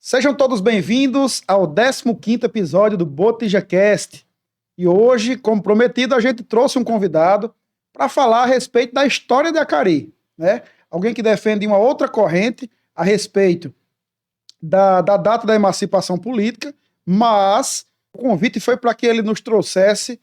Sejam todos bem-vindos ao 15º episódio do BottijaCast. E hoje, como prometido, a gente trouxe um convidado para falar a respeito da história de Acari, né? Alguém que defende uma outra corrente a respeito da data da emancipação política, mas o convite foi para que ele nos trouxesse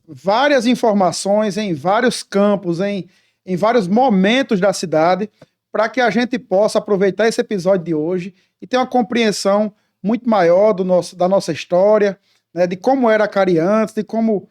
várias informações em vários campos, em vários momentos da cidade, para que a gente possa aproveitar esse episódio de hoje e ter uma compreensão muito maior da nossa história, né, de como era Acari antes, de como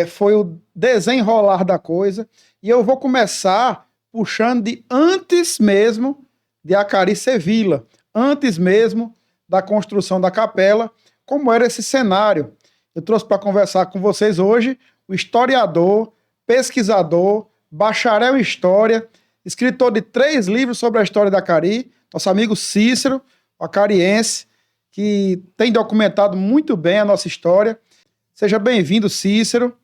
foi o desenrolar da coisa. E eu vou começar puxando de antes mesmo de Acari ser vila, antes mesmo da construção da capela, como era esse cenário. Eu trouxe para conversar com vocês hoje o historiador, pesquisador, bacharel em história, escritor de 3 livros sobre a história da Acari, nosso amigo Cícero, o acariense, que tem documentado muito bem a nossa história. Seja bem-vindo, Cícero.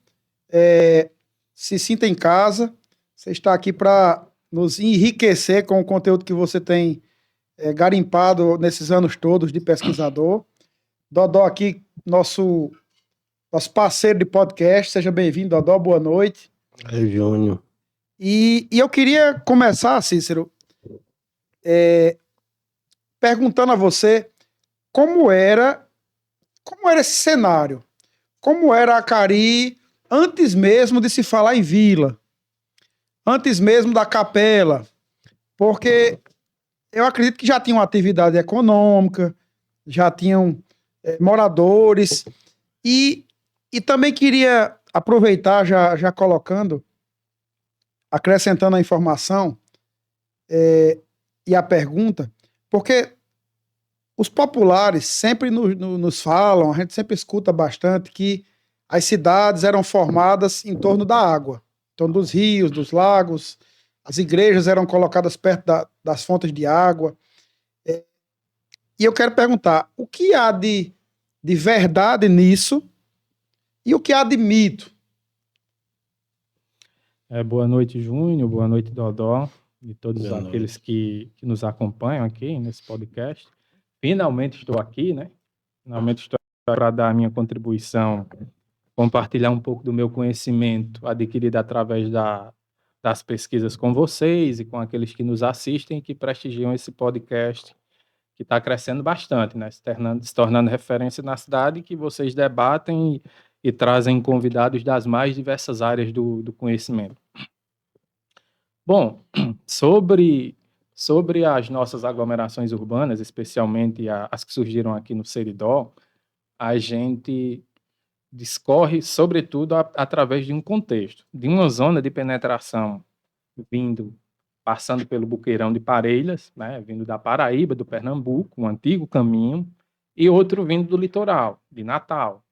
Se sinta em casa. Você está aqui para nos enriquecer com o conteúdo que você tem garimpado nesses anos todos de pesquisador. Dodó aqui, nosso parceiro de podcast. Seja bem-vindo, Dodó. Boa noite. É, Júnior. E eu queria começar, Cícero, perguntando a você como era esse cenário, como era Acari antes mesmo de se falar em vila, antes mesmo da capela, porque eu acredito que já tinha uma atividade econômica, já tinham moradores, e também queria aproveitar, já colocando, acrescentando a informação e a pergunta, porque os populares sempre nos falam, a gente sempre escuta bastante que as cidades eram formadas em torno da água, em torno dos rios, dos lagos, as igrejas eram colocadas perto das fontes de água. E eu quero perguntar, o que há de verdade nisso e o que há de mito? Boa noite, Júnior. Boa noite, Dodó, e todos Boa aqueles que nos acompanham aqui nesse podcast. Finalmente estou aqui, né? Finalmente estou aqui para dar a minha contribuição, compartilhar um pouco do meu conhecimento adquirido através das pesquisas com vocês e com aqueles que nos assistem e que prestigiam esse podcast, que está crescendo bastante, né? Se tornando referência na cidade, que vocês debatem e trazem convidados das mais diversas áreas do conhecimento. Bom, sobre as nossas aglomerações urbanas, especialmente as que surgiram aqui no Seridó, a gente discorre, sobretudo, através de um contexto, de uma zona de penetração passando pelo Buqueirão de Parelhas, né, vindo da Paraíba, do Pernambuco, um antigo caminho, e outro vindo do litoral, de Natal,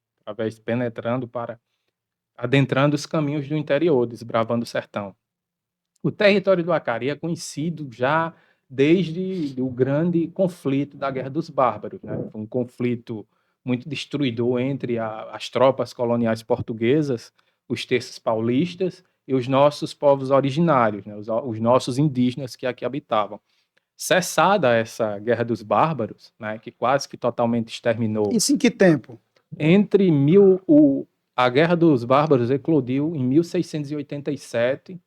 adentrando os caminhos do interior, desbravando o sertão. O território do Acari é conhecido já desde o grande conflito da Guerra dos Bárbaros, né? Foi um conflito muito destruidor entre as tropas coloniais portuguesas, os terços paulistas e os nossos povos originários, né? Os nossos indígenas que aqui habitavam. Cessada essa Guerra dos Bárbaros, né, que quase que totalmente exterminou. Isso em que tempo? A Guerra dos Bárbaros eclodiu em 1687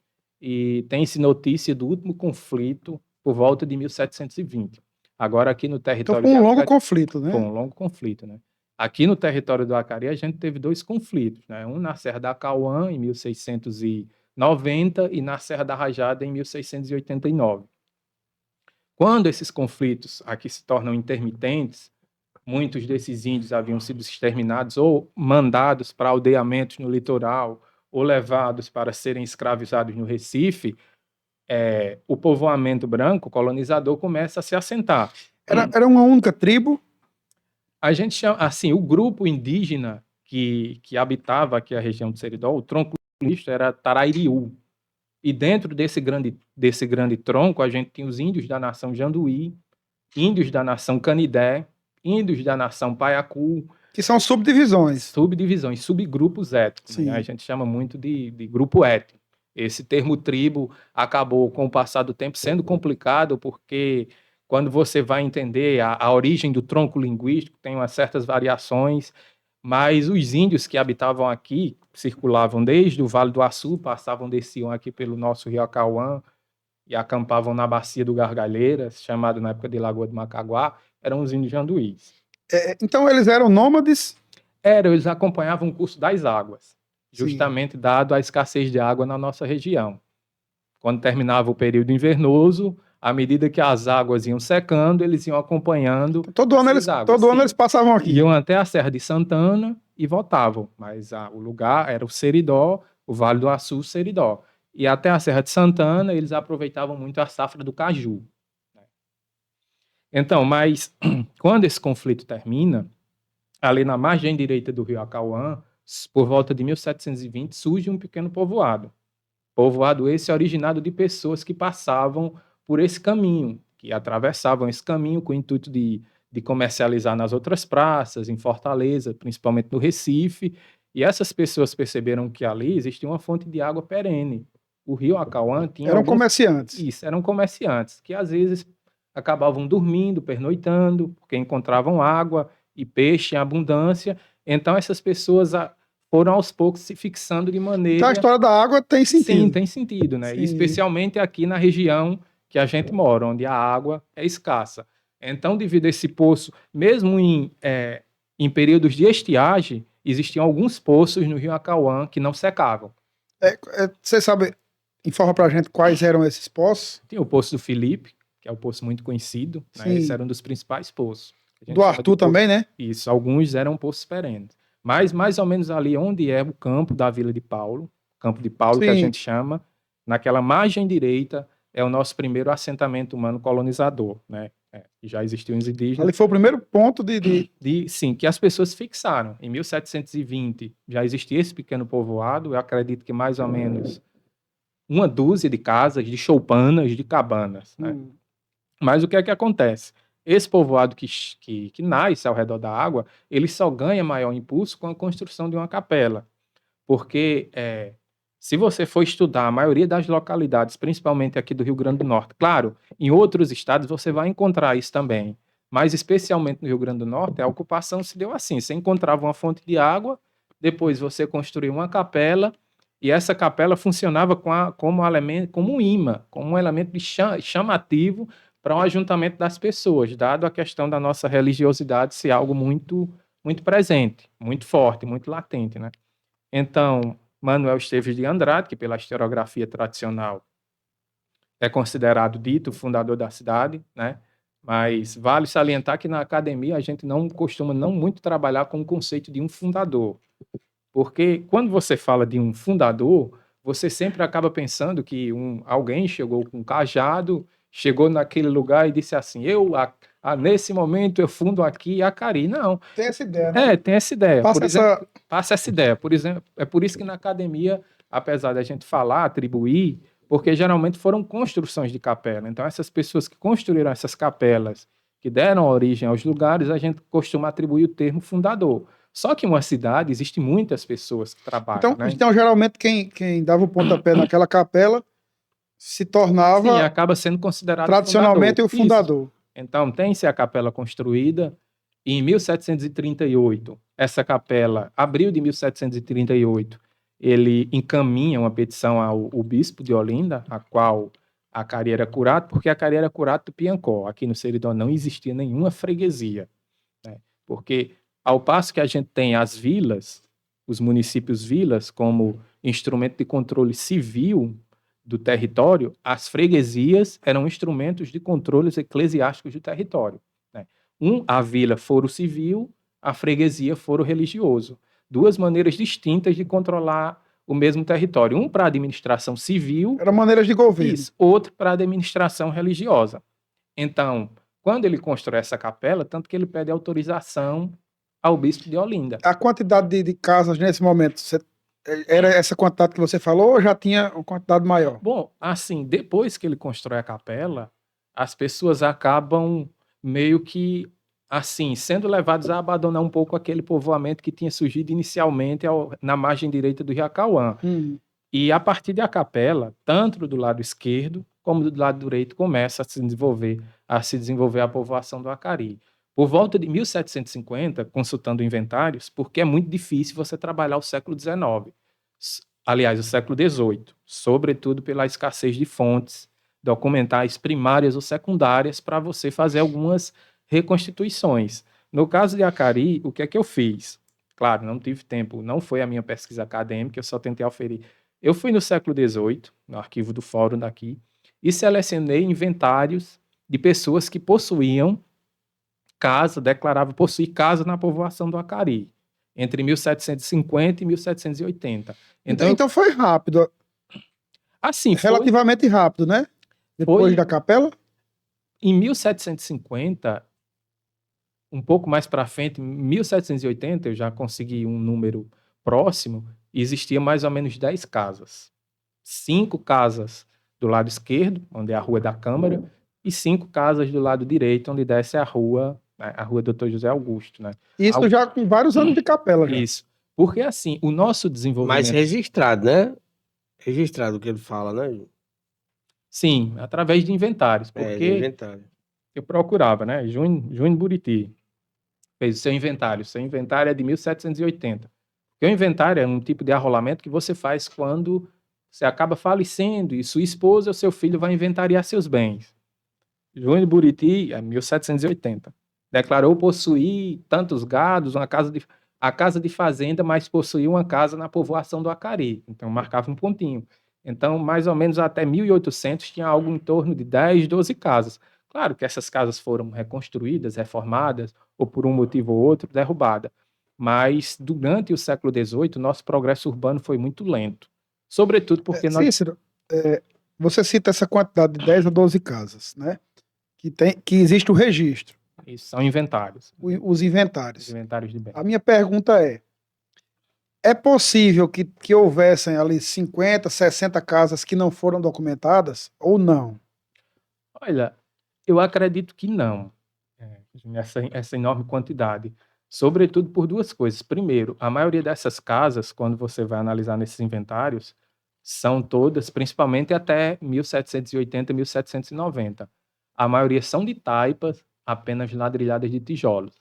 e tem-se notícia do último conflito por volta de 1720. Agora aqui no território... Então foi um longo conflito, né? Foi um longo conflito, né? Aqui no território do Acari a gente teve 2 conflitos, né? Um na Serra da Cauã, em 1690, e na Serra da Rajada, em 1689. Quando esses conflitos aqui se tornam intermitentes, muitos desses índios haviam sido exterminados ou mandados para aldeamentos no litoral ou levados para serem escravizados no Recife, o povoamento branco, colonizador, começa a se assentar. Era uma única tribo? A gente chama, assim, o grupo indígena que habitava aqui a região do Seridó, o tronco era Tarairiú. E dentro desse grande tronco, a gente tinha os índios da nação Janduí, índios da nação Canidé, índios da nação Paiacu. Que são subdivisões. Subgrupos étnicos. Né? A gente chama muito de grupo étnico. Esse termo tribo acabou, com o passar do tempo, sendo complicado, porque quando você vai entender a origem do tronco linguístico, tem umas certas variações, mas os índios que habitavam aqui, circulavam desde o Vale do Açu, desciam aqui pelo nosso rio Acauã e acampavam na bacia do Gargalheiras, chamado na época de Lagoa do Macaguá, eram os índios janduís. Então eles eram nômades? Eles acompanhavam o curso das águas, justamente dado a escassez de água na nossa região. Quando terminava o período invernoso, à medida que as águas iam secando, eles iam acompanhando. Todo ano eles passavam aqui. Iam até a Serra de Santana e voltavam. Mas o lugar era o Seridó, o Vale do Açu, Seridó. E até a Serra de Santana, eles aproveitavam muito a safra do caju. Então, mas quando esse conflito termina, ali na margem direita do rio Acauã, por volta de 1720, surge um pequeno povoado. Povoado esse originado de pessoas que passavam por esse caminho, que atravessavam esse caminho com o intuito de comercializar nas outras praças, em Fortaleza, principalmente no Recife, e essas pessoas perceberam que ali existia uma fonte de água perene. O rio Acauã tinha comerciantes. Isso, eram comerciantes, que às vezes acabavam dormindo, pernoitando, porque encontravam água e peixe em abundância. Então essas pessoas foram aos poucos se fixando de maneira... Então a história da água tem sentido. Sim, tem sentido, né? Especialmente aqui na região que a gente mora, onde a água é escassa. Então, devido a esse poço, mesmo em períodos de estiagem, existiam alguns poços no rio Acauã que não secavam. Você sabe, informa pra gente quais eram esses poços? Tinha o Poço do Felipe, que é um poço muito conhecido, né? Esse era um dos principais poços. Do Arthur também, né? Isso, alguns eram poços perenes. Mas mais ou menos ali onde é o campo da Vila de Paulo, Campo de Paulo que a gente chama, naquela margem direita é o nosso primeiro assentamento humano colonizador, né? Já existiam os indígenas. Ali foi o primeiro ponto Sim, que as pessoas fixaram. Em 1720 já existia esse pequeno povoado, eu acredito que mais ou menos uma dúzia de casas, de choupanas, de cabanas, né? Mas o que é que acontece? Esse povoado que nasce ao redor da água, ele só ganha maior impulso com a construção de uma capela. Porque se você for estudar a maioria das localidades, principalmente aqui do Rio Grande do Norte, claro, em outros estados você vai encontrar isso também, mas especialmente no Rio Grande do Norte, a ocupação se deu assim, você encontrava uma fonte de água, depois você construiu uma capela, e essa capela funcionava como um imã, como um elemento chamativo para um ajuntamento das pessoas, dado a questão da nossa religiosidade ser algo muito, muito presente, muito forte, muito latente, né? Então, Manuel Esteves de Andrade, que pela historiografia tradicional é considerado dito fundador da cidade, né? Mas vale salientar que na academia a gente não costuma muito trabalhar com o conceito de um fundador, porque quando você fala de um fundador, você sempre acaba pensando que alguém chegou com um cajado, chegou naquele lugar e disse assim, nesse momento eu fundo aqui Acari. Não. Tem essa ideia, né? Tem essa ideia. Passa essa ideia. Por exemplo, é por isso que na academia, apesar da gente falar, atribuir, porque geralmente foram construções de capela. Então, essas pessoas que construíram essas capelas, que deram origem aos lugares, a gente costuma atribuir o termo fundador. Só que em uma cidade, existem muitas pessoas que trabalham. Então geralmente, quem dava o pontapé naquela capela se tornava... Sim, acaba sendo considerado tradicionalmente o fundador. Isso. Então, tem-se a capela construída, e em 1738, essa capela, abril de 1738, ele encaminha uma petição ao bispo de Olinda, a qual Acari era curato, porque Acari era curato do Piancó. Aqui no Seridó não existia nenhuma freguesia, né? Porque, ao passo que a gente tem as vilas, os municípios vilas, como instrumento de controle civil do território, as freguesias eram instrumentos de controles eclesiásticos do território, né? A vila foro civil, a freguesia foro religioso. Duas maneiras distintas de controlar o mesmo território. Um para a administração civil... Eram maneiras de governo. Isso, outro para a administração religiosa. Então, quando ele constrói essa capela, tanto que ele pede autorização ao bispo de Olinda. A quantidade de casas nesse momento, era essa quantidade que você falou ou já tinha uma quantidade maior? Bom, assim, depois que ele constrói a capela, as pessoas acabam meio que, assim, sendo levadas a abandonar um pouco aquele povoamento que tinha surgido inicialmente na margem direita do rio Acauã. E a partir da capela, tanto do lado esquerdo como do lado direito começa a se desenvolver a povoação do Acari. Por volta de 1750, consultando inventários, porque é muito difícil você trabalhar o século XIX, aliás, o século XVIII, sobretudo pela escassez de fontes documentais primárias ou secundárias para você fazer algumas reconstituições. No caso de Acari, o que é que eu fiz? Claro, não tive tempo, não foi a minha pesquisa acadêmica, eu só tentei aferir. Eu fui no século XVIII, no arquivo do fórum daqui, e selecionei inventários de pessoas que possuíam casa, declaravam possuir casa na povoação do Acari, entre 1750 e 1780. Então foi rápido, assim, relativamente rápido, né? Depois da capela? Em 1750, um pouco mais para frente, em 1780, eu já consegui um número próximo, existia mais ou menos 10 casas. 5 casas do lado esquerdo, onde é a Rua da Câmara, e 5 casas do lado direito, onde desce a Rua, né, a Rua Doutor José Augusto. Né? Isso já com vários anos de capela. Já. Isso. Porque, assim, o nosso desenvolvimento... Mas registrado, né? Registrado o que ele fala, né? Sim, através de inventários. Porque inventário. Eu procurava, né? Júnior Buriti fez o seu inventário. Seu inventário é de 1780. Porque o inventário é um tipo de arrolamento que você faz quando você acaba falecendo e sua esposa ou seu filho vai inventariar seus bens. Júnior Buriti, é 1780. Declarou possuir tantos gados, a casa de fazenda, mas possuía uma casa na povoação do Acari. Então, marcava um pontinho. Então, mais ou menos até 1800, tinha algo em torno de 10, 12 casas. Claro que essas casas foram reconstruídas, reformadas, ou por um motivo ou outro, derrubadas. Mas, durante o século XVIII, nosso progresso urbano foi muito lento. Sobretudo porque Cícero, você cita essa quantidade de 10 a 12 casas, né? Que existe o registro. Isso, são inventários. Os inventários. Os inventários de bens. A minha pergunta é possível que houvessem ali 50, 60 casas que não foram documentadas ou não? Olha, eu acredito que não, essa enorme quantidade. Sobretudo por duas coisas. Primeiro, a maioria dessas casas, quando você vai analisar nesses inventários, são todas, principalmente até 1780, 1790. A maioria são de taipas, apenas ladrilhadas de tijolos.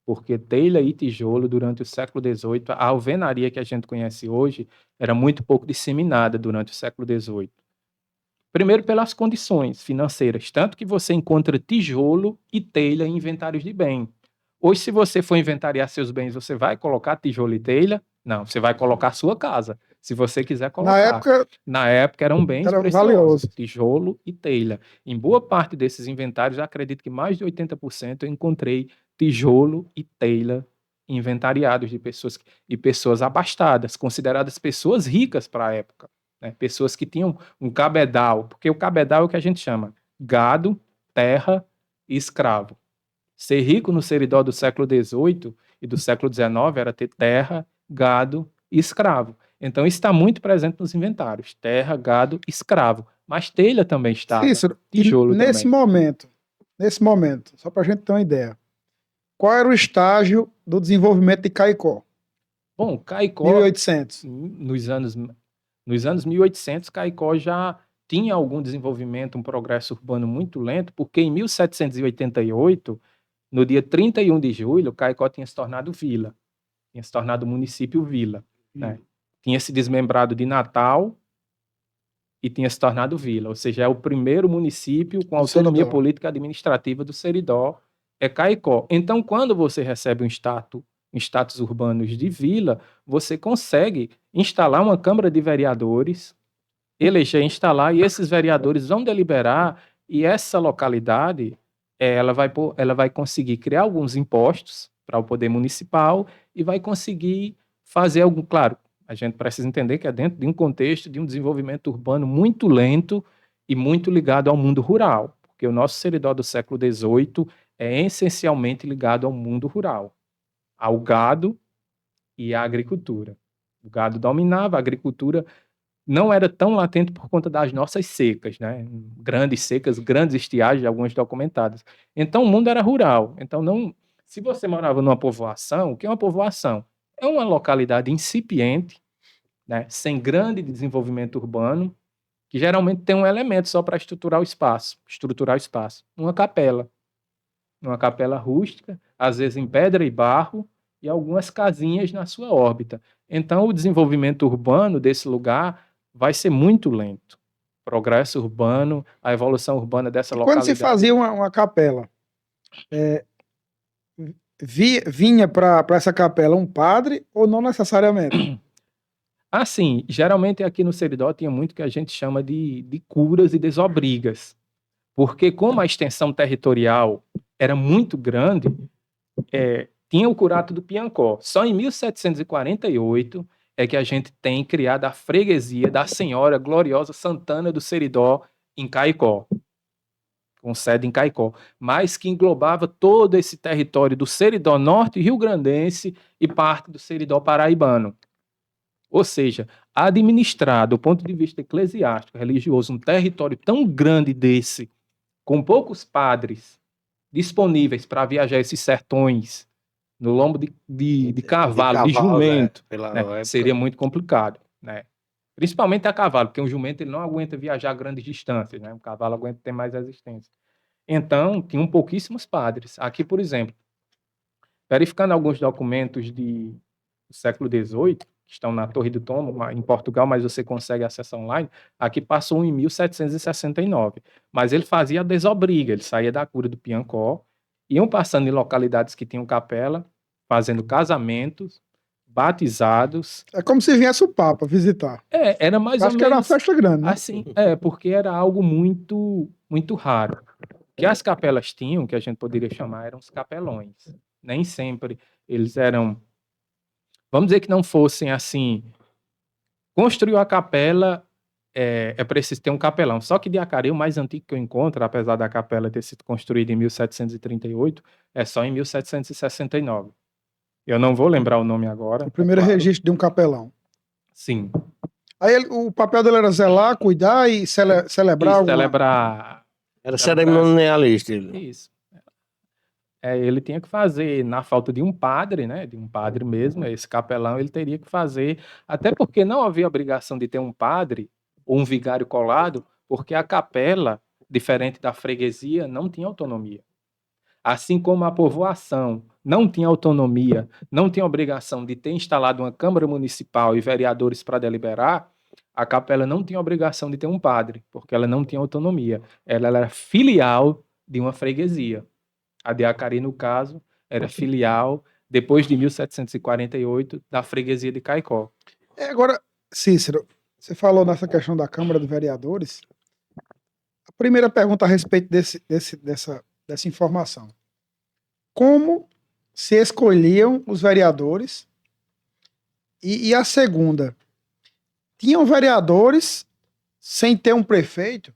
Porque telha e tijolo, durante o século XVIII, a alvenaria que a gente conhece hoje, era muito pouco disseminada durante o século XVIII. Primeiro, pelas condições financeiras, tanto que você encontra tijolo e telha em inventários de bem. Hoje, se você for inventariar seus bens, você vai colocar tijolo e telha? Não, você vai colocar sua casa, se você quiser colocar. Na época eram bens preciosos, valioso. Tijolo e telha. Em boa parte desses inventários, eu acredito que mais de 80% eu encontrei tijolo e telha inventariados de pessoas abastadas, consideradas pessoas ricas para a época. Né? Pessoas que tinham um cabedal, porque o cabedal é o que a gente chama gado, terra e escravo. Ser rico no seridó do século XVIII e do século XIX era ter terra, gado e escravo. Então isso está muito presente nos inventários, terra, gado, escravo. Mas telha também estava, tijolo nesse também. Nesse momento, só para a gente ter uma ideia, qual era o estágio do desenvolvimento de Caicó? Bom, Caicó, 1800. Nos anos 1800, Caicó já tinha algum desenvolvimento, um progresso urbano muito lento, porque em 1788, no dia 31 de julho, Caicó tinha se tornado vila, tinha se tornado município vila. Né? Tinha se desmembrado de Natal e tinha se tornado vila, ou seja, é o primeiro município com autonomia política e administrativa do Seridó, é Caicó. Então, quando você recebe um status urbanos de vila, você consegue instalar uma Câmara de Vereadores, eleger, instalar, e esses vereadores vão deliberar, e essa localidade ela vai conseguir criar alguns impostos para o poder municipal e vai conseguir fazer algum, claro, a gente precisa entender que é dentro de um contexto de um desenvolvimento urbano muito lento e muito ligado ao mundo rural, porque o nosso Seridó do século XVIII é essencialmente ligado ao mundo rural, ao gado e à agricultura. O gado dominava, a agricultura não era tão latente por conta das nossas secas, né? Grandes secas, grandes estiagens, algumas documentadas. Então, o mundo era rural. Então, se você morava numa povoação, o que é uma povoação? É uma localidade incipiente, né? Sem grande desenvolvimento urbano, que geralmente tem um elemento só para estruturar o espaço. Uma capela rústica, às vezes em pedra e barro, e algumas casinhas na sua órbita. Então, o desenvolvimento urbano desse lugar vai ser muito lento. Progresso urbano, a evolução urbana dessa E quando se localidade. fazia uma capela, vinha para essa capela um padre ou não necessariamente? Assim, geralmente aqui no Seridó tinha muito que a gente chama de curas e desobrigas. Porque como a extensão territorial era muito grande, tinha o curato do Piancó. Só em 1748 é que a gente tem criado a freguesia da Senhora Gloriosa Santana do Seridó em Caicó, com sede em Caicó, mas que englobava todo esse território do Seridó Norte Rio-Grandense e parte do Seridó Paraibano. Ou seja, administrar, do ponto de vista eclesiástico, religioso, um território tão grande desse, com poucos padres disponíveis para viajar esses sertões, no lombo de cavalo, de jumento, né, seria muito complicado, né? Principalmente a cavalo, porque um jumento ele não aguenta viajar grandes distâncias, né? O cavalo aguenta ter mais resistência. Então, tinham pouquíssimos padres. Aqui, por exemplo, verificando alguns documentos do século XVIII, que estão na Torre do Tombo, em Portugal, mas você consegue acessar online, aqui passou em 1769. Mas ele fazia a desobriga, ele saía da cura do Piancó, iam passando em localidades que tinham capela, fazendo casamentos, batizados. É como se viesse o Papa visitar. Era mais ou Acho que era uma menos festa grande, né? assim, porque era algo muito, muito raro. O que as capelas tinham, que a gente poderia chamar, eram os capelões. Nem sempre eles eram, vamos dizer que não fossem assim, construiu a capela, é preciso ter um capelão. Só que de Acari, o mais antigo que eu encontro, apesar da capela ter sido construída em 1738, é só em 1769. Eu não vou lembrar o nome agora. O primeiro claro. registro de um capelão. Sim. Aí o papel dele era zelar, cuidar e celebrar Isso, alguma... celebrar. Era cerimonialista. Isso. Ele tinha que fazer, na falta de um padre, né, de um padre mesmo, esse capelão, ele teria que fazer, até porque não havia obrigação de ter um padre ou um vigário colado, porque a capela, diferente da freguesia, não tinha autonomia. Assim como a povoação não tinha autonomia, não tinha obrigação de ter instalado uma Câmara Municipal e vereadores para deliberar, a capela não tinha obrigação de ter um padre, porque ela não tinha autonomia. Ela era filial de uma freguesia. A de Acari, no caso, era filial, depois de 1748, da freguesia de Caicó. Agora, Cícero, você falou nessa questão da Câmara dos Vereadores. A primeira pergunta a respeito dessa informação. Como se escolhiam os vereadores? E a segunda, tinham vereadores sem ter um prefeito?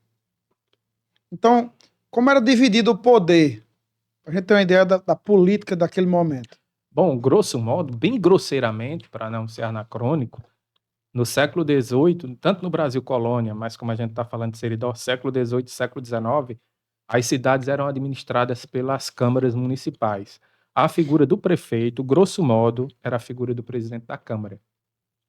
Então, como era dividido o poder? Para a gente ter uma ideia da política daquele momento. Bom, grosso modo, bem grosseiramente, para não ser anacrônico, no século XVIII, tanto no Brasil colônia, mas como a gente está falando de Seridó, século XVIII e século XIX, as cidades eram administradas pelas câmaras municipais. A figura do prefeito, grosso modo, era a figura do presidente da Câmara.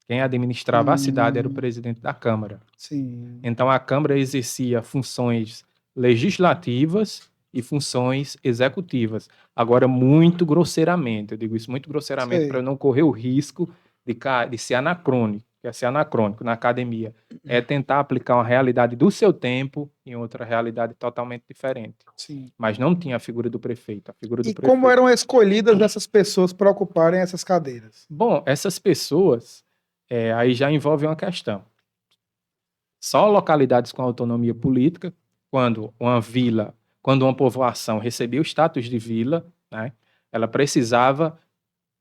Quem administrava a cidade era o presidente da Câmara. Sim. Então, a Câmara exercia funções legislativas e funções executivas. Agora, muito grosseiramente, eu digo isso muito grosseiramente para eu não correr o risco de ser anacrônico, que é ser anacrônico na academia. É tentar aplicar uma realidade do seu tempo em outra realidade totalmente diferente. Sim. Mas não tinha a figura do prefeito. Como eram escolhidas essas pessoas para ocuparem essas cadeiras? Bom, essas pessoas, aí já envolve uma questão. Só localidades com autonomia política, quando uma povoação recebia o status de vila, né, ela precisava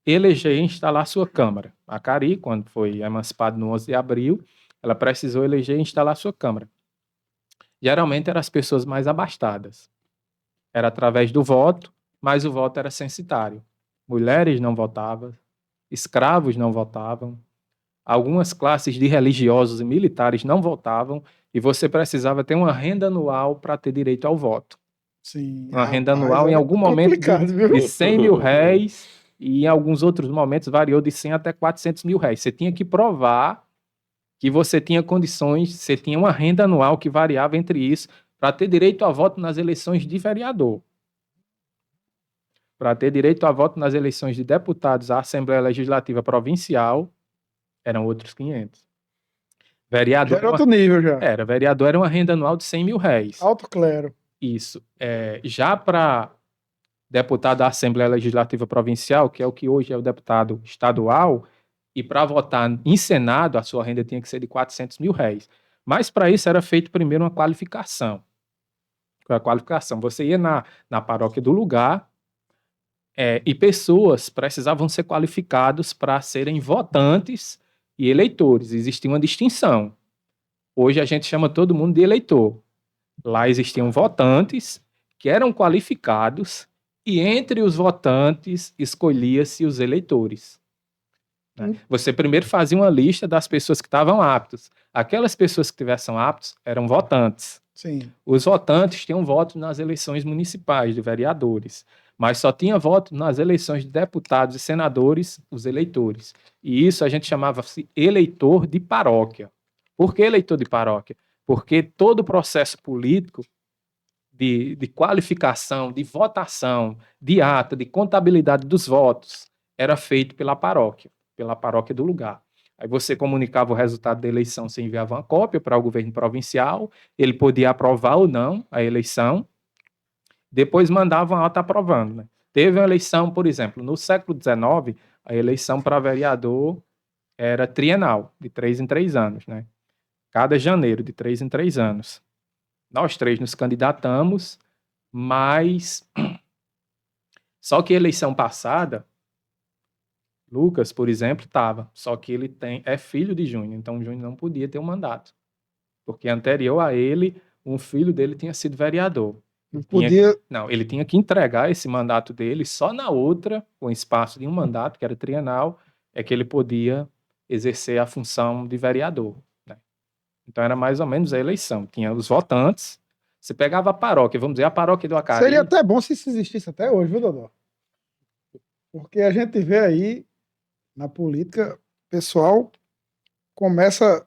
eleger e instalar sua Câmara. Acari, quando foi emancipada no 11 de abril, ela precisou eleger e instalar sua Câmara. Geralmente eram as pessoas mais abastadas. Era através do voto, mas o voto era censitário. Mulheres não votavam, escravos não votavam, algumas classes de religiosos e militares não votavam, e você precisava ter uma renda anual para ter direito ao voto. Sim, uma renda anual em algum momento de 100 mil réis, e em alguns outros momentos variou de 100 até 400 mil réis. Você tinha que provar que você tinha condições, você tinha uma renda anual que variava entre isso, para ter direito a voto nas eleições de vereador. Para ter direito a voto nas eleições de deputados à Assembleia Legislativa Provincial, eram outros 500. Vereador Já era outro nível já. vereador era uma renda anual de R$100 mil. Alto clero. Isso. Já para deputado da Assembleia Legislativa Provincial, que é o que hoje é o deputado estadual, e para votar em Senado, a sua renda tinha que ser de R$400 mil. Mas para isso era feito primeiro uma qualificação. A qualificação, você ia na paróquia do lugar, e pessoas precisavam ser qualificados para serem votantes e eleitores. Existia uma distinção. Hoje a gente chama todo mundo de eleitor. Lá existiam votantes que eram qualificados e entre os votantes escolhia-se os eleitores. Você primeiro fazia uma lista das pessoas que estavam aptas. Aquelas pessoas que tivessem aptos eram votantes. Sim. Os votantes tinham voto nas eleições municipais de vereadores, mas só tinha voto nas eleições de deputados e senadores, os eleitores. E isso a gente chamava-se eleitor de paróquia. Por que eleitor de paróquia? Porque todo o processo político de qualificação, de votação, de ata, de contabilidade dos votos, era feito pela paróquia do lugar. Aí você comunicava o resultado da eleição, você enviava uma cópia para o governo provincial, ele podia aprovar ou não a eleição, depois mandava uma ata aprovando. Né? Teve uma eleição, por exemplo, no século XIX, a eleição para vereador era trienal, de 3 em 3 anos. Né? Cada janeiro, de 3 em 3 anos. Nós 3 nos candidatamos, mas só que a eleição passada, Lucas, por exemplo, estava, só que ele é filho de Júnior, então Júnior não podia ter um mandato, porque anterior a ele, um filho dele tinha sido vereador. Ele tinha que entregar esse mandato dele, só na outra, com espaço de um mandato, que era trienal, é que ele podia exercer a função de vereador. Né? Então era mais ou menos a eleição. Tinha os votantes, você pegava a paróquia, vamos dizer, a paróquia do Acari. Seria até bom se isso existisse até hoje, viu, Dodô? Porque a gente vê aí, na política, pessoal começa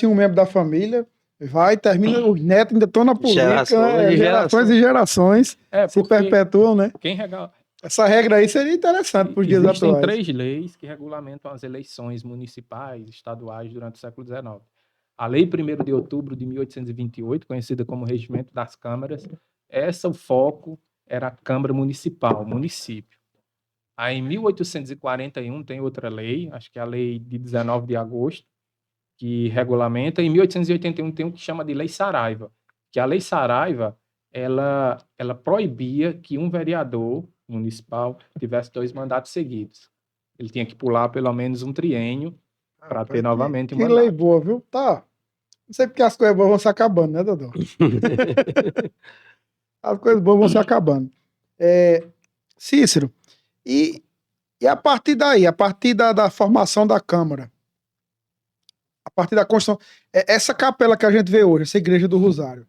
em um membro da família, vai, termina, os netos ainda estão na política, gerações e gerações se perpetuam, né? Essa regra aí seria interessante para os dias atuais. Existem 3 leis que regulamentam as eleições municipais, estaduais durante o século XIX. A Lei 1º de Outubro de 1828, conhecida como Regimento das Câmaras, o foco era a Câmara Municipal, município. Aí, em 1841, tem outra lei, acho que é a Lei de 19 de agosto, que regulamenta. Em 1881 tem o que chama de Lei Saraiva, que a Lei Saraiva, ela proibia que um vereador municipal tivesse 2 mandatos seguidos. Ele tinha que pular pelo menos um triênio para ter novamente um mandato. Que lei boa, viu? Tá. Não sei porque as coisas boas vão se acabando, né, Dodô? As coisas boas vão se acabando. Cícero, e a partir daí, a partir da formação da Câmara, a partir da construção, essa capela que a gente vê hoje, essa Igreja do Rosário,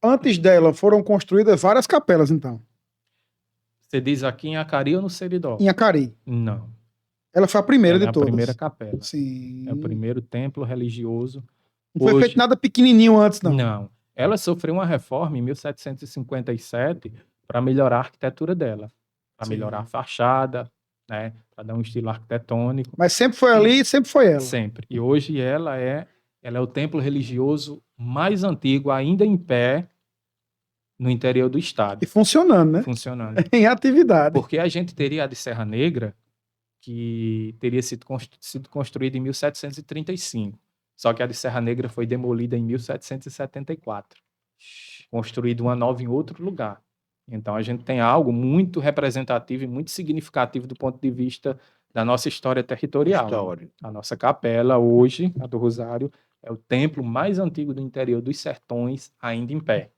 antes dela foram construídas várias capelas, então? Você diz aqui em Acari ou no Seridó? Em Acari. Não. Ela foi a primeira de todas. A primeira capela. Sim. É o primeiro templo religioso. Não foi feito nada pequenininho antes, não? Não. Ela sofreu uma reforma em 1757 para melhorar a arquitetura dela. Para melhorar a fachada, né? Para dar um estilo arquitetônico. Mas sempre foi ali e sempre foi ela? Sempre. E hoje ela é o templo religioso mais antigo, ainda em pé, no interior do estado. E funcionando, né? Funcionando. Em atividade. Porque a gente teria a de Serra Negra, que teria sido construída em 1735. Só que a de Serra Negra foi demolida em 1774. Construída uma nova em outro lugar. Então a gente tem algo muito representativo e muito significativo do ponto de vista da nossa história territorial. A nossa capela hoje, a do Rosário, é o templo mais antigo do interior dos Sertões, ainda em pé.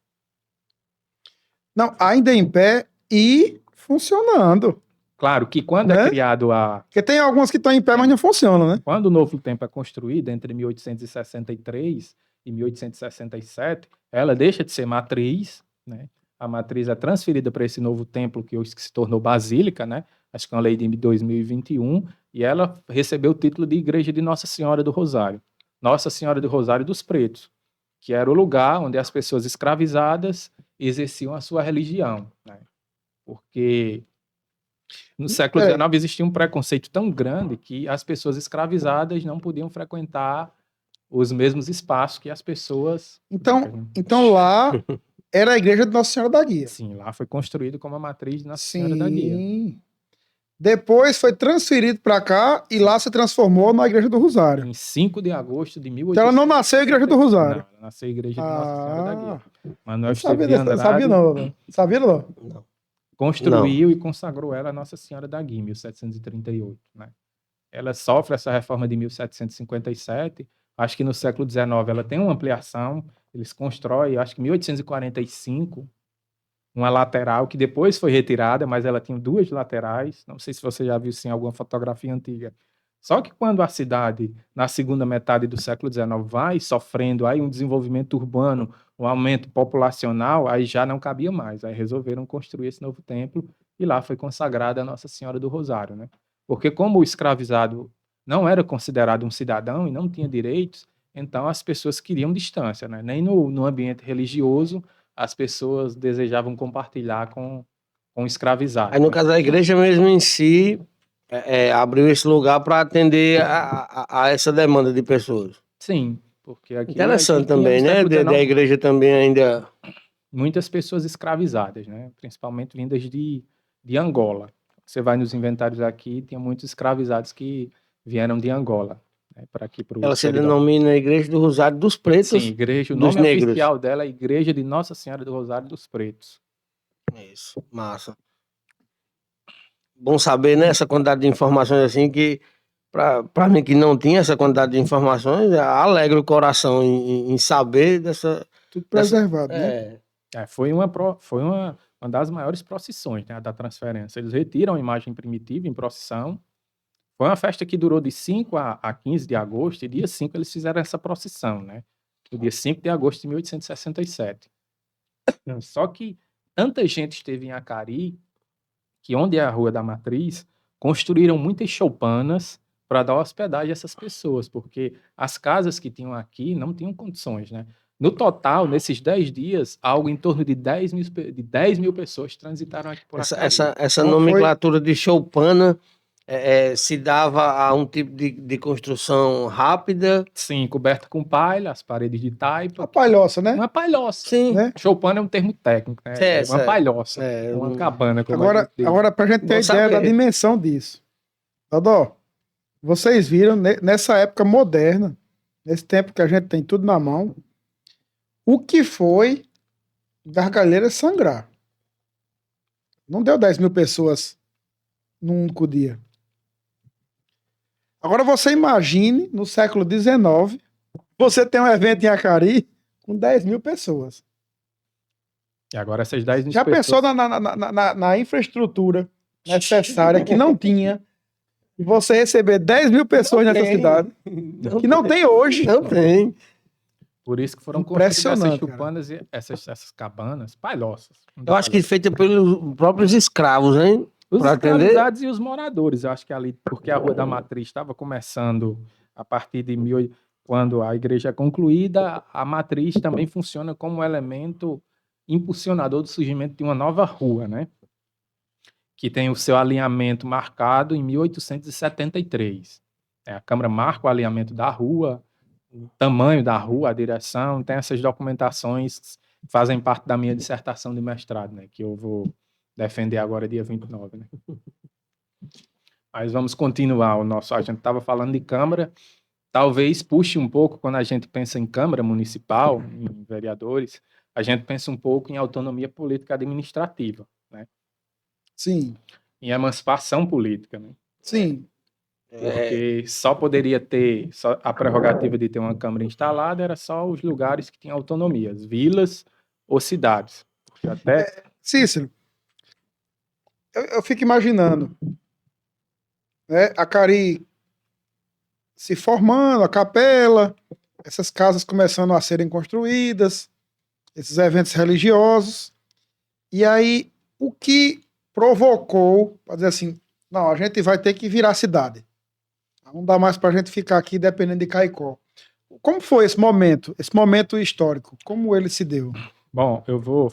Não, ainda em pé e funcionando. Claro que quando é criado Porque tem algumas que estão em pé, mas não funcionam, né? Quando o novo templo é construído, entre 1863 e 1867, ela deixa de ser matriz, né? A matriz é transferida para esse novo templo que hoje se tornou basílica, né? Acho que é uma lei de 2021, e ela recebeu o título de Igreja de Nossa Senhora do Rosário. Nossa Senhora do Rosário dos Pretos, que era o lugar onde as pessoas escravizadas exerciam a sua religião, né? Porque no século Peraí. XIX existia um preconceito tão grande que as pessoas escravizadas não podiam frequentar os mesmos espaços que as pessoas... Então lá era a igreja de Nossa Senhora da Guia. Sim, lá foi construído como a matriz de Nossa Senhora da Guia. Sim. Depois foi transferido para cá e lá se transformou na igreja do Rosário. Em 5 de agosto de 1800. Então ela não nasceu a igreja do Rosário. Não, ela nasceu a igreja de Nossa Senhora da Guia. Manuel Não sabia, Esteves de Andrade sabia não. Sabia não. Não. construiu e consagrou ela a Nossa Senhora da Guia, em 1738. Né? Ela sofre essa reforma de 1757. Acho que no século XIX ela tem uma ampliação. Eles constroem, acho que em 1845, uma lateral que depois foi retirada, mas ela tinha 2 laterais. Não sei se você já viu em alguma fotografia antiga. Só que quando a cidade, na segunda metade do século XIX, vai sofrendo aí um desenvolvimento urbano, um aumento populacional, aí já não cabia mais. Aí resolveram construir esse novo templo e lá foi consagrada a Nossa Senhora do Rosário, né? Porque como o escravizado não era considerado um cidadão e não tinha direitos, então as pessoas queriam distância, né? Nem no ambiente religioso as pessoas desejavam compartilhar com o escravizado. Aí, no caso, a igreja mesmo em si abriu esse lugar para atender a essa demanda de pessoas. Sim, porque aqui... Interessante também, né? Da igreja também ainda... Muitas pessoas escravizadas, né? Principalmente vindas de Angola. Você vai nos inventários aqui, tem muitos escravizados que vieram de Angola. Né? Para aqui, para o Ela se denomina Igreja do Rosário dos Pretos. Sim, igreja, o nome oficial dela é Igreja de Nossa Senhora do Rosário dos Pretos. Isso, massa. Bom saber, né, essa quantidade de informações assim que, para mim que não tinha essa quantidade de informações, alegra o coração em saber dessa... Tudo preservado, né? Foi uma das maiores procissões, né, da transferência. Eles retiram a imagem primitiva em procissão. Foi uma festa que durou de 5 a 15 de agosto, e dia 5 eles fizeram essa procissão, né? No dia 5 de agosto de 1867. Só que tanta gente esteve em Acari, que onde é a Rua da Matriz, construíram muitas choupanas para dar hospedagem a essas pessoas, porque as casas que tinham aqui não tinham condições, né? No total, nesses 10 dias, algo em torno de 10 mil pessoas transitaram aqui por Acari. Essa nomenclatura de choupana se dava a um tipo de construção rápida? Sim, coberta com palha, as paredes de taipa. Uma palhoça, né? Uma palhoça. Sim. Né? Choupana é um termo técnico, né? É uma palhoça. Uma cabana. Agora, pra gente ter ideia da dimensão disso. Dodó, vocês viram, nessa época moderna, nesse tempo que a gente tem tudo na mão, o que foi Gargalheiras sangrar? Não deu 10 mil pessoas num único dia. Agora você imagine, no século XIX, você tem um evento em Acari com 10 mil pessoas. E agora essas 10 mil Já pessoas... pensou na infraestrutura necessária que não tinha, e você receber 10 mil pessoas nessa cidade, que não tem hoje? Não tem. Por isso que foram construídas essas chupanas e essas cabanas, palhoças. Eu acho que feita pelos próprios escravos, hein? Os escravizados e os moradores. Eu acho que ali, porque a Rua da Matriz estava começando a partir de quando a igreja é concluída, a matriz também funciona como um elemento impulsionador do surgimento de uma nova rua, né? Que tem o seu alinhamento marcado em 1873. A Câmara marca o alinhamento da rua, o tamanho da rua, a direção, tem essas documentações que fazem parte da minha dissertação de mestrado, né? Que eu vou defender agora dia 29, né? Mas vamos continuar a gente estava falando de Câmara, talvez puxe um pouco quando a gente pensa em Câmara Municipal, em vereadores, a gente pensa um pouco em autonomia política administrativa, né? Sim. Em emancipação política, né? Sim. Porque só poderia ter a prerrogativa de ter uma Câmara instalada, era só os lugares que tinham autonomia, as vilas ou cidades. Cícero, eu fico imaginando, né, Acari se formando, a capela, essas casas começando a serem construídas, esses eventos religiosos, e aí o que provocou, para dizer assim, não, a gente vai ter que virar cidade. Não dá mais para a gente ficar aqui dependendo de Caicó. Como foi esse momento histórico? Como ele se deu? Bom, eu vou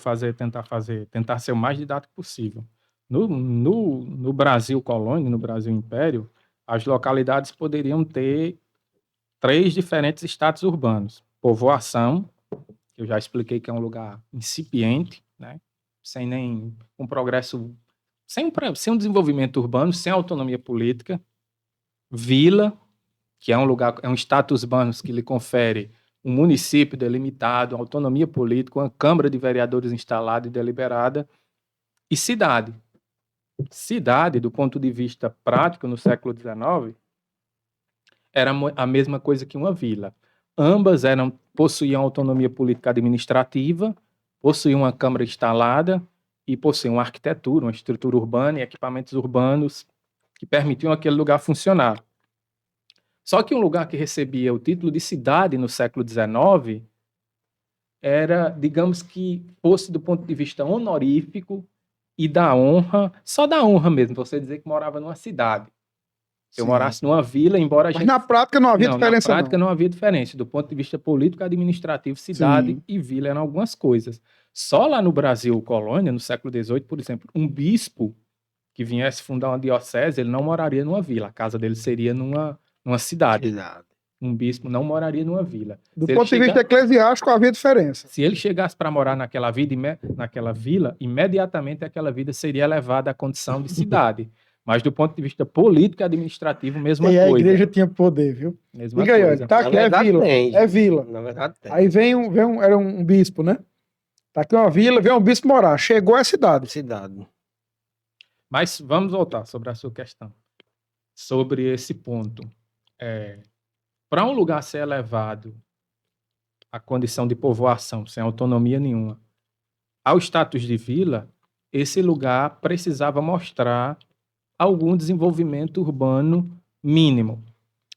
tentar ser o mais didático possível. No Brasil colônia, no Brasil império, as localidades poderiam ter 3 diferentes status urbanos. Povoação, que eu já expliquei que é um lugar incipiente, né? Sem nem um progresso, sem um desenvolvimento urbano, sem autonomia política. Vila, que é um lugar, é um status urbano que lhe confere um município delimitado, autonomia política, uma Câmara de Vereadores instalada e deliberada, e cidade. Cidade, do ponto de vista prático, no século XIX, era a mesma coisa que uma vila. Ambas possuíam autonomia política administrativa, possuíam uma Câmara instalada e possuíam uma arquitetura, uma estrutura urbana e equipamentos urbanos que permitiam aquele lugar funcionar. Só que um lugar que recebia o título de cidade no século XIX era, digamos que fosse do ponto de vista honorífico e da honra, só da honra mesmo, você dizer que morava numa cidade. Se eu Sim. morasse numa vila, embora a Mas gente... na prática não havia Não, diferença, na prática não havia diferença. Do ponto de vista político, administrativo, cidade Sim. e vila eram algumas coisas. Só lá no Brasil, colônia, no século XVIII, por exemplo, um bispo que viesse fundar uma diocese, ele não moraria numa vila. A casa dele seria numa cidade. Cidade. Um bispo não moraria numa vila. Do ponto de vista eclesiástico havia diferença. Se ele chegasse para morar naquela vila, imediatamente aquela vida seria elevada à condição de cidade. Mas do ponto de vista político e administrativo, mesma E coisa. a igreja tinha poder, viu? Mesma Diga aí, coisa. olha, tá Na aqui, é verdade, vila. tem. É vila. Na verdade, tem. Aí era um bispo, né? Tá aqui uma vila, vem um bispo morar. Chegou a cidade. Cidade. Mas vamos voltar sobre a sua questão. Sobre esse ponto. Para um lugar ser elevado à condição de povoação, sem autonomia nenhuma, ao status de vila, esse lugar precisava mostrar algum desenvolvimento urbano mínimo.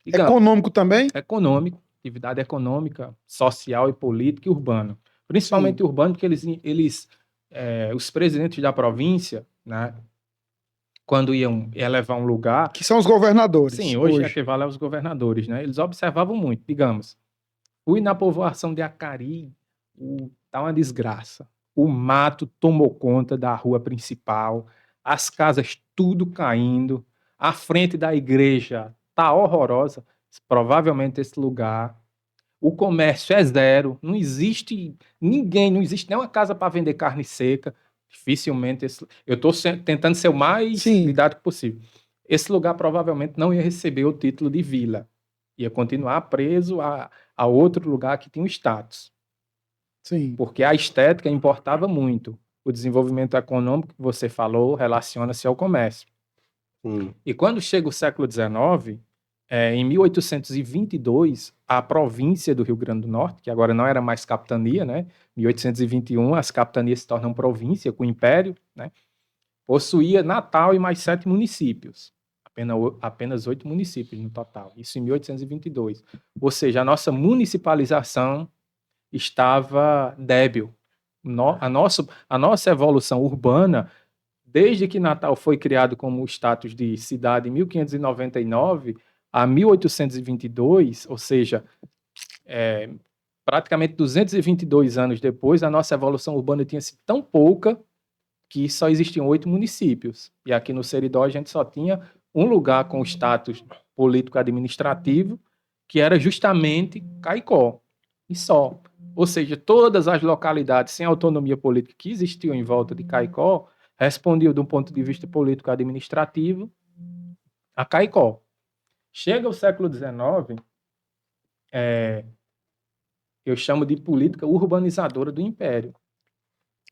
Digamos, Econômico também? econômico, atividade econômica, social e política e urbano. Principalmente urbano, porque os presidentes da província, né, quando iam elevar um lugar... Que são os governadores. Sim, hoje equivale aos governadores, né? Eles observavam muito, digamos. Fui na povoação de Acari, tá uma desgraça. O mato tomou conta da rua principal, as casas tudo caindo, a frente da igreja tá horrorosa, provavelmente esse lugar. O comércio é zero, não existe ninguém, não existe nenhuma casa para vender carne seca. Dificilmente, eu estou tentando ser o mais didático possível. Esse lugar provavelmente não ia receber o título de vila, ia continuar preso a outro lugar que tinha um status. Sim. Porque a estética importava muito. O desenvolvimento econômico que você falou relaciona-se ao comércio. E quando chega o século XIX, em 1822, a província do Rio Grande do Norte, que agora não era mais capitania, né? 1821, as capitanias se tornam província com o Império, né? Possuía Natal e mais 7 municípios. Apenas 8 municípios no total. Isso em 1822. Ou seja, a nossa municipalização estava débil. A nossa evolução urbana, desde que Natal foi criado como status de cidade em 1599 a 1822, ou seja, praticamente 222 anos depois, a nossa evolução urbana tinha sido tão pouca que só existiam 8 municípios. E aqui no Seridó a gente só tinha um lugar com status político-administrativo, que era justamente Caicó. E só. Ou seja, todas as localidades sem autonomia política que existiam em volta de Caicó respondiam, do ponto de vista político-administrativo, a Caicó. Chega o século XIX, eu chamo de política urbanizadora do Império.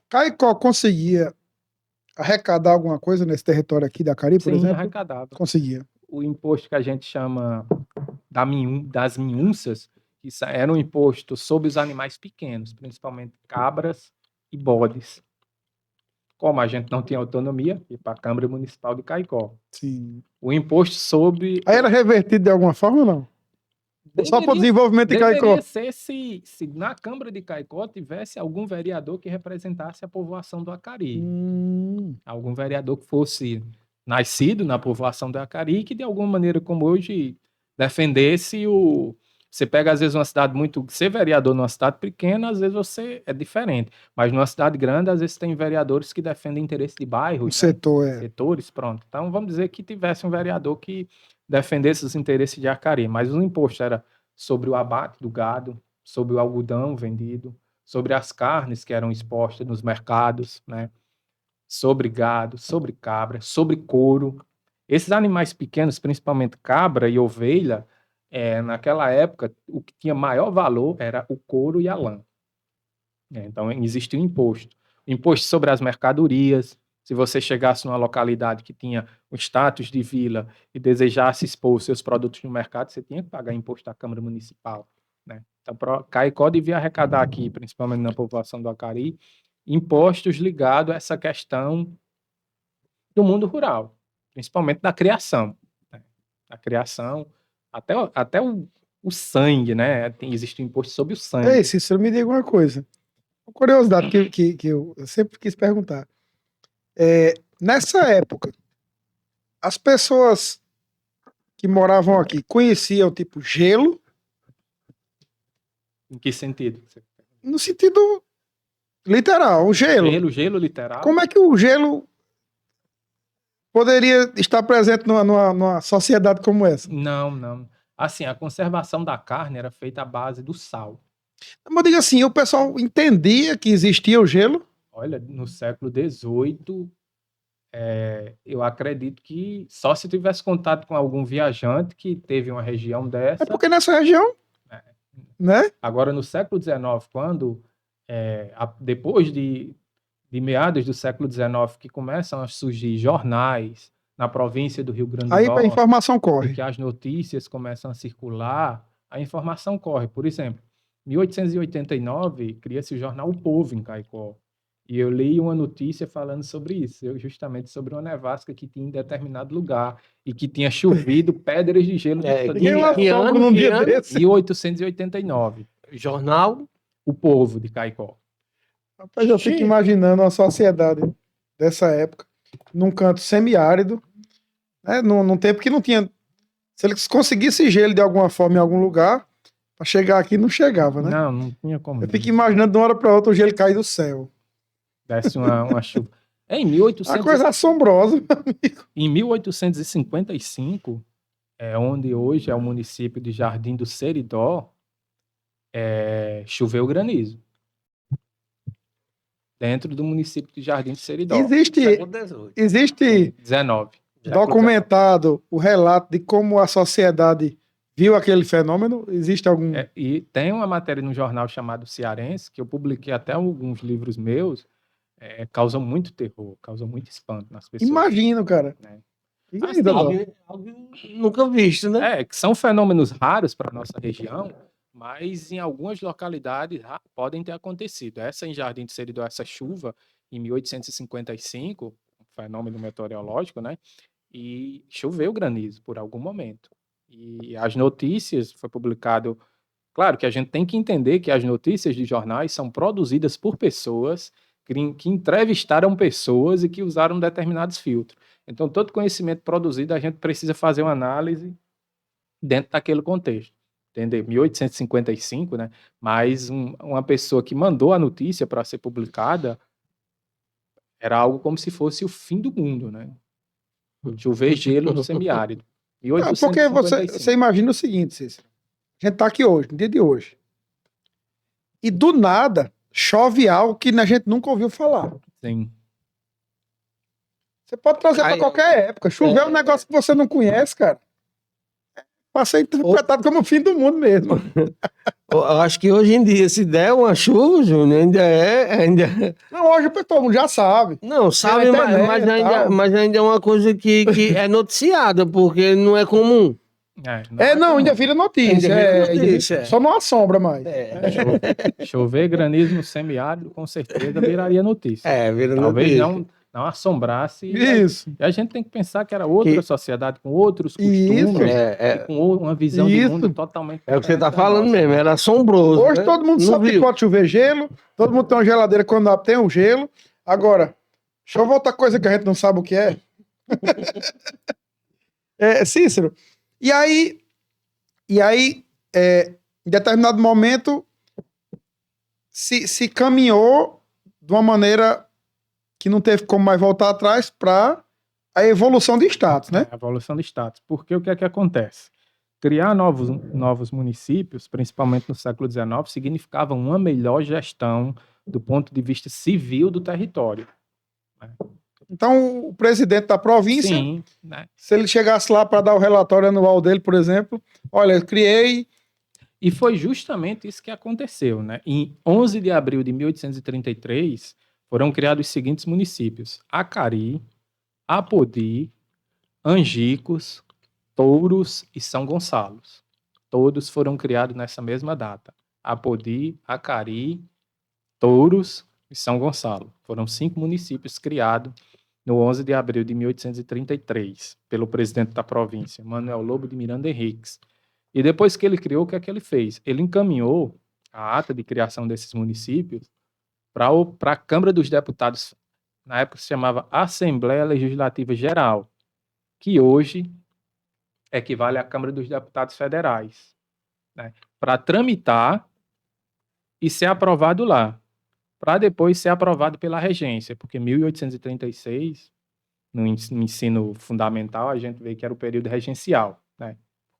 Caicó conseguia arrecadar alguma coisa nesse território aqui da Acari, por exemplo? Sim, arrecadava. Conseguia. O imposto que a gente chama das minúcias, que era um imposto sobre os animais pequenos, principalmente cabras e bodes. Como a gente não tinha autonomia, ia para a Câmara Municipal de Caicó. Sim. O imposto sobre... Aí era revertido de alguma forma ou não? Só para o desenvolvimento de Caicó? Deveria ser se na Câmara de Caicó tivesse algum vereador que representasse a povoação do Acari. Algum vereador que fosse nascido na povoação do Acari, que de alguma maneira, como hoje, defendesse Você pega, às vezes, uma cidade muito... Ser vereador numa cidade pequena, às vezes você é diferente. Mas numa cidade grande, às vezes tem vereadores que defendem interesse de O bairros, né? setor é. Setores, pronto. Então, vamos dizer que tivesse um vereador que defendesse os interesses de Acari, mas o imposto era sobre o abate do gado, sobre o algodão vendido, sobre as carnes que eram expostas nos mercados, né? Sobre gado, sobre cabra, sobre couro. Esses animais pequenos, principalmente cabra e ovelha, naquela época, o que tinha maior valor era o couro e a lã. Então, existia um imposto. Imposto sobre as mercadorias. Se você chegasse numa localidade que tinha o status de vila e desejasse expor seus produtos no mercado, você tinha que pagar imposto à Câmara Municipal, né? Então, Caicó devia arrecadar aqui, principalmente na população do Acari, impostos ligados a essa questão do mundo rural, principalmente da criação, né? A criação, até o sangue, né? Existe um imposto sobre o sangue. Ei, Cícero, me diga uma coisa. Uma curiosidade que eu sempre quis perguntar. Nessa época, as pessoas que moravam aqui conheciam, tipo, gelo, Em que sentido? no sentido literal, o gelo. Gelo literal? Como é que o gelo poderia estar presente numa sociedade como essa? Não. Assim, a conservação da carne era feita à base do sal. Mas diga assim, o pessoal entendia que existia o gelo? Olha, no século XVIII, eu acredito que só se tivesse contato com algum viajante que teve uma região dessa. É porque nessa região, né? Agora, no século XIX, quando, depois de meados do século XIX, que começam a surgir jornais na província do Rio Grande do Aí a Norte, informação e corre. que as notícias começam a circular, a informação corre. Por exemplo, em 1889, cria-se o jornal O Povo em Caicó. E eu li uma notícia falando sobre isso, justamente sobre uma nevasca que tinha em determinado lugar e que tinha chovido pedras de gelo. Que ano, num dia desse? 1889. Jornal. O Povo de Caicó. Rapaz, eu fico imaginando uma sociedade dessa época, num canto semiárido, né? Num tempo que não tinha... Se eles conseguissem gelo de alguma forma em algum lugar, para chegar aqui não chegava, né? Não tinha como. Eu fico imaginando de uma hora para outra o gelo cair do céu. Desce uma chuva. Em Uma coisa assombrosa. Em 1855, onde hoje é o município de Jardim do Seridó, choveu granizo. Dentro do município de Jardim do Seridó. Existe 19. documentado o relato de como a sociedade viu aquele fenômeno? Existe algum... E tem uma matéria no jornal chamado Cearense, que eu publiquei até alguns livros meus, causam muito terror, causam muito espanto nas pessoas. Imagino, cara. Algo nunca visto, né? Que são fenômenos raros para a nossa região, mas em algumas localidades podem ter acontecido. Essa em Jardim do Seridó, essa chuva, em 1855, um fenômeno meteorológico, né? E choveu granizo por algum momento. E as notícias, foi publicado... Claro que a gente tem que entender que as notícias de jornais são produzidas por pessoas que entrevistaram pessoas e que usaram determinados filtros. Então, todo conhecimento produzido, a gente precisa fazer uma análise dentro daquele contexto. Entendeu? 1855, né? Mas uma pessoa que mandou a notícia para ser publicada era algo como se fosse o fim do mundo, né? Chover gelo no semiárido. Porque você imagina o seguinte, Cícero. A gente tá aqui hoje, no dia de hoje. E do nada, chove algo que a gente nunca ouviu falar. Sim. Você pode trazer para qualquer época. Chover um negócio que você não conhece, cara. Pode ser interpretado como o fim do mundo mesmo. Eu acho que hoje em dia, se der uma chuva, Júnior, ainda... Não, hoje todo mundo já sabe. Não, sabe, mas ainda é uma coisa que é noticiada, porque não é comum. Ainda vira notícia. Só não assombra mais. Chover granizo no semiárido, com certeza viraria notícia. Vira Talvez notícia. Não assombrasse. Isso. E a gente tem que pensar que era outra sociedade, com outros costumes, com uma visão de mundo totalmente diferente. É o que você está falando mesmo, era assombroso. Hoje né? todo mundo sabe que pode chover gelo, todo mundo tem uma geladeira quando tem um gelo. Agora, deixa eu voltar coisa que a gente não sabe o que é. Cícero, e aí em determinado momento, se caminhou de uma maneira que não teve como mais voltar atrás para a evolução de status, né? A evolução de status. Porque o que é que acontece? Criar novos municípios, principalmente no século XIX, significava uma melhor gestão do ponto de vista civil do território. Então, o presidente da província, Sim, né? se ele chegasse lá para dar o relatório anual dele, por exemplo, olha, eu criei... E foi justamente isso que aconteceu, né? Em 11 de abril de 1833, foram criados os seguintes municípios: Acari, Apodi, Angicos, Touros e São Gonçalo. Todos foram criados nessa mesma data. Apodi, Acari, Touros e São Gonçalo. Foram 5 municípios criados no 11 de abril de 1833, pelo presidente da província, Manuel Lobo de Miranda Henriques. E depois que ele criou, o que é que ele fez? Ele encaminhou a ata de criação desses municípios para a Câmara dos Deputados, na época se chamava Assembleia Legislativa Geral, que hoje equivale à Câmara dos Deputados Federais, né? Para tramitar e ser aprovado lá, para depois ser aprovado pela regência, porque em 1836, no ensino fundamental, a gente vê que era o período regencial, né?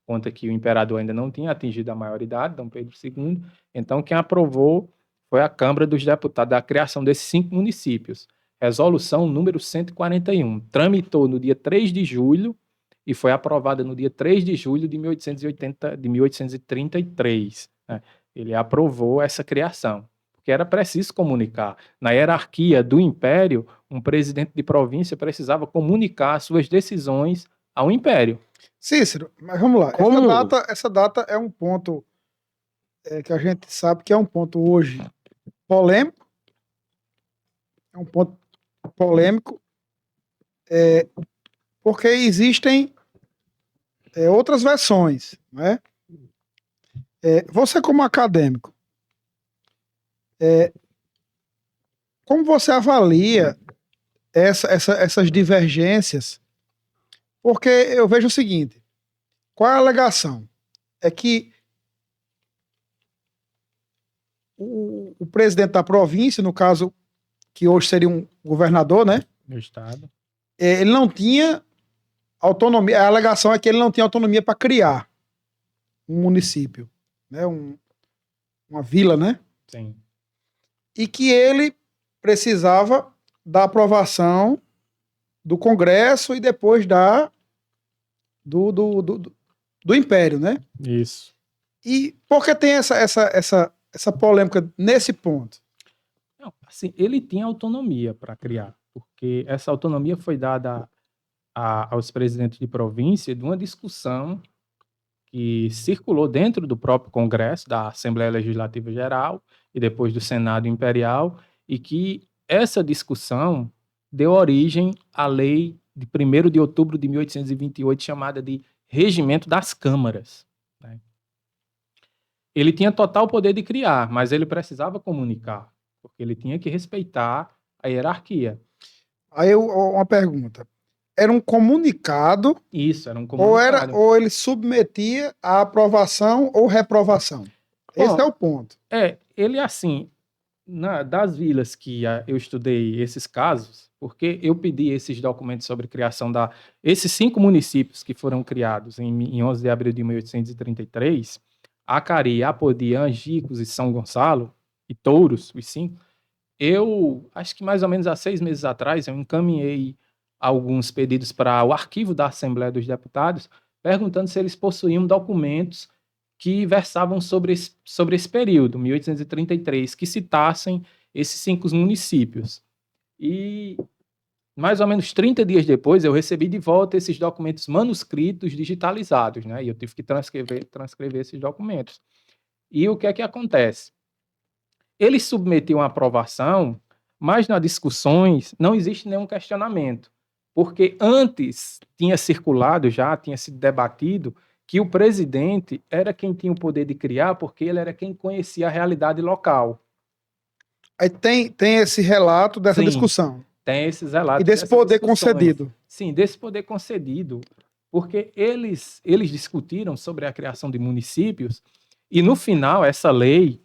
Conta que o imperador ainda não tinha atingido a maioridade, Dom Pedro II, então quem aprovou foi a Câmara dos Deputados, da criação desses 5 municípios. Resolução número 141, tramitou no dia 3 de julho e foi aprovada no dia 3 de julho de 1833. Né? Ele aprovou essa criação, porque era preciso comunicar. Na hierarquia do império, um presidente de província precisava comunicar suas decisões ao império. Cícero, mas vamos lá. Como- Essa data é um ponto que a gente sabe que é um ponto hoje polêmico. É um ponto polêmico porque existem outras versões, né? Você como acadêmico, como você avalia essas divergências? Porque eu vejo o seguinte, qual é a alegação? É que o presidente da província, no caso, que hoje seria um governador, né? No estado. Ele não tinha autonomia. A alegação é que ele não tinha autonomia para criar um município, né? Uma vila, né? Sim. E que ele precisava da aprovação do Congresso e depois do Império, né? Isso. E por que tem essa polêmica nesse ponto? Não, assim, ele tinha autonomia para criar, porque essa autonomia foi dada aos presidentes de província de uma discussão que circulou dentro do próprio Congresso, da Assembleia Legislativa Geral e depois do Senado Imperial, e que essa discussão deu origem à lei de 1º de outubro de 1828, chamada de Regimento das Câmaras. Né? Ele tinha total poder de criar, mas ele precisava comunicar, porque ele tinha que respeitar a hierarquia. Aí uma pergunta. Era um comunicado Isso, era um comunicado. ou ele submetia à aprovação ou reprovação? Esse é o ponto. Ele assim, das vilas que eu estudei esses casos, porque eu pedi esses documentos sobre criação esses 5 municípios que foram criados em 11 de abril de 1833, Acari, Apodi, Angicos e São Gonçalo, e Touros, os 5, eu acho que mais ou menos há 6 meses atrás, eu encaminhei alguns pedidos para o arquivo da Assembleia dos Deputados, perguntando se eles possuíam documentos que versavam sobre esse período, 1833, que citassem esses 5 municípios. E mais ou menos 30 dias depois, eu recebi de volta esses documentos manuscritos digitalizados, né? E eu tive que transcrever esses documentos. E o que é que acontece? Eles submetiam a aprovação, mas nas discussões não existe nenhum questionamento, porque antes tinha circulado já, tinha sido debatido, que o presidente era quem tinha o poder de criar, porque ele era quem conhecia a realidade local. Aí tem esse relato dessa Sim. discussão. Tem esses relatos. E desse poder concedido. Sim, desse poder concedido, porque eles discutiram sobre a criação de municípios E no final, essa lei,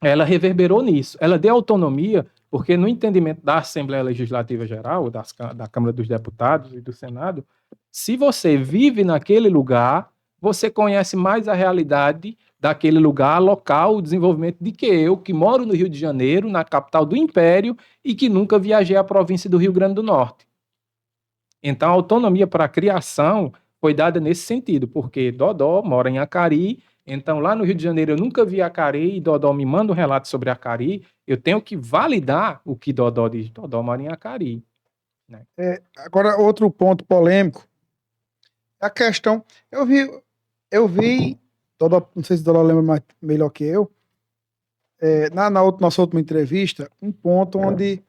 ela reverberou nisso. Ela deu autonomia, porque no entendimento da Assembleia Legislativa Geral, da Câmara dos Deputados e do Senado, se você vive naquele lugar, você conhece mais a realidade daquele lugar, local, o desenvolvimento de que eu, que moro no Rio de Janeiro, na capital do Império, e que nunca viajei à província do Rio Grande do Norte. Então, a autonomia para a criação foi dada nesse sentido, porque Dodó mora em Acari, então lá no Rio de Janeiro eu nunca vi Acari, e Dodó me manda um relato sobre Acari, eu tenho que validar o que Dodó diz. Dodó mora em Acari. Né? Agora, outro ponto polêmico, a questão, eu vi, Dodó, não sei se Dodó lembra melhor que eu, nossa última entrevista, um ponto onde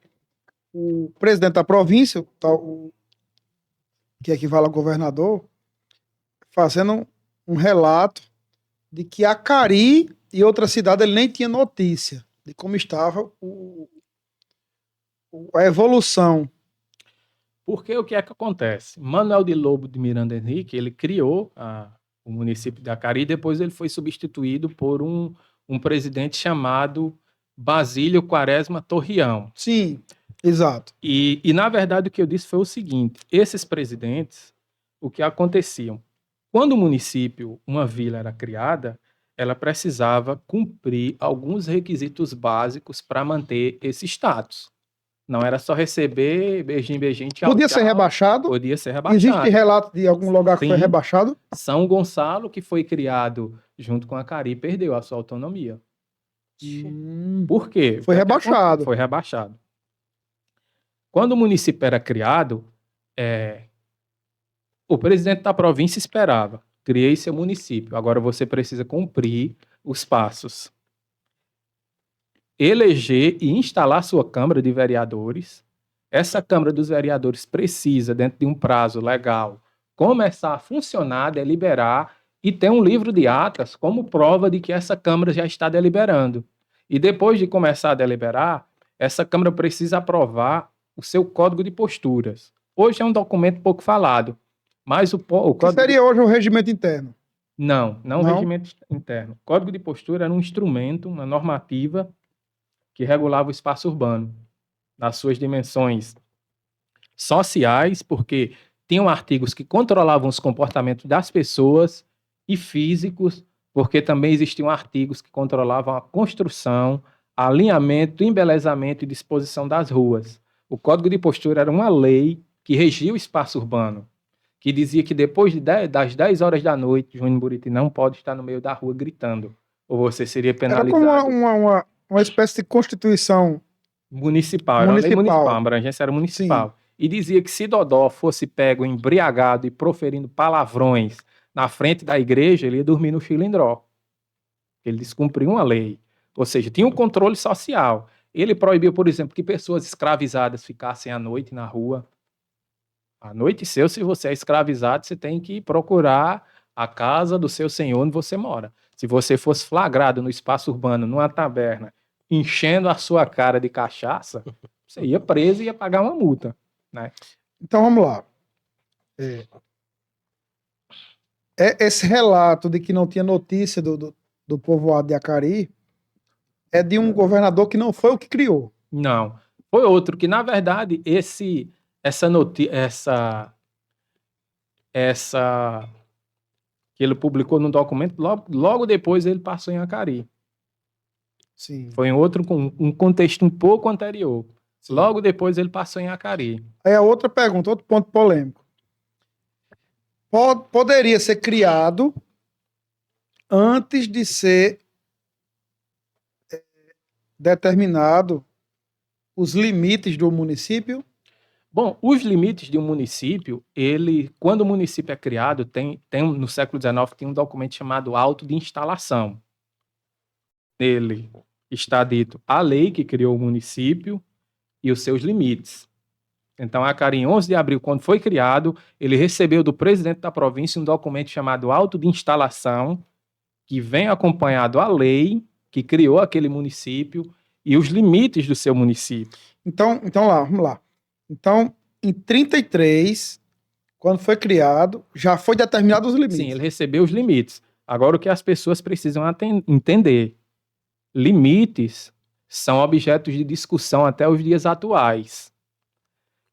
o presidente da província, que equivale ao governador, fazendo um relato de que Acari e outra cidade ele nem tinha notícia de como estava a evolução. Porque o que é que acontece? Manuel de Lobo de Miranda Henrique, ele criou o município de Acari e depois ele foi substituído por um presidente chamado Basílio Quaresma Torrião. Sim, exato. E, na verdade, o que eu disse foi o seguinte, esses presidentes, o que aconteciam? Quando o município, uma vila era criada, ela precisava cumprir alguns requisitos básicos para manter esse status. Não era só receber beijinho, beijinho, tchau, Podia tchau. ser rebaixado? Podia ser rebaixado. Existe relato de algum lugar que Sim. foi rebaixado? São Gonçalo, que foi criado junto com Acari, perdeu a sua autonomia. Por quê? Foi rebaixado. Foi rebaixado. Quando o município era criado, o presidente da província esperava, criei seu município, agora você precisa cumprir os passos. Eleger e instalar sua Câmara de Vereadores. Essa Câmara dos Vereadores precisa, dentro de um prazo legal, começar a funcionar, deliberar e ter um livro de atas como prova de que essa Câmara já está deliberando. E depois de começar a deliberar, essa Câmara precisa aprovar o seu Código de Posturas. Hoje é um documento pouco falado, mas o Código... Que seria hoje o regimento interno? Não o regimento interno. O Código de Postura era um instrumento, uma normativa que regulava o espaço urbano nas suas dimensões sociais, porque tinham artigos que controlavam os comportamentos das pessoas, e físicos, porque também existiam artigos que controlavam a construção, alinhamento, embelezamento e disposição das ruas. O Código de Postura era uma lei que regia o espaço urbano, que dizia que depois das 10 horas da noite, Júnior Buriti não pode estar no meio da rua gritando, ou você seria penalizado. Era como uma espécie de constituição municipal, era uma lei municipal, a abrangência era municipal. Sim. E dizia que se Dodó fosse pego embriagado e proferindo palavrões na frente da igreja, ele ia dormir no chilindró. Ele descumpriu uma lei. Ou seja, tinha um controle social. Ele proibiu, por exemplo, que pessoas escravizadas ficassem à noite na rua. À noite, se você é escravizado, você tem que procurar a casa do seu senhor onde você mora. Se você fosse flagrado no espaço urbano, numa taberna, enchendo a sua cara de cachaça, você ia preso e ia pagar uma multa. Né? Então, vamos lá. Esse relato de que não tinha notícia do povoado de Acari é de um governador que não foi o que criou. Não. Foi outro que, na verdade, essa que ele publicou no documento, logo depois ele passou em Acari. Sim. Foi em outro, um contexto um pouco anterior. Sim. Logo depois ele passou em Acari. Aí a outra pergunta, outro ponto polêmico. Poderia ser criado antes de ser determinado os limites do município? Bom, os limites de um município, quando o município é criado, no século XIX, tem um documento chamado Auto de Instalação. Nele está dito a lei que criou o município e os seus limites. Então, Acari, em 11 de abril, quando foi criado, ele recebeu do presidente da província um documento chamado Auto de Instalação, que vem acompanhado a lei que criou aquele município e os limites do seu município. Então vamos lá. Então, em 33, quando foi criado, já foi determinado os limites. Sim, ele recebeu os limites. Agora, o que as pessoas precisam entender: limites são objetos de discussão até os dias atuais.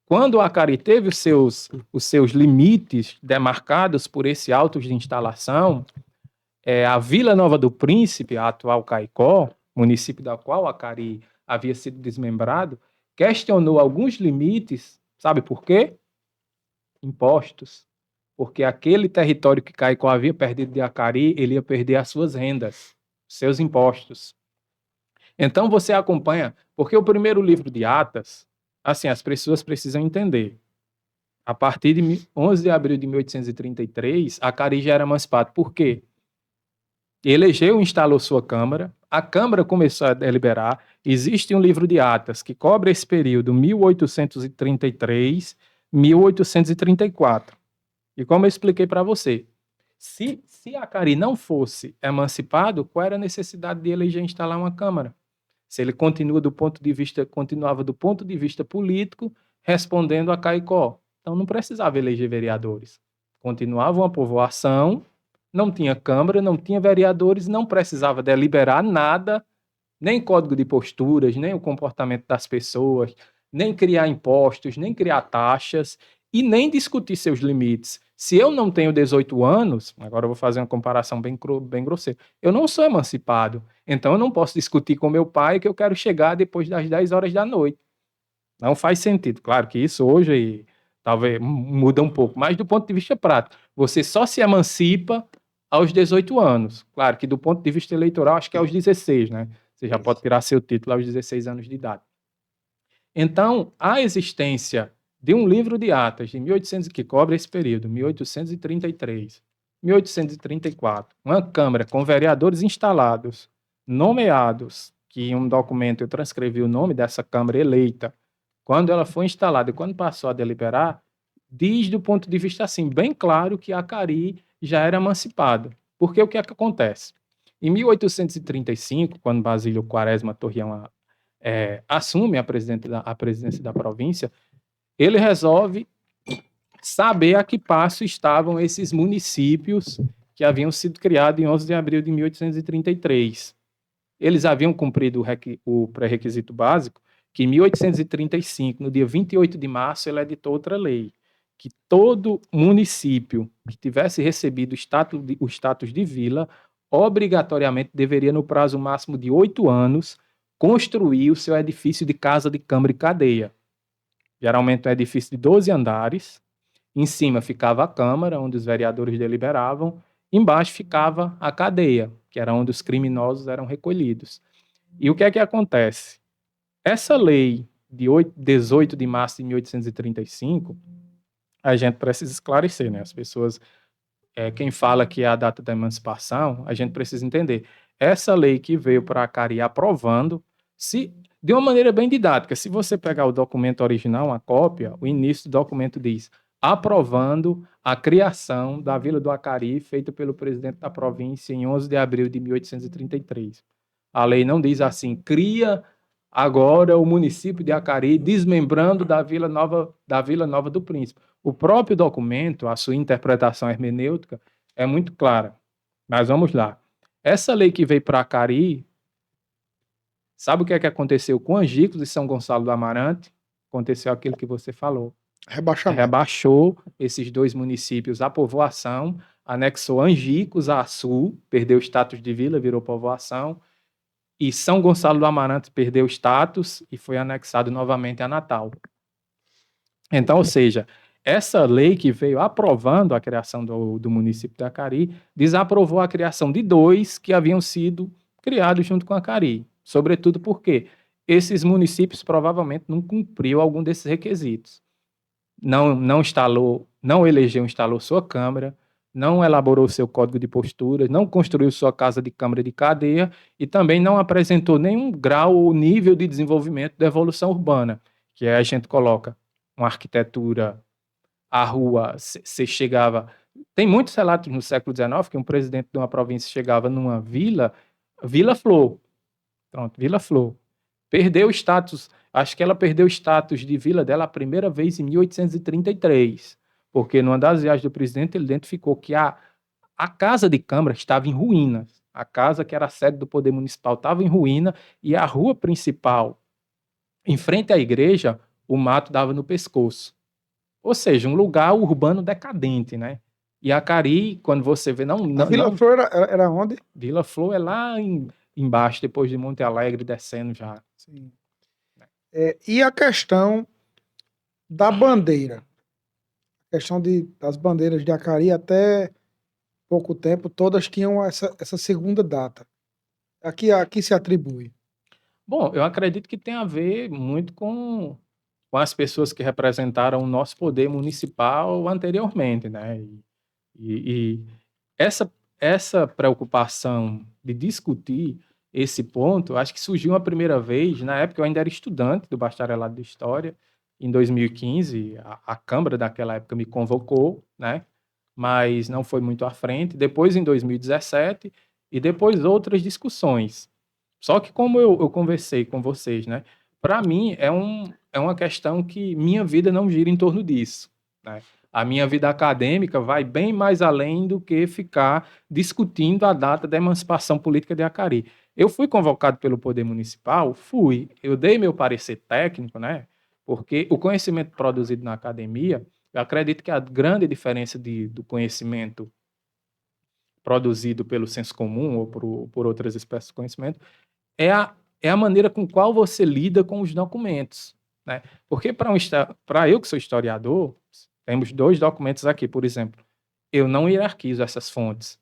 Quando o Acari teve os seus limites demarcados por esse auto de instalação, a Vila Nova do Príncipe, a atual Caicó, município da qual o Acari havia sido desmembrado, questionou alguns limites, sabe por quê? Impostos. Porque aquele território que Caicó havia perdido de Acari, ele ia perder as suas rendas, seus impostos. Então você acompanha, porque o primeiro livro de Atas, assim, as pessoas precisam entender. A partir de 11 de abril de 1833, Acari já era emancipado. Por quê? Elegeu e instalou sua Câmara, a Câmara começou a deliberar, existe um livro de Atas que cobre esse período 1833, 1834. E como eu expliquei para você, se Acari não fosse emancipado, qual era a necessidade de eleger e instalar uma Câmara? Se ele continuava do ponto de vista político, respondendo a Caicó. Então não precisava eleger vereadores. Continuava uma povoação, não tinha Câmara, não tinha vereadores, não precisava deliberar nada, nem código de posturas, nem o comportamento das pessoas, nem criar impostos, nem criar taxas e nem discutir seus limites. Se eu não tenho 18 anos, agora eu vou fazer uma comparação bem grosseira, eu não sou emancipado, então eu não posso discutir com meu pai que eu quero chegar depois das 10 horas da noite. Não faz sentido. Claro que isso hoje talvez muda um pouco, mas do ponto de vista prático, você só se emancipa aos 18 anos. Claro que do ponto de vista eleitoral, acho que é aos 16, né? Você já pode tirar seu título aos 16 anos de idade. Então, a existência de um livro de atas de 1800 que cobre esse período, 1833, 1834, uma Câmara com vereadores instalados, nomeados, que em um documento eu transcrevi o nome dessa Câmara eleita, quando ela foi instalada e quando passou a deliberar, diz do ponto de vista assim, bem claro que Acari já era emancipado. Porque o que é que acontece? Em 1835, quando Basílio Quaresma Torrião assume a presidência da província, ele resolve saber a que passo estavam esses municípios que haviam sido criados em 11 de abril de 1833. Eles haviam cumprido o pré-requisito básico, que em 1835, no dia 28 de março, ele editou outra lei, que todo município que tivesse recebido o status de vila, obrigatoriamente deveria, no prazo máximo de 8 anos, construir o seu edifício de casa de câmara e cadeia. Geralmente um edifício de 12 andares, em cima ficava a Câmara, onde os vereadores deliberavam, embaixo ficava a cadeia, que era onde os criminosos eram recolhidos. E o que é que acontece? Essa lei de 18 de março de 1835, a gente precisa esclarecer, né? As pessoas, quem fala que é a data da emancipação, a gente precisa entender. Essa lei que veio para Acari aprovando, de uma maneira bem didática, se você pegar o documento original, uma cópia, o início do documento diz: aprovando a criação da Vila do Acari, feita pelo presidente da província em 11 de abril de 1833. A lei não diz assim: cria agora o município de Acari, desmembrando da Vila Nova do Príncipe. O próprio documento, a sua interpretação hermenêutica, é muito clara. Mas vamos lá. Essa lei que veio para Acari, sabe o que é que aconteceu com Angicos e São Gonçalo do Amarante? Aconteceu aquilo que você falou. Rebaixou esses dois municípios à povoação, anexou Angicos a sul, perdeu o status de vila, virou povoação, e São Gonçalo do Amarante perdeu o status e foi anexado novamente a Natal. Então, ou seja, essa lei que veio aprovando a criação do município de Acari, desaprovou a criação de dois que haviam sido criados junto com Acari. Sobretudo porque esses municípios provavelmente não cumpriu algum desses requisitos. Não elegeu, instalou sua Câmara, não elaborou seu código de posturas, não construiu sua casa de câmara de cadeia e também não apresentou nenhum grau ou nível de desenvolvimento da evolução urbana, que a gente coloca uma arquitetura, a rua, você chegava... Tem muitos relatos no século XIX que um presidente de uma província chegava numa Vila Flor. Pronto, Vila Flor. Perdeu o status, acho que ela perdeu o status de vila dela a primeira vez em 1833, porque numa das viagens do presidente ele identificou que a A Casa de Câmara estava em ruínas. A casa que era a sede do Poder Municipal estava em ruína e a rua principal, em frente à igreja, o mato dava no pescoço. Ou seja, um lugar urbano decadente, né? E Acari, quando você vê, A Vila Flor era onde? Vila Flor é lá embaixo, depois de Monte Alegre, descendo já. Sim. E a questão da bandeira? A questão das bandeiras de Acari, até pouco tempo, todas tinham essa segunda data. Aqui se atribui. Bom, eu acredito que tem a ver muito com as pessoas que representaram o nosso poder municipal anteriormente, né? E essa preocupação de discutir esse ponto, acho que surgiu uma primeira vez, na época eu ainda era estudante do bacharelado de História, em 2015, a Câmara daquela época me convocou, né? Mas não foi muito à frente. Depois, em 2017, e depois outras discussões. Só que como eu conversei com vocês, né? Para mim é uma questão que minha vida não gira em torno disso, né? A minha vida acadêmica vai bem mais além do que ficar discutindo a data da emancipação política de Acari. Eu fui convocado pelo Poder Municipal, eu dei meu parecer técnico, né? Porque o conhecimento produzido na academia, eu acredito que a grande diferença do conhecimento produzido pelo senso comum ou por outras espécies de conhecimento é a maneira com qual você lida com os documentos, né? Porque para eu que sou historiador, temos 2 documentos aqui, por exemplo. Eu não hierarquizo essas fontes.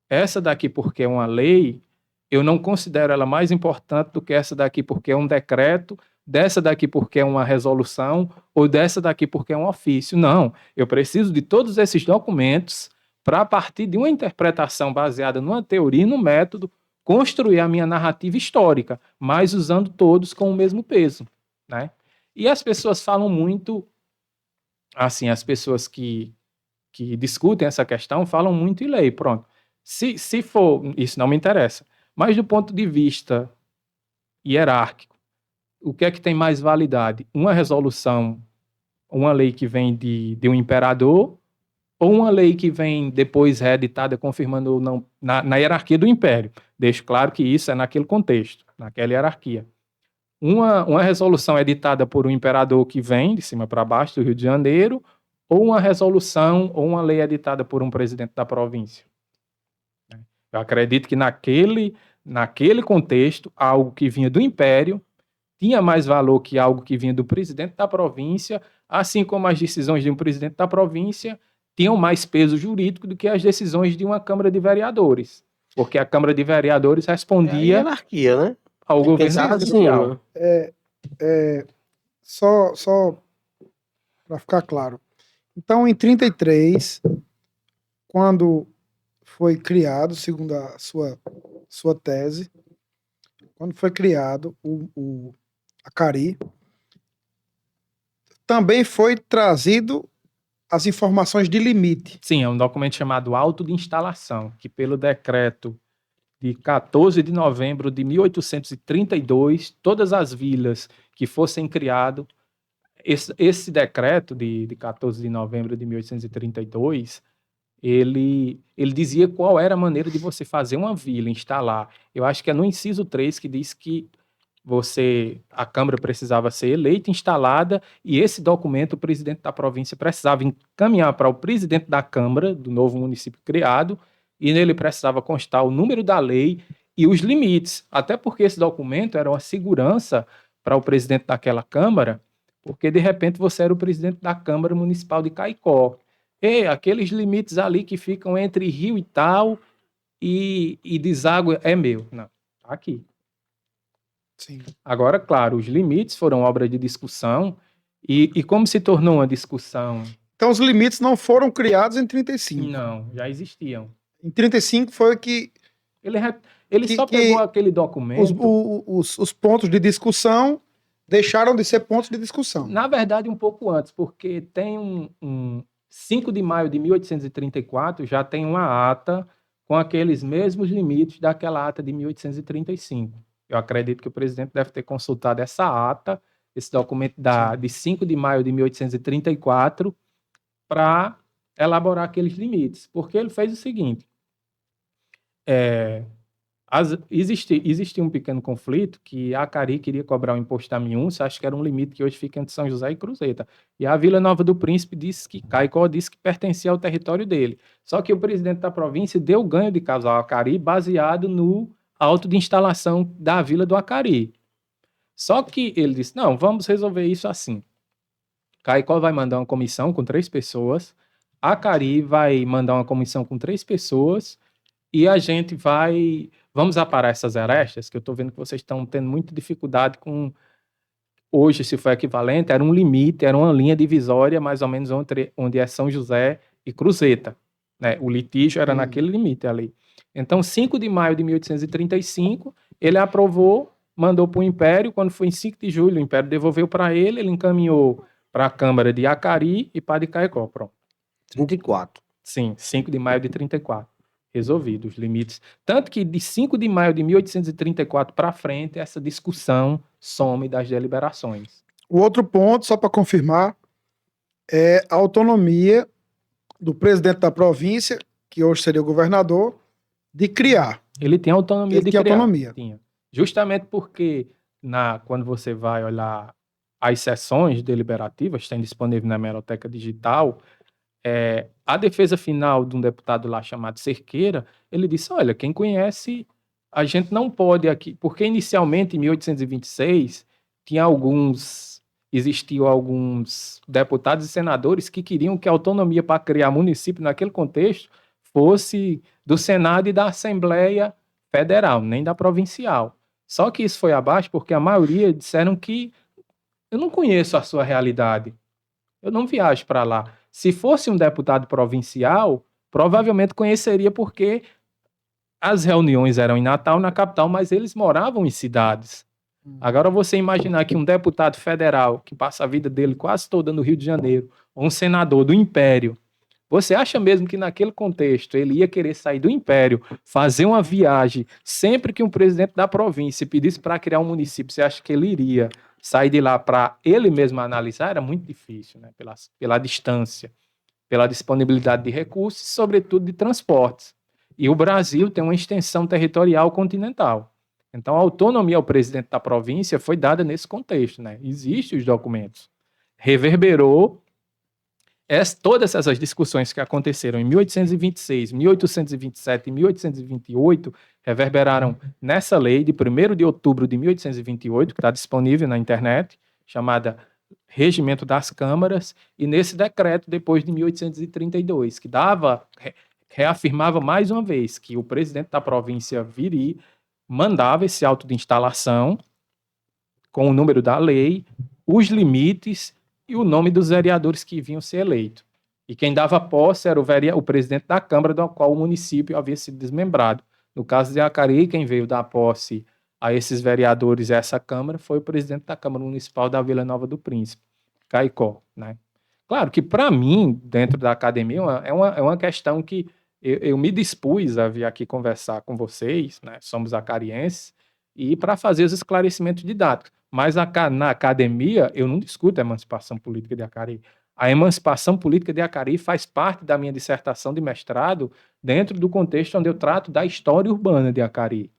Essa daqui, porque é uma lei, eu não considero ela mais importante do que essa daqui, porque é um decreto, dessa daqui, porque é uma resolução, ou dessa daqui, porque é um ofício. Não. Eu preciso de todos esses documentos para, a partir de uma interpretação baseada numa teoria e no método, construir a minha narrativa histórica, mas usando todos com o mesmo peso, né? E as pessoas falam muito, assim, as pessoas que discutem essa questão falam muito em lei, pronto. Se for, isso não me interessa, mas do ponto de vista hierárquico, o que é que tem mais validade? Uma resolução, uma lei que vem de um imperador, ou uma lei que vem depois reeditada confirmando ou não na hierarquia do império? Deixo claro que isso é naquele contexto, naquela hierarquia. Uma resolução editada por um imperador que vem de cima para baixo do Rio de Janeiro, ou uma resolução ou uma lei editada por um presidente da província. Eu acredito que naquele contexto, algo que vinha do império tinha mais valor que algo que vinha do presidente da província, assim como as decisões de um presidente da província tinham mais peso jurídico do que as decisões de uma Câmara de Vereadores, porque a Câmara de Vereadores É a respondia hierarquia, né? ao governo Pensar presidencial. Só para ficar claro. Então, em 33, quando foi criado, segundo a sua tese, quando foi criado o Acari, também foi trazido as informações de limite. Sim, é um documento chamado Auto de Instalação, que pelo decreto de 14 de novembro de 1832, todas as vilas que fossem criadas, esse decreto de 14 de novembro de 1832, ele dizia qual era a maneira de você fazer uma vila, instalar. Eu acho que é no inciso 3 que diz que a Câmara precisava ser eleita, instalada, e esse documento o presidente da província precisava encaminhar para o presidente da Câmara, do novo município criado, e nele precisava constar o número da lei e os limites, até porque esse documento era uma segurança para o presidente daquela Câmara, porque de repente você era o presidente da Câmara Municipal de Caicó. E aqueles limites ali que ficam entre rio e tal e deságua é meu. Não, tá aqui. Sim. Agora, claro, os limites foram obra de discussão e como se tornou uma discussão? Então, os limites não foram criados em 35. Não, já existiam. Em 35 foi que Ele só pegou aquele documento. os pontos de discussão deixaram de ser pontos de discussão. Na verdade, um pouco antes, porque tem 5 de maio de 1834 já tem uma ata com aqueles mesmos limites daquela ata de 1835. Eu acredito que o presidente deve ter consultado essa ata, esse documento de 5 de maio de 1834, para elaborar aqueles limites, porque ele fez o seguinte, existia um pequeno conflito que a Acari queria cobrar o imposto da Miúnça, acho que era um limite que hoje fica entre São José e Cruzeta. E a Vila Nova do Príncipe Caicó disse que pertencia ao território dele. Só que o presidente da província deu ganho de causa ao Acari baseado no auto de instalação da Vila do Acari. Só que ele disse, não, vamos resolver isso assim. Caicó vai mandar uma comissão com 3 pessoas, Acari vai mandar uma comissão com 3 pessoas, e a gente vamos aparar essas arestas, que eu estou vendo que vocês estão tendo muita dificuldade com, hoje, se for equivalente, era um limite, era uma linha divisória, mais ou menos onde é São José e Cruzeta, né? O litígio era naquele limite ali. Então, 5 de maio de 1835, ele aprovou, mandou para o Império, quando foi em 5 de julho, o Império devolveu para ele encaminhou para a Câmara de Acari e para de Caicó, pronto. 34. Sim, 5 de maio de 34. Resolvido os limites. Tanto que de 5 de maio de 1834 para frente, essa discussão some das deliberações. O outro ponto, só para confirmar, é a autonomia do presidente da província, que hoje seria o governador, de criar. Ele tem autonomia de criar. Autonomia. Tinha. Justamente porque quando você vai olhar as sessões deliberativas, tem disponível na Hemeroteca Digital, a defesa final de um deputado lá chamado Cerqueira, ele disse, olha, quem conhece, a gente não pode aqui, porque inicialmente em 1826 existiam alguns deputados e senadores que queriam que a autonomia para criar município naquele contexto fosse do Senado e da Assembleia Federal, nem da provincial. Só que isso foi abaixo porque a maioria disseram que eu não conheço a sua realidade, eu não viajo para lá. Se fosse um deputado provincial, provavelmente conheceria porque as reuniões eram em Natal, na capital, mas eles moravam em cidades. Agora você imaginar que um deputado federal, que passa a vida dele quase toda no Rio de Janeiro, ou um senador do Império, você acha mesmo que naquele contexto ele ia querer sair do Império, fazer uma viagem, sempre que um presidente da província pedisse para criar um município, você acha que ele iria sair de lá para ele mesmo analisar? Era muito difícil, né? Pela distância, pela disponibilidade de recursos e, sobretudo, de transportes. E o Brasil tem uma extensão territorial continental. Então, a autonomia ao presidente da província foi dada nesse contexto, né? Existem os documentos. Reverberou todas essas discussões que aconteceram em 1826, 1827 e 1828 reverberaram nessa lei de 1º de outubro de 1828, que está disponível na internet, chamada Regimento das Câmaras, e nesse decreto depois de 1832, que reafirmava mais uma vez que o presidente da província mandava esse auto de instalação com o número da lei, os limites e o nome dos vereadores que vinham ser eleitos. E quem dava posse era o presidente da Câmara, do qual o município havia sido desmembrado. No caso de Acari, quem veio dar posse a esses vereadores e a essa Câmara foi o presidente da Câmara Municipal da Vila Nova do Príncipe, Caicó, né? Claro que, para mim, dentro da academia, é uma questão que eu me dispus a vir aqui conversar com vocês, né? Somos acarienses, e para fazer os esclarecimentos didáticos. Mas na academia, eu não discuto a emancipação política de Acari. A emancipação política de Acari faz parte da minha dissertação de mestrado dentro do contexto onde eu trato da história urbana de Acari.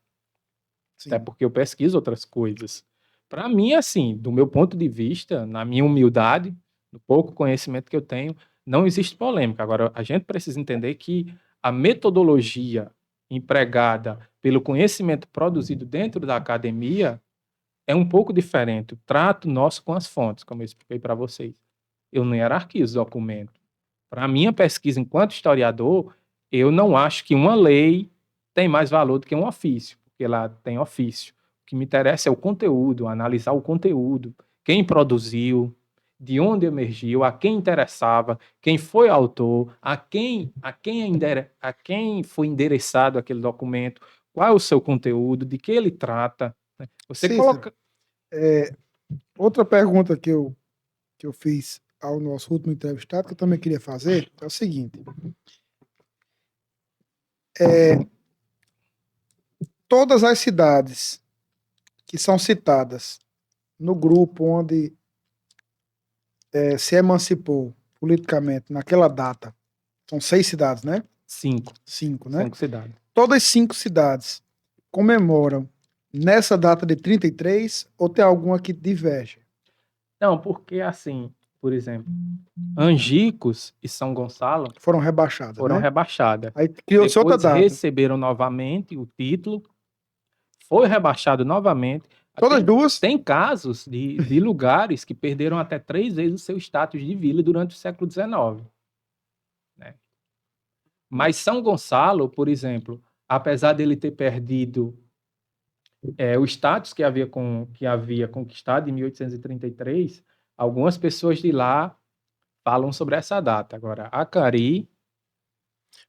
Sim. Até porque eu pesquiso outras coisas. Para mim, assim, do meu ponto de vista, na minha humildade, no pouco conhecimento que eu tenho, não existe polêmica. Agora, a gente precisa entender que a metodologia empregada pelo conhecimento produzido dentro da academia é um pouco diferente. O trato nosso com as fontes, como eu expliquei para vocês. Eu não hierarquizo o documento. Para a minha pesquisa enquanto historiador, eu não acho que uma lei tem mais valor do que um ofício, porque lá tem ofício. O que me interessa é o conteúdo, analisar o conteúdo, quem produziu, de onde emergiu, a quem interessava, quem foi autor, a quem foi endereçado aquele documento, qual é o seu conteúdo, de que ele trata. Você Cícero, coloca... outra pergunta que eu fiz ao nosso último entrevistado, que eu também queria fazer, é o seguinte. Todas as cidades que são citadas no grupo onde se emancipou politicamente naquela data São 6 cidades, né? 5. 5, né? 5 cidades. Todas 5 cidades comemoram nessa data de 33 ou tem alguma que diverge? Não, porque assim, por exemplo, Angicos e São Gonçalo Foram rebaixadas, foram né? rebaixadas. Aí criou-se outra Depois data. receberam novamente o título, foi rebaixado novamente. Todas duas? Tem casos de lugares que perderam até 3 vezes o seu status de vila durante o século XIX. Né? Mas São Gonçalo, por exemplo, apesar dele ter perdido o status que havia conquistado em 1833, algumas pessoas de lá falam sobre essa data. Agora, Acari,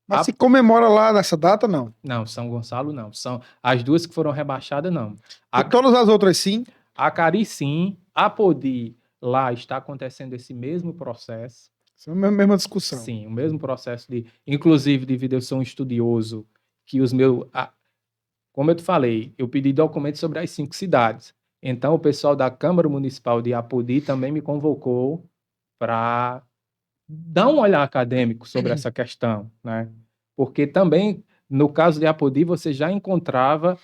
Mas se comemora lá nessa data, não. não, São Gonçalo não. São as duas que foram rebaixadas, não. E todas as outras sim? Acari, sim. Apodi, lá está acontecendo esse mesmo processo. Essa é a mesma discussão. Sim, o mesmo processo inclusive, devido eu ser um estudioso, que os meus, como eu te falei, eu pedi documentos sobre as 5 cidades. Então, o pessoal da Câmara Municipal de Apodi também me convocou para dar um olhar acadêmico sobre essa questão, né? Porque também, no caso de Apodi, você já encontrava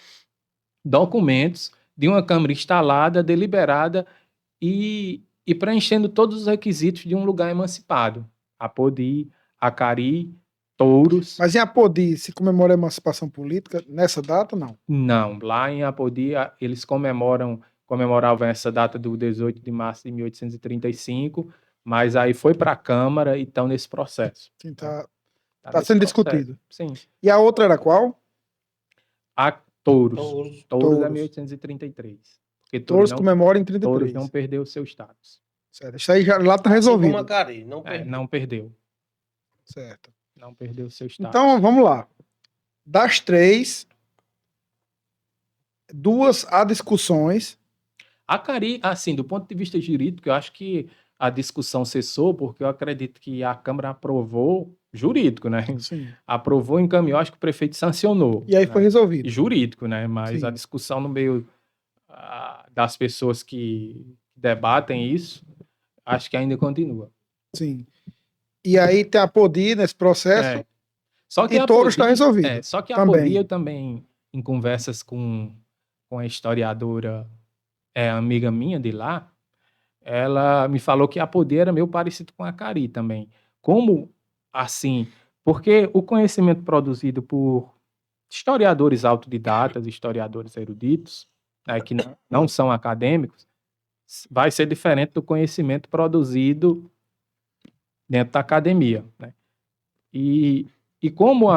documentos de uma Câmara instalada, deliberada e preenchendo todos os requisitos de um lugar emancipado. Apodi, Acari, Touros. Mas em Apodi se comemora a emancipação política nessa data, não? Não, lá em Apodi eles comemoravam essa data do 18 de março de 1835, mas aí foi para a Câmara e estão nesse processo. Sim, Tá tá nesse sendo processo. discutido. Sim. E a outra era qual? A Touros. Touros. Touros é Touros. 1833. Porque Touros comemora em Touros 33. não perdeu o seu status. Certo. Isso aí já, lá tá Assim resolvido. como Acari, não perdeu. Não perdeu. Certo. Não perdeu o seu status. Então, vamos lá. Das 3, 2 há discussões. Acari, assim, do ponto de vista jurídico, eu acho que a discussão cessou, porque eu acredito que a Câmara aprovou, jurídico, né? Sim. Aprovou, encaminhou, acho que o prefeito sancionou. E aí né? foi resolvido. Jurídico, né? Mas Sim. a discussão no meio das pessoas que debatem isso, acho que ainda continua. Sim. E aí tem a Apodi nesse processo. Só que E Touros está resolvido. Só que a também. Apodi, eu também, em conversas com a historiadora amiga minha de lá, ela me falou que a Apodi era meio parecido com a Acari também. Como assim? Porque o conhecimento produzido por historiadores autodidatas, historiadores eruditos, né, que não são acadêmicos, vai ser diferente do conhecimento produzido dentro da academia. Né? E como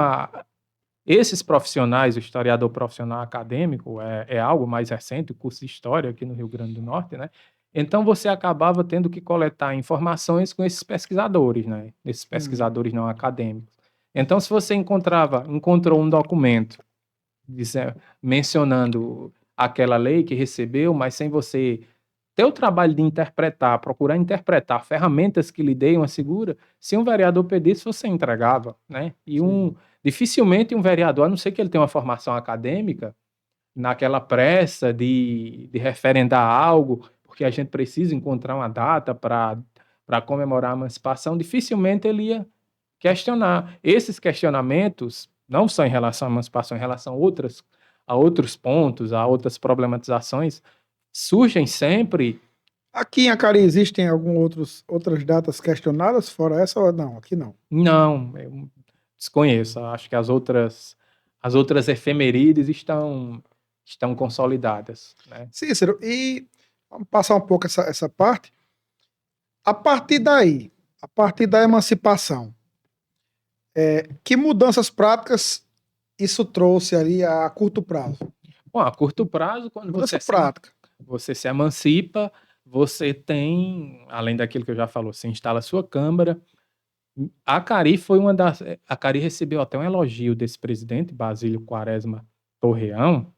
esses profissionais, o historiador profissional acadêmico é algo mais recente, o curso de História aqui no Rio Grande do Norte, né? Então você acabava tendo que coletar informações com esses pesquisadores, né? Esses pesquisadores não acadêmicos. Então, se você encontrou um documento mencionando aquela lei que recebeu, mas sem você ter o trabalho de procurar interpretar ferramentas que lhe deem uma segura, se um vereador pedisse, você entregava, né? E dificilmente um vereador, a não ser que ele tenha uma formação acadêmica, naquela pressa de referendar algo, porque a gente precisa encontrar uma data para comemorar a emancipação, dificilmente ele ia questionar. Esses questionamentos, não só em relação à emancipação, em relação a outros pontos, a outras problematizações, surgem sempre. Aqui em Acari existem outras datas questionadas fora essa ou não? Aqui não. Não, eu desconheço. Acho que as outras efemerides estão consolidadas. Né? Cícero, e vamos passar um pouco essa parte. A partir da emancipação, que mudanças práticas isso trouxe ali a curto prazo? Bom, a curto prazo, quando você se emancipa, você tem, além daquilo que eu já falou, você instala a sua Câmara. A Acari foi a Acari recebeu até um elogio desse presidente, Basílio Quaresma Torreão,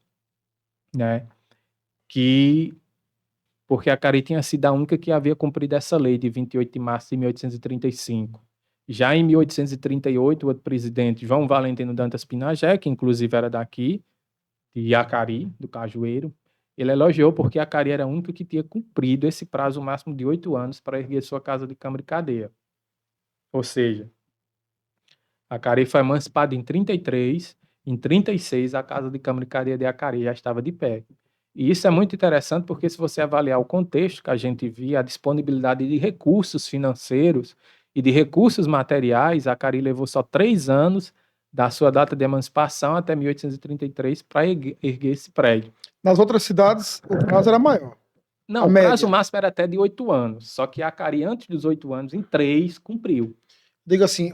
né? Porque a Acari tinha sido a única que havia cumprido essa lei de 28 de março de 1835. Já em 1838, o outro presidente, João Valentino Dantas Pinagé, que inclusive era daqui, de Acari, do Cajueiro, ele elogiou porque a Acari era a única que tinha cumprido esse prazo máximo de 8 anos para erguer sua casa de câmara e cadeia. Ou seja, Acari foi emancipada em 33, em 36 a Casa de Câmara e Cadeia de Acari já estava de pé. E isso é muito interessante porque se você avaliar o contexto que a gente via, a disponibilidade de recursos financeiros e de recursos materiais, Acari levou só 3 anos da sua data de emancipação até 1833 para erguer esse prédio. Nas outras cidades, o prazo era maior. Não, A o prazo média. máximo era até de 8 anos, só que Acari, antes dos 8 anos, em 3, cumpriu. Digo assim,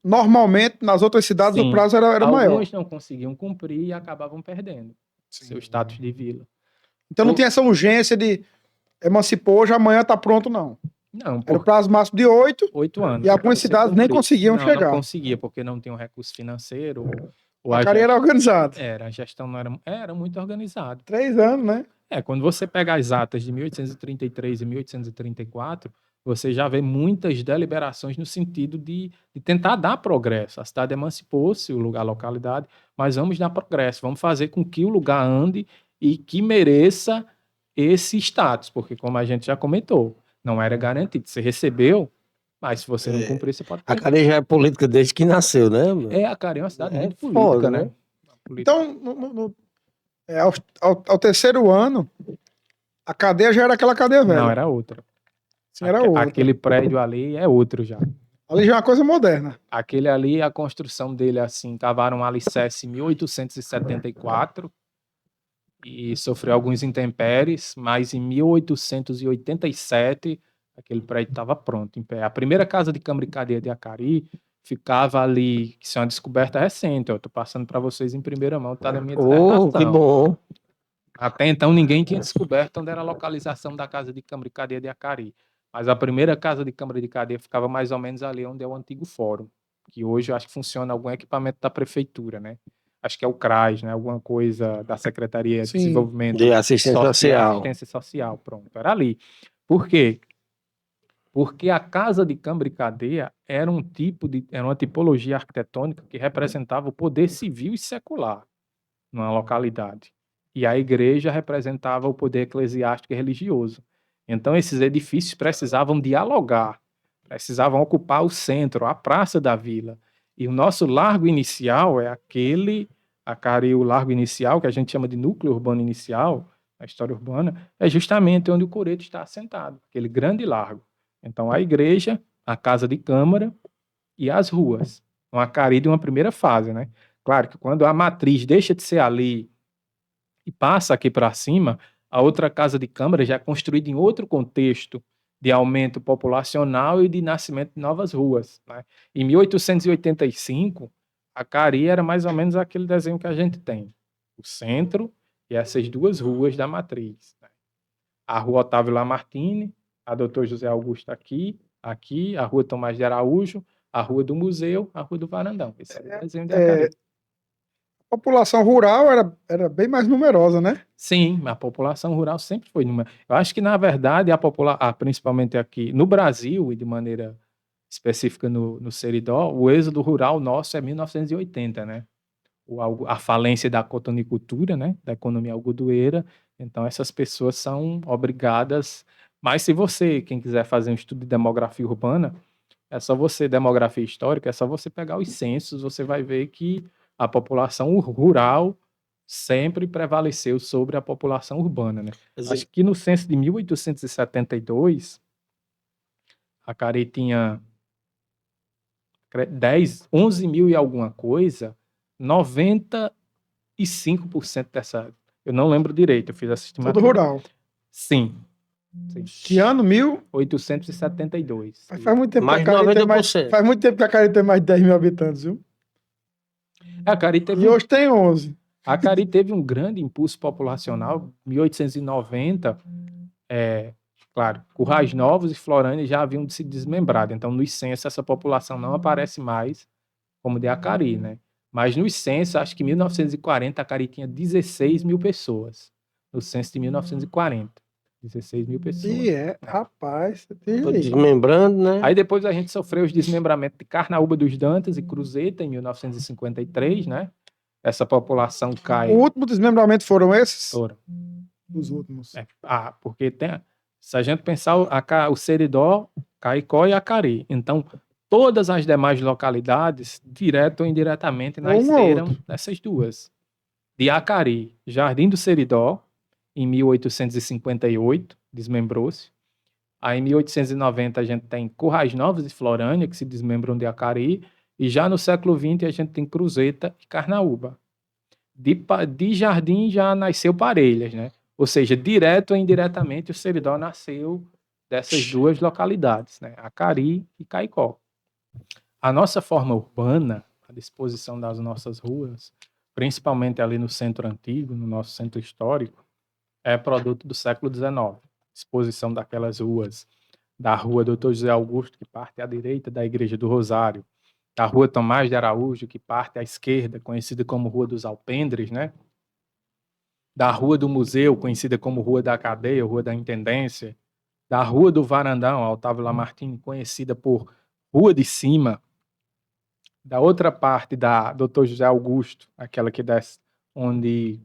normalmente nas outras cidades Sim. o prazo era maior. Alguns não conseguiam cumprir e acabavam perdendo seu status de vila. Então não tinha essa urgência de emancipou, já amanhã tá pronto, não. Não, Era o por prazo máximo de 8, 8 anos. e algumas Você cidades nem cumprir. conseguiam Não chegar. Não conseguia, porque não tinha um recurso financeiro. Ou A Acari era organizada. a gestão não era muito organizada. 3 anos, né? Quando você pega as atas de 1833 e 1834, você já vê muitas deliberações no sentido de tentar dar progresso. A cidade emancipou-se, a localidade, mas vamos dar progresso, vamos fazer com que o lugar ande e que mereça esse status, porque como a gente já comentou, não era garantido. Você recebeu, mas se você não cumprir, você pode perder. Acari já é política desde que nasceu, né? Acari é uma cidade muito foda, política, né? Então, ao terceiro ano, a cadeia já era aquela cadeia velha. Não, era outra. Sim, era outra. Aquele prédio ali é outro já. Ali já é uma coisa moderna. Aquele ali, a construção dele, assim, cavaram um alicerce em 1874 e sofreu alguns intempéries, mas em 1887 aquele prédio estava pronto, em pé. A primeira casa de câmara e cadeia de Acari ficava ali, que isso é uma descoberta recente, eu tô passando para vocês em primeira mão, tá na minha dissertação. Que bom. Até então ninguém tinha descoberto onde era a localização da casa de câmara e cadeia de Acari. Mas a primeira casa de câmara de cadeia ficava mais ou menos ali onde é o antigo fórum, que hoje eu acho que funciona algum equipamento da prefeitura, né? Acho que é o CRAS, né? Alguma coisa da Secretaria de Sim. Desenvolvimento De assistência social. Assistência social, pronto, era ali. Por quê? Porque a casa de câmara e cadeia era uma tipologia arquitetônica que representava o poder civil e secular numa localidade. E a igreja representava o poder eclesiástico e religioso. Então, esses edifícios precisavam dialogar, precisavam ocupar o centro, a praça da vila. E o nosso largo inicial é o largo inicial, que a gente chama de núcleo urbano inicial, na história urbana, é justamente onde o coreto está assentado, aquele grande largo. Então, a igreja, a casa de câmara e as ruas. Uma Acari de uma primeira fase, né? Claro que quando a matriz deixa de ser ali e passa aqui para cima, a outra casa de câmara já é construída em outro contexto de aumento populacional e de nascimento de novas ruas, né? Em 1885, a Acari era mais ou menos aquele desenho que a gente tem. O centro e essas duas ruas da matriz, né? A rua Otávio Lamartine, a Doutor José Augusto aqui, a rua Tomás de Araújo, a rua do Museu, a rua do Varandão. Esse é o desenho de Acari. A população rural era bem mais numerosa, né? Sim, a população rural sempre foi numerosa. Eu acho que, na verdade, principalmente aqui no Brasil e de maneira específica no Seridó, o êxodo rural nosso é 1980, né? A falência da cotonicultura, né? Da economia algodoeira. Então, essas pessoas são obrigadas. Mas se quem quiser fazer um estudo de demografia urbana, demografia histórica, é só você pegar os censos, você vai ver que a população rural sempre prevaleceu sobre a população urbana, né? Acho que no censo de 1872, a Acari tinha 11 mil e alguma coisa, 95% dessa... Eu não lembro direito, eu fiz essa estimativa. Tudo rural. Sim. Que ano? 1872. Faz muito tempo Mais que a Acari 90%. faz muito tempo que a Acari tem mais de 10 mil habitantes, viu? A Acari teve E hoje tem 11. A Acari teve um grande impulso populacional. Em 1890, claro, Currais Novos e Florânia já haviam se desmembrado. Então, nos censos, essa população não aparece mais como de Acari, né? Mas nos censos, acho que em 1940, a Acari tinha 16 mil pessoas. No censo de 1940. 16 mil pessoas. Rapaz, Tô desmembrando, né? Aí depois a gente sofreu os desmembramentos de Carnaúba dos Dantas e Cruzeta em 1953, né? Essa população cai. O último desmembramento foram esses? Foram. Os últimos. Porque se a gente pensar o Seridó, Caicó e Acari. Então, Todas as demais localidades, direto ou indiretamente, Um ou nasceram outro. dessas duas. De Acari, Jardim do Seridó, em 1858, desmembrou-se. Aí, em 1890, a gente tem Currais Novos e Florânia, que se desmembram de Acari. E já no século XX, a gente tem Cruzeta e Carnaúba. De Jardim já nasceu Parelhas, né? Ou seja, direto ou indiretamente, o Seridó nasceu dessas duas localidades, né? Acari e Caicó. A nossa forma urbana, a disposição das nossas ruas, principalmente ali no centro antigo, no nosso centro histórico, é produto do século XIX. Disposição daquelas ruas, da rua Doutor José Augusto, que parte à direita da Igreja do Rosário, da rua Tomás de Araújo, que parte à esquerda, conhecida como Rua dos Alpendres, né? Da Rua do Museu, conhecida como Rua da Cadeia, Rua da Intendência, da Rua do Varandão, Otávio Lamartine, conhecida por Rua de Cima, da outra parte da Doutor José Augusto, aquela que desce, onde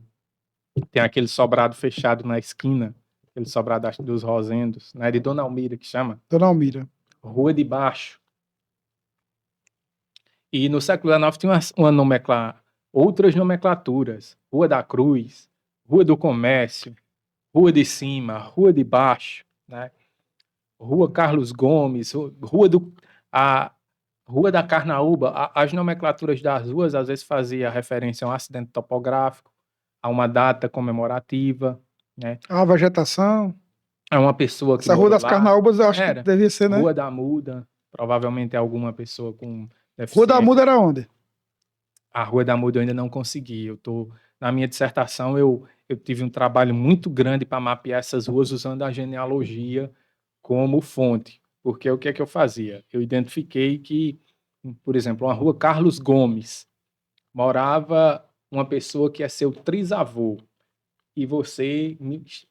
tem aquele sobrado fechado na esquina, aquele sobrado dos Rosendos, né, de Dona Almira, que chama Dona Almira. Rua de Baixo. E no século XIX tinha outras nomenclaturas, Rua da Cruz, Rua do Comércio, Rua de Cima, Rua de Baixo, né? Rua Carlos Gomes, a Rua da Carnaúba. As nomenclaturas das ruas às vezes fazia referência a um acidente topográfico, a uma data comemorativa, né? A vegetação. A uma pessoa que Essa Rua morou das lá. Carnaúbas eu acho que Era devia ser, né? Rua da Muda, provavelmente alguma pessoa com Rua da deficiência. Muda era onde? A Rua da Muda eu ainda não consegui. Na minha dissertação, eu tive um trabalho muito grande para mapear essas ruas usando a genealogia como fonte. Porque o que é que eu fazia? Eu identifiquei que, por exemplo, uma rua Carlos Gomes, morava uma pessoa que é seu trisavô. E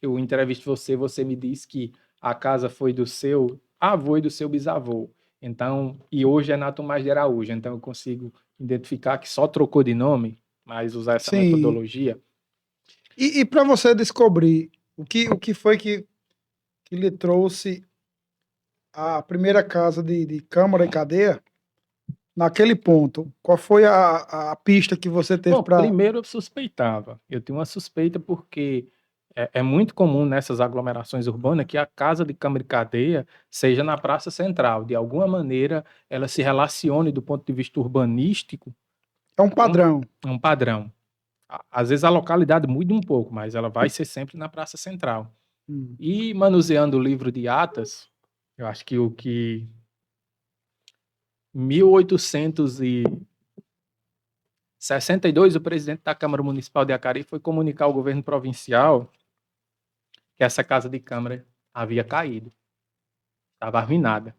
eu entrevisto você, você me disse que a casa foi do seu avô e do seu bisavô. Então, e hoje é na Tomás de Araújo. Então, eu consigo identificar que só trocou de nome, mas usar essa Sim. metodologia. E para você descobrir o que foi que lhe trouxe a primeira casa de Câmara e Cadeia, naquele ponto, qual foi a pista que você teve Bom, para... primeiro eu suspeitava. Eu tinha uma suspeita porque é muito comum nessas aglomerações urbanas que a casa de Câmara e Cadeia seja na Praça Central. De alguma maneira, ela se relacione do ponto de vista urbanístico É um padrão. com um padrão. Às vezes a localidade muda um pouco, mas ela vai ser sempre na Praça Central. E manuseando o livro de atas, eu acho que 1862, o presidente da Câmara Municipal de Acari foi comunicar ao governo provincial que essa casa de Câmara havia caído, estava arruinada,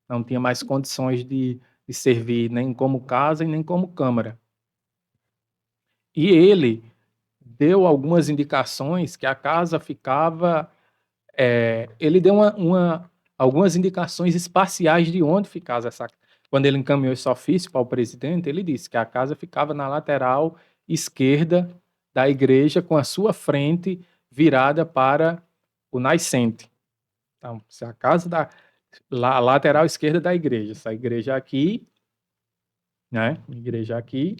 não tinha mais condições de servir nem como casa e nem como Câmara. E ele deu algumas indicações que a casa ficava... ele deu algumas indicações espaciais de onde ficava essa... Quando ele encaminhou esse ofício para o presidente, ele disse que a casa ficava na lateral esquerda da igreja, com a sua frente virada para o nascente. Então, se a casa a lateral esquerda da igreja, essa igreja aqui, né? Igreja aqui,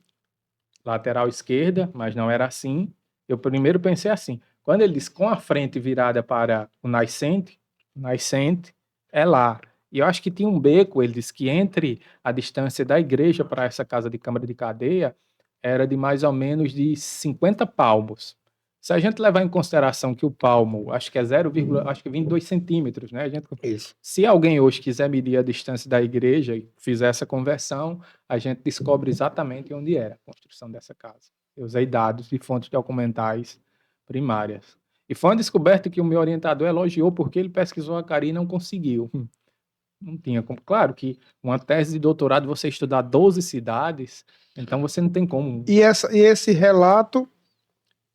lateral esquerda, mas não era assim. Eu primeiro pensei assim, quando ele diz com a frente virada para o nascente é lá. E eu acho que tinha um beco, ele disse que entre a distância da igreja para essa casa de Câmara de Cadeia era de mais ou menos de 50 palmos. Se a gente levar em consideração que o palmo, acho que é 22 centímetros, né? Isso. Se alguém hoje quiser medir a distância da igreja e fizer essa conversão, a gente descobre exatamente onde era a construção dessa casa. Eu usei dados de fontes documentais primárias. E foi uma descoberta que o meu orientador elogiou porque ele pesquisou Acari e não conseguiu. Não tinha como. Claro que uma tese de doutorado, você estudar 12 cidades, então você não tem como. E esse relato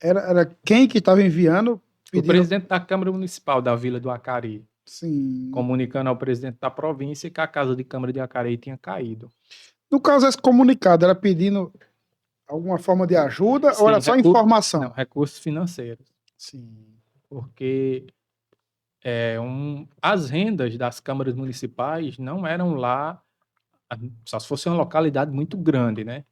era quem que estava enviando? O presidente da Câmara Municipal da Vila do Acari, Sim. comunicando ao presidente da província que a casa de Câmara de Acari tinha caído. No caso, esse comunicado era pedindo alguma forma de ajuda, Sim, ou era só informação? Não, recursos financeiros. Sim. Porque as rendas das câmaras municipais não eram lá Só se fosse uma localidade muito grande, né?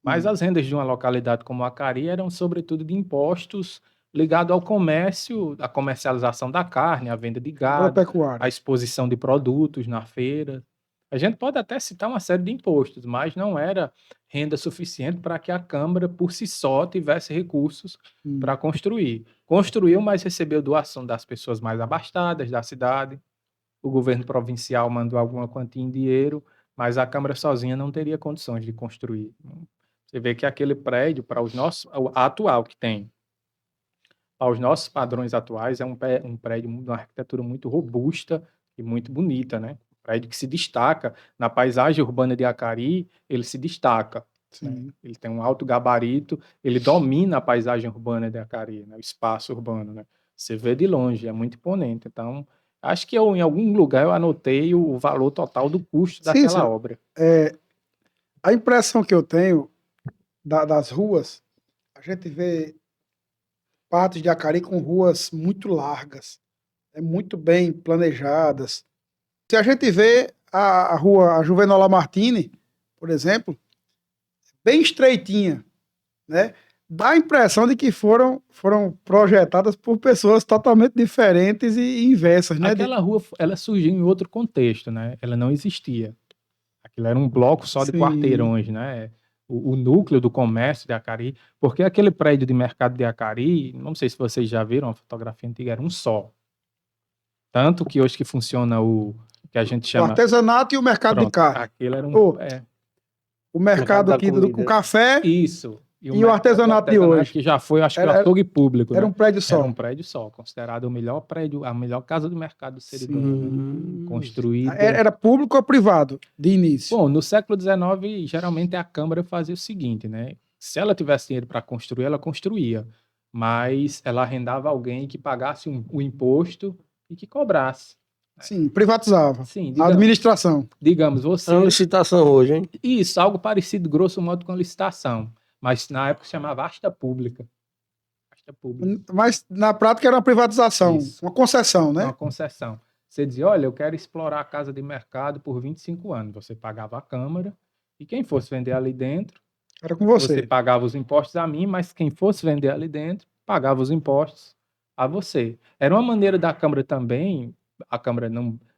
Mas as rendas de uma localidade como Acari eram, sobretudo, de impostos ligados ao comércio, à comercialização da carne, à venda de gado, Agropecuária. à exposição de produtos na feira. A gente pode até citar uma série de impostos, mas não era renda suficiente para que a Câmara, por si só, tivesse recursos para construir. Construiu, mas recebeu doação das pessoas mais abastadas da cidade. O governo provincial mandou alguma quantia em dinheiro, mas a Câmara sozinha não teria condições de construir. Você vê que aquele prédio, para os nossos, atual que tem, aos nossos padrões atuais, é um prédio de uma arquitetura muito robusta e muito bonita, né? Um prédio que se destaca na paisagem urbana de Acari, ele se destaca. Né? Ele tem um alto gabarito, ele domina a paisagem urbana de Acari, né? O espaço urbano, né? Você vê de longe, é muito imponente. Então, acho que em algum lugar eu anotei o valor total do custo daquela obra. A impressão que eu tenho das ruas, a gente vê partes de Acari com ruas muito largas, muito bem planejadas. Se a gente vê a rua a Juvenal Martini, por exemplo, bem estreitinha, né? Dá a impressão de que foram projetadas por pessoas totalmente diferentes e inversas, né? Aquela rua, ela surgiu em outro contexto, né? Ela não existia. Aquilo era um bloco só de quarteirões, né? O núcleo do comércio de Acari, porque aquele prédio de mercado de Acari, não sei se vocês já viram, a fotografia antiga era um só. Tanto que hoje que funciona o que a gente chama... O artesanato e o mercado de carne. Aquele era o mercado aqui com café. Isso. E o artesanato de hoje. Que já foi, acho que o açougue público. Era um prédio só. Era um prédio só, considerado o melhor prédio, a melhor casa do mercado do Seridona, né? Construída. Era público ou privado, de início? Bom, no século XIX, geralmente a Câmara fazia o seguinte, né? Se ela tivesse dinheiro para construir, ela construía. Mas ela arrendava alguém que pagasse o imposto e que cobrasse. Sim, privatizava. Sim, a administração. Digamos, você... É uma licitação hoje, hein? Isso, algo parecido, grosso modo, com a licitação. Mas na época se chamava asta pública. Asta pública. Mas na prática era uma privatização, uma concessão, né? Uma concessão. Você dizia, olha, eu quero explorar a casa de mercado por 25 anos. Você pagava a Câmara e quem fosse vender ali dentro... Era com você. Você pagava os impostos a mim, mas quem fosse vender ali dentro, pagava os impostos a você. Era uma maneira da Câmara também,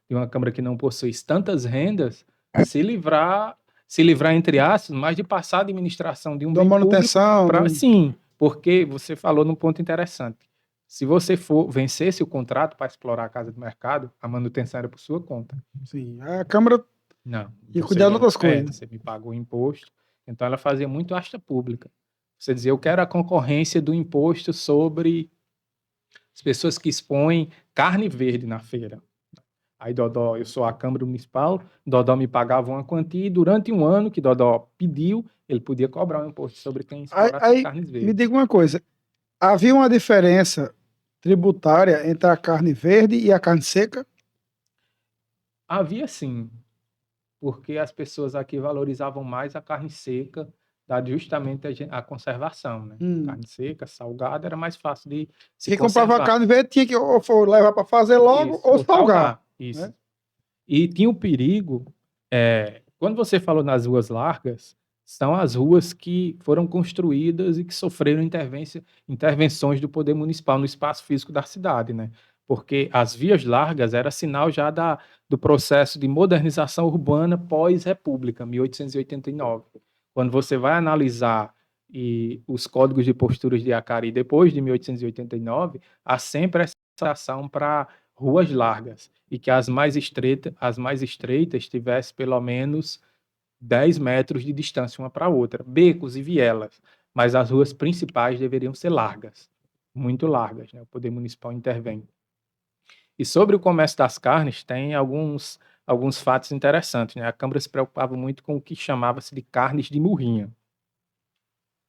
de uma Câmara que não possuísse tantas rendas, se livrar, entre aspas, mais de passar a administração de um bem manutenção. Público. Sim, porque você falou num ponto interessante. Se você vencesse o contrato para explorar a casa de mercado, a manutenção era por sua conta. Sim, a Câmara não ia cuidar de outras coisas. Você me pagou o imposto, então ela fazia muito asta pública. Você dizia, eu quero a concorrência do imposto sobre as pessoas que expõem carne verde na feira. Aí Dodó, eu sou a Câmara Municipal, Dodó me pagava uma quantia e durante um ano que Dodó pediu, ele podia cobrar um imposto sobre quem explorasse carnes verdes. Me diga uma coisa, havia uma diferença tributária entre a carne verde e a carne seca? Havia sim, porque as pessoas aqui valorizavam mais a carne seca, dado justamente a conservação, né? Carne seca, salgada, era mais fácil de se Quem conservar. comprava a carne verde tinha que ou levar para fazer logo ou salgar. Isso. Né? E tinha o perigo, quando você falou nas ruas largas, são as ruas que foram construídas e que sofreram intervenções do poder municipal no espaço físico da cidade, né? Porque as vias largas era sinal já do processo de modernização urbana pós-república, 1889. Quando você vai analisar os códigos de posturas de Acari depois de 1889, há sempre essa ação para ruas largas e que as mais estreitas tivessem pelo menos 10 metros de distância uma para a outra, becos e vielas, mas as ruas principais deveriam ser largas, muito largas, né? O poder municipal intervém. E sobre o comércio das carnes, tem alguns fatos interessantes, né? A Câmara se preocupava muito com o que chamava-se de carnes de murrinha,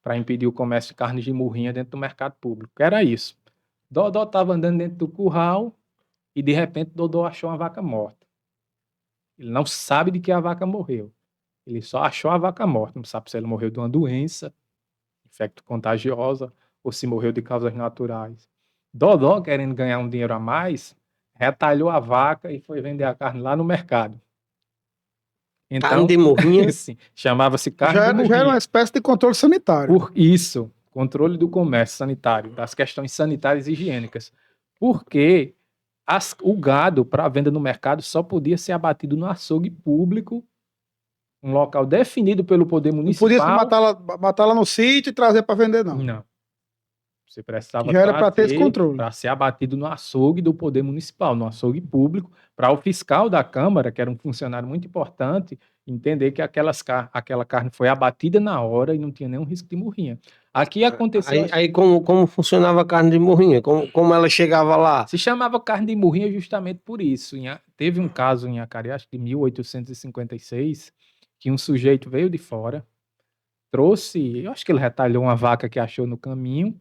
para impedir o comércio de carnes de murrinha dentro do mercado público. Era isso. Dodó estava andando dentro do curral e, de repente, Dodó achou uma vaca morta. Ele não sabe de que a vaca morreu. Ele só achou a vaca morta. Não sabe se ela morreu de uma doença, infecto contagiosa, ou se morreu de causas naturais. Dodó, querendo ganhar um dinheiro a mais, retalhou a vaca e foi vender a carne lá no mercado. Então, Carne de morrinha. sim, chamava-se carne Já, de já era morrinha. uma espécie de controle sanitário. Por isso, controle do comércio sanitário, das questões sanitárias e higiênicas. Porque o gado, para venda no mercado, só podia ser abatido no açougue público, um local definido pelo poder Não podia se municipal. matar lá no sítio e trazer para vender, não. Não. Você precisava Já era para ter esse controle. para ser abatido no açougue do poder municipal, no açougue público, para o fiscal da Câmara, que era um funcionário muito importante, entender que aquela carne foi abatida na hora e não tinha nenhum risco de morrinha. Aqui aconteceu. Aí como funcionava a carne de morrinha? Como ela chegava lá? Se chamava carne de morrinha justamente por isso. Teve um caso em Acari, acho que em 1856, que um sujeito veio de fora, trouxe, eu acho que ele retalhou uma vaca que achou no caminho,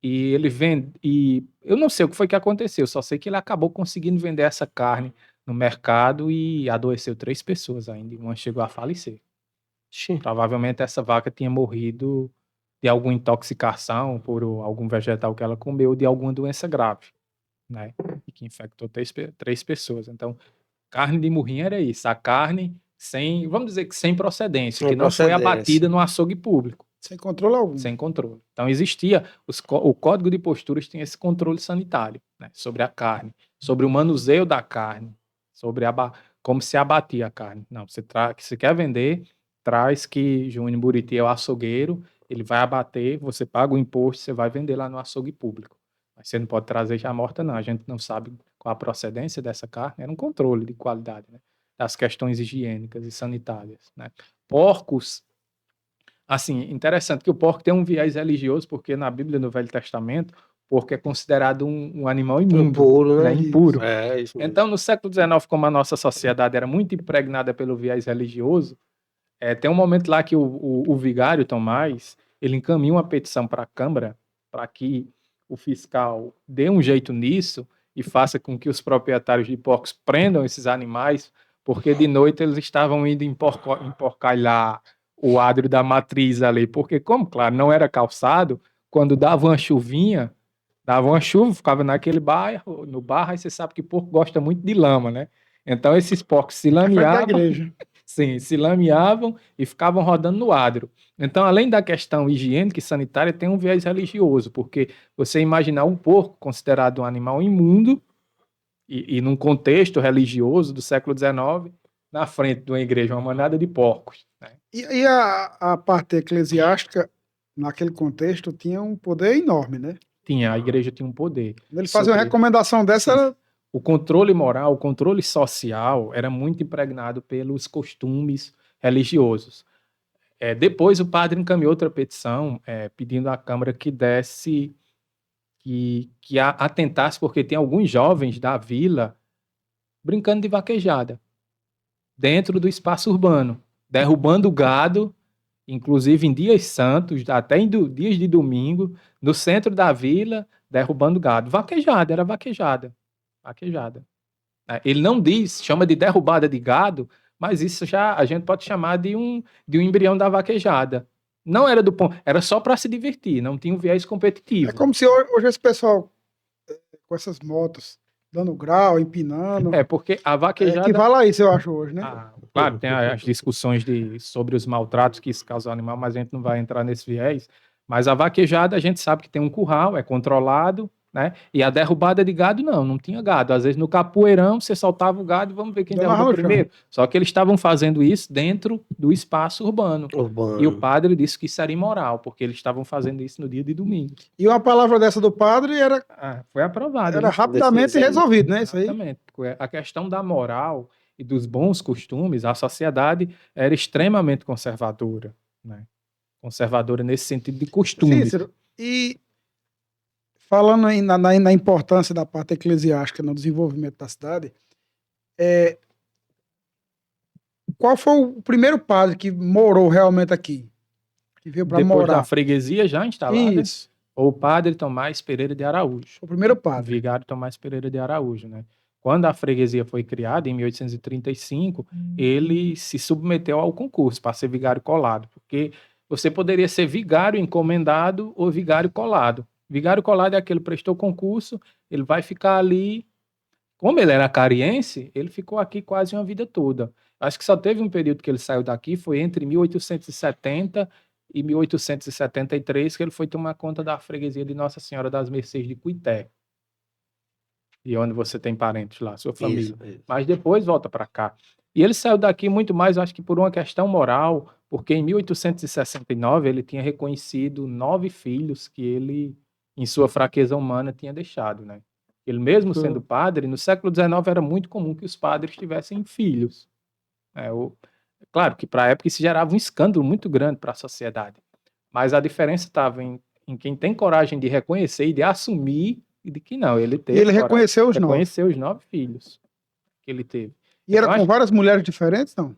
e ele vende, e eu não sei o que foi que aconteceu, só sei que ele acabou conseguindo vender essa carne no mercado e adoeceu 3 pessoas ainda, e uma chegou a falecer. Ixi, Provavelmente essa vaca tinha morrido de alguma intoxicação por algum vegetal que ela comeu, ou de alguma doença grave, né? E que infectou 3 pessoas. Então, carne de morrinha era isso, a carne sem, vamos dizer que sem procedência, Sem que não foi procedência. abatida no açougue público. Sem controle algum. Sem controle. Então existia, o Código de Posturas tinha esse controle sanitário, né, sobre a carne, sobre o manuseio da carne, sobre como se abatia a carne. Não, você quer vender, traz que Júnior Buriti é o açougueiro, ele vai abater, você paga o imposto, você vai vender lá no açougue público. Mas você não pode trazer já morta, não. A gente não sabe qual a procedência dessa carne, era um controle de qualidade, né, das questões higiênicas e sanitárias, né. Porcos, assim, interessante que o porco tem um viés religioso, porque na Bíblia, no Velho Testamento, o porco é considerado um animal imundo, Impuro, né? Impuro. É, isso mesmo. Então, no século XIX, como a nossa sociedade era muito impregnada pelo viés religioso, tem um momento lá que o vigário Tomás, ele encaminha uma petição para a Câmara, para que o fiscal dê um jeito nisso e faça com que os proprietários de porcos prendam esses animais, porque de noite eles estavam indo emporcalhar o adro da matriz ali, porque como, claro, não era calçado, quando dava uma chuvinha, dava uma chuva, ficava naquele bairro, no barro, aí você sabe que porco gosta muito de lama, né? Então esses porcos se Na frente da lameavam, igreja. sim, se lameavam e ficavam rodando no adro. Então, além da questão higiênica e sanitária, tem um viés religioso, porque você imaginar um porco considerado um animal imundo e num contexto religioso do século XIX, na frente de uma igreja, uma manada de porcos, né? E a parte eclesiástica, naquele contexto, tinha um poder enorme, né? A igreja tinha um poder. Quando ele fazia uma recomendação dessa, era... O controle moral, o controle social era muito impregnado pelos costumes religiosos. Depois o padre encaminhou outra petição pedindo à Câmara que desse, que atentasse, porque tem alguns jovens da vila brincando de vaquejada dentro do espaço urbano, derrubando gado, inclusive em dias santos, até em dias de domingo, no centro da vila, derrubando gado. Vaquejada, era vaquejada. Ele não chama de derrubada de gado, mas isso já a gente pode chamar de um embrião da vaquejada. Não era do ponto, era só para se divertir, não tinha um viés competitivo. É como se hoje esse pessoal, com essas motos, dando grau, empinando... Porque a vaquejada... equivale a isso, eu acho, hoje, né? Claro, tem as discussões sobre os maltratos que isso causa ao animal, mas a gente não vai entrar nesse viés. Mas a vaquejada, a gente sabe que tem um curral, é controlado, né? E a derrubada de gado, não tinha gado. Às vezes no capoeirão, você soltava o gado e vamos ver quem derruba primeiro. Só que eles estavam fazendo isso dentro do espaço urbano. E o padre disse que isso era imoral, porque eles estavam fazendo isso no dia de domingo. E uma palavra dessa do padre era... foi aprovada. Era rapidamente resolvido, né? Isso aí. Exatamente. A questão da moral e dos bons costumes, a sociedade era extremamente conservadora, né? Conservadora nesse sentido de costumes. Cícero, e falando aí na importância da parte eclesiástica no desenvolvimento da cidade, qual foi o primeiro padre que morou realmente aqui? Que veio para morar? Depois da freguesia já instalada? Isso. O padre Tomás Pereira de Araújo. O primeiro padre. O vigário Tomás Pereira de Araújo, né? Quando a freguesia foi criada, em 1835, ele se submeteu ao concurso para ser vigário colado, porque você poderia ser vigário encomendado ou vigário colado. Vigário colado é aquele que prestou concurso, ele vai ficar ali. Como ele era cariense, ele ficou aqui quase uma vida toda. Acho que só teve um período que ele saiu daqui, foi entre 1870 e 1873, que ele foi tomar conta da freguesia de Nossa Senhora das Mercês de Cuité. E onde você tem parentes lá, sua família. Isso. Mas depois volta para cá. E ele saiu daqui muito mais, acho que por uma questão moral, porque em 1869 ele tinha reconhecido 9 filhos que ele, em sua fraqueza humana, tinha deixado, né? Ele mesmo sendo padre, no século XIX era muito comum que os padres tivessem filhos. Claro que para a época isso gerava um escândalo muito grande para a sociedade. Mas a diferença estava em quem tem coragem de reconhecer e de assumir e de que não, ele teve. E ele reconheceu os 9. Reconheceu os 9 filhos que ele teve. E era com várias mulheres diferentes, não?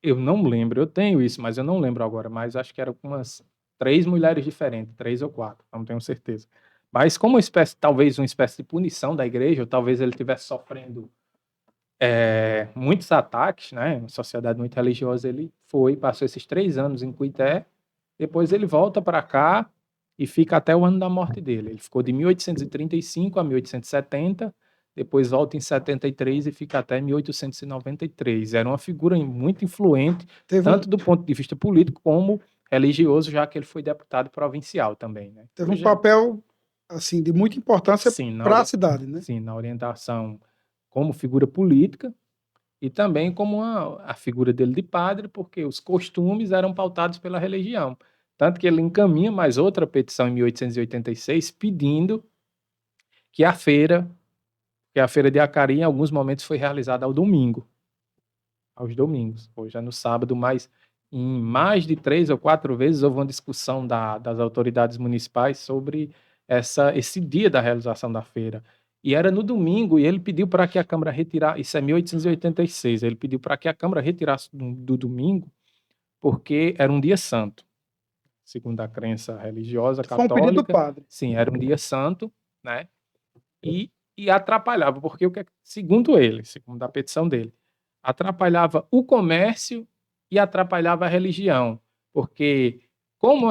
Eu não lembro, eu tenho isso, mas eu não lembro agora. Mas acho que eram umas 3 mulheres diferentes, 3 ou 4, não tenho certeza. Mas como talvez uma espécie de punição da igreja, ou talvez ele estivesse sofrendo muitos ataques, né? Uma sociedade muito religiosa, ele passou esses 3 anos em Cuité, depois ele volta para cá e fica até o ano da morte dele. Ele ficou de 1835 a 1870, depois volta em 73 e fica até 1893. Era uma figura muito influente, tanto do ponto de vista político como religioso, já que ele foi deputado provincial também, né? Teve um papel assim de muita importância para a cidade, né? Sim, na orientação como figura política e também como a figura dele de padre, porque os costumes eram pautados pela religião. Tanto que ele encaminha mais outra petição em 1886 pedindo que a feira de Acari em alguns momentos foi realizada aos domingos. Hoje é no sábado, mas em mais de 3 ou 4 vezes houve uma discussão das autoridades municipais sobre esse dia da realização da feira. E era no domingo, e ele pediu para que a Câmara retirasse, isso é 1886, ele pediu para que a Câmara retirasse do domingo, porque era um dia santo, segundo a crença religiosa católica. Foi um pedido do padre. Sim, era um dia santo, né? E atrapalhava, porque segundo a petição dele, atrapalhava o comércio e atrapalhava a religião, porque como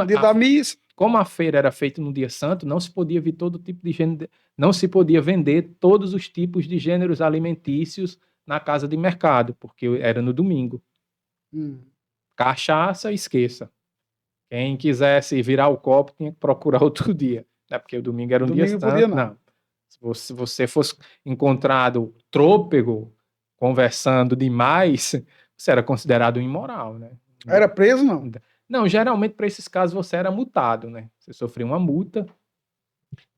a feira era feita no dia santo, não se podia vir todo tipo de gênero, não se podia vender todos os tipos de gêneros alimentícios na casa de mercado, porque era no domingo. Cachaça, esqueça. Quem quisesse virar o copo tinha que procurar outro dia, né? Porque o domingo era um dia santo. Não. Se você fosse encontrado trôpego, conversando demais, você era considerado immoral, né? Era preso, não? Não, geralmente para esses casos você era multado, né? Você sofria uma multa,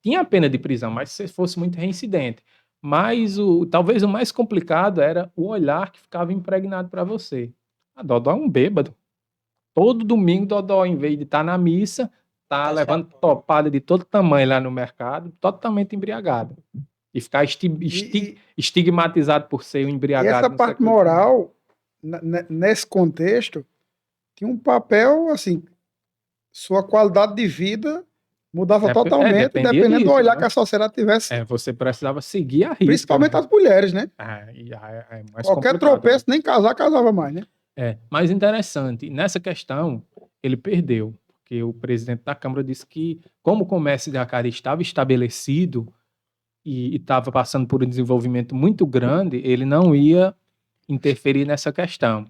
tinha a pena de prisão, mas se fosse muito reincidente. Mas talvez o mais complicado era o olhar que ficava impregnado para você. A Dodó é um bêbado. Todo domingo, Dodó, em vez de estar na missa, tá levando topada de todo tamanho lá no mercado, totalmente embriagado. E ficar estigmatizado por ser um embriagado. E essa parte moral, nesse contexto, tinha um papel, assim, sua qualidade de vida mudava totalmente, dependendo do olhar, né, que a sociedade tivesse. Você precisava seguir a risca. Principalmente, né, as mulheres, né? Mais qualquer tropeço, nem casava mais, né? Mais interessante. Nessa questão, ele perdeu. Porque o presidente da Câmara disse que, como o comércio de Acari estava estabelecido e estava passando por um desenvolvimento muito grande, ele não ia interferir nessa questão.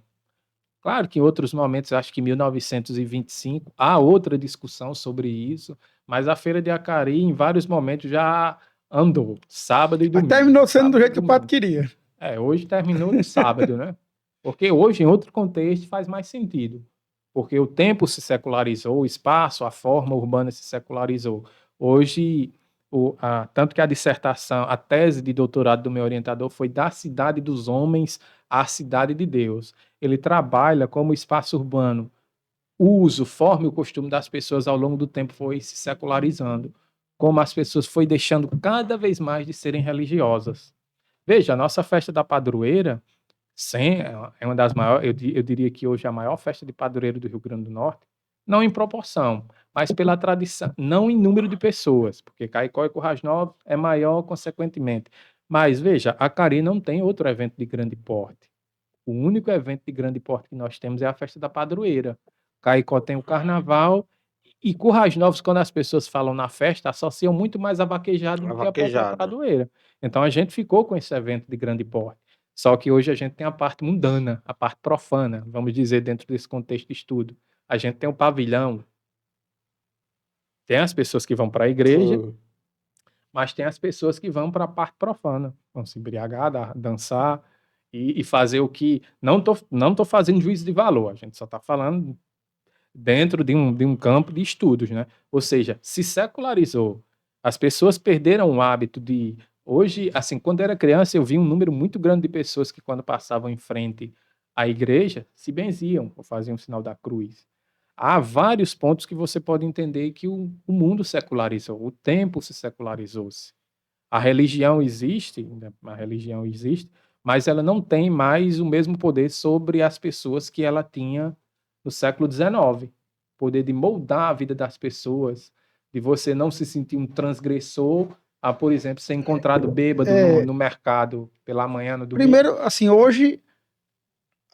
Claro que em outros momentos, acho que em 1925, há outra discussão sobre isso, mas a Feira de Acari, em vários momentos, já andou, sábado e domingo. Mas terminou sendo do jeito que o padre queria. Hoje terminou no sábado, né? Porque hoje, em outro contexto, faz mais sentido. Porque o tempo se secularizou, o espaço, a forma urbana se secularizou. Hoje, tanto que a dissertação, a tese de doutorado do meu orientador foi da cidade dos homens à cidade de Deus. Ele trabalha como o espaço urbano, o uso, forma e o costume das pessoas ao longo do tempo foi se secularizando. Como as pessoas foi deixando cada vez mais de serem religiosas. Veja, a nossa festa da padroeira é uma das maiores, eu diria que hoje é a maior festa de padroeiro do Rio Grande do Norte, não em proporção, mas pela tradição, não em número de pessoas, porque Caicó e Currais Novos é maior consequentemente. Mas veja, Acari não tem outro evento de grande porte. O único evento de grande porte que nós temos é a festa da padroeira. Caicó tem o carnaval e Currais Novos, quando as pessoas falam na festa, associam muito mais a vaquejada do que a própria padroeira. Então a gente ficou com esse evento de grande porte. Só que hoje a gente tem a parte mundana, a parte profana, vamos dizer, dentro desse contexto de estudo. A gente tem o pavilhão, tem as pessoas que vão para a igreja, Sim. mas tem as pessoas que vão para a parte profana, vão se embriagar, dançar e fazer o que... Não tô fazendo juízo de valor, a gente só está falando dentro de um campo de estudos, né? Ou seja, se secularizou. As pessoas perderam o hábito de... Hoje, assim, quando eu era criança, eu vi um número muito grande de pessoas que, quando passavam em frente à igreja, se benziam ou faziam o sinal da cruz. Há vários pontos que você pode entender que o mundo secularizou, o tempo se secularizou-se. A religião existe, né? A religião existe, mas ela não tem mais o mesmo poder sobre as pessoas que ela tinha no século XIX. Poder de moldar a vida das pessoas, de você não se sentir um transgressor a, por exemplo, ser encontrado bêbado no mercado pela manhã, no domingo. Primeiro, assim, hoje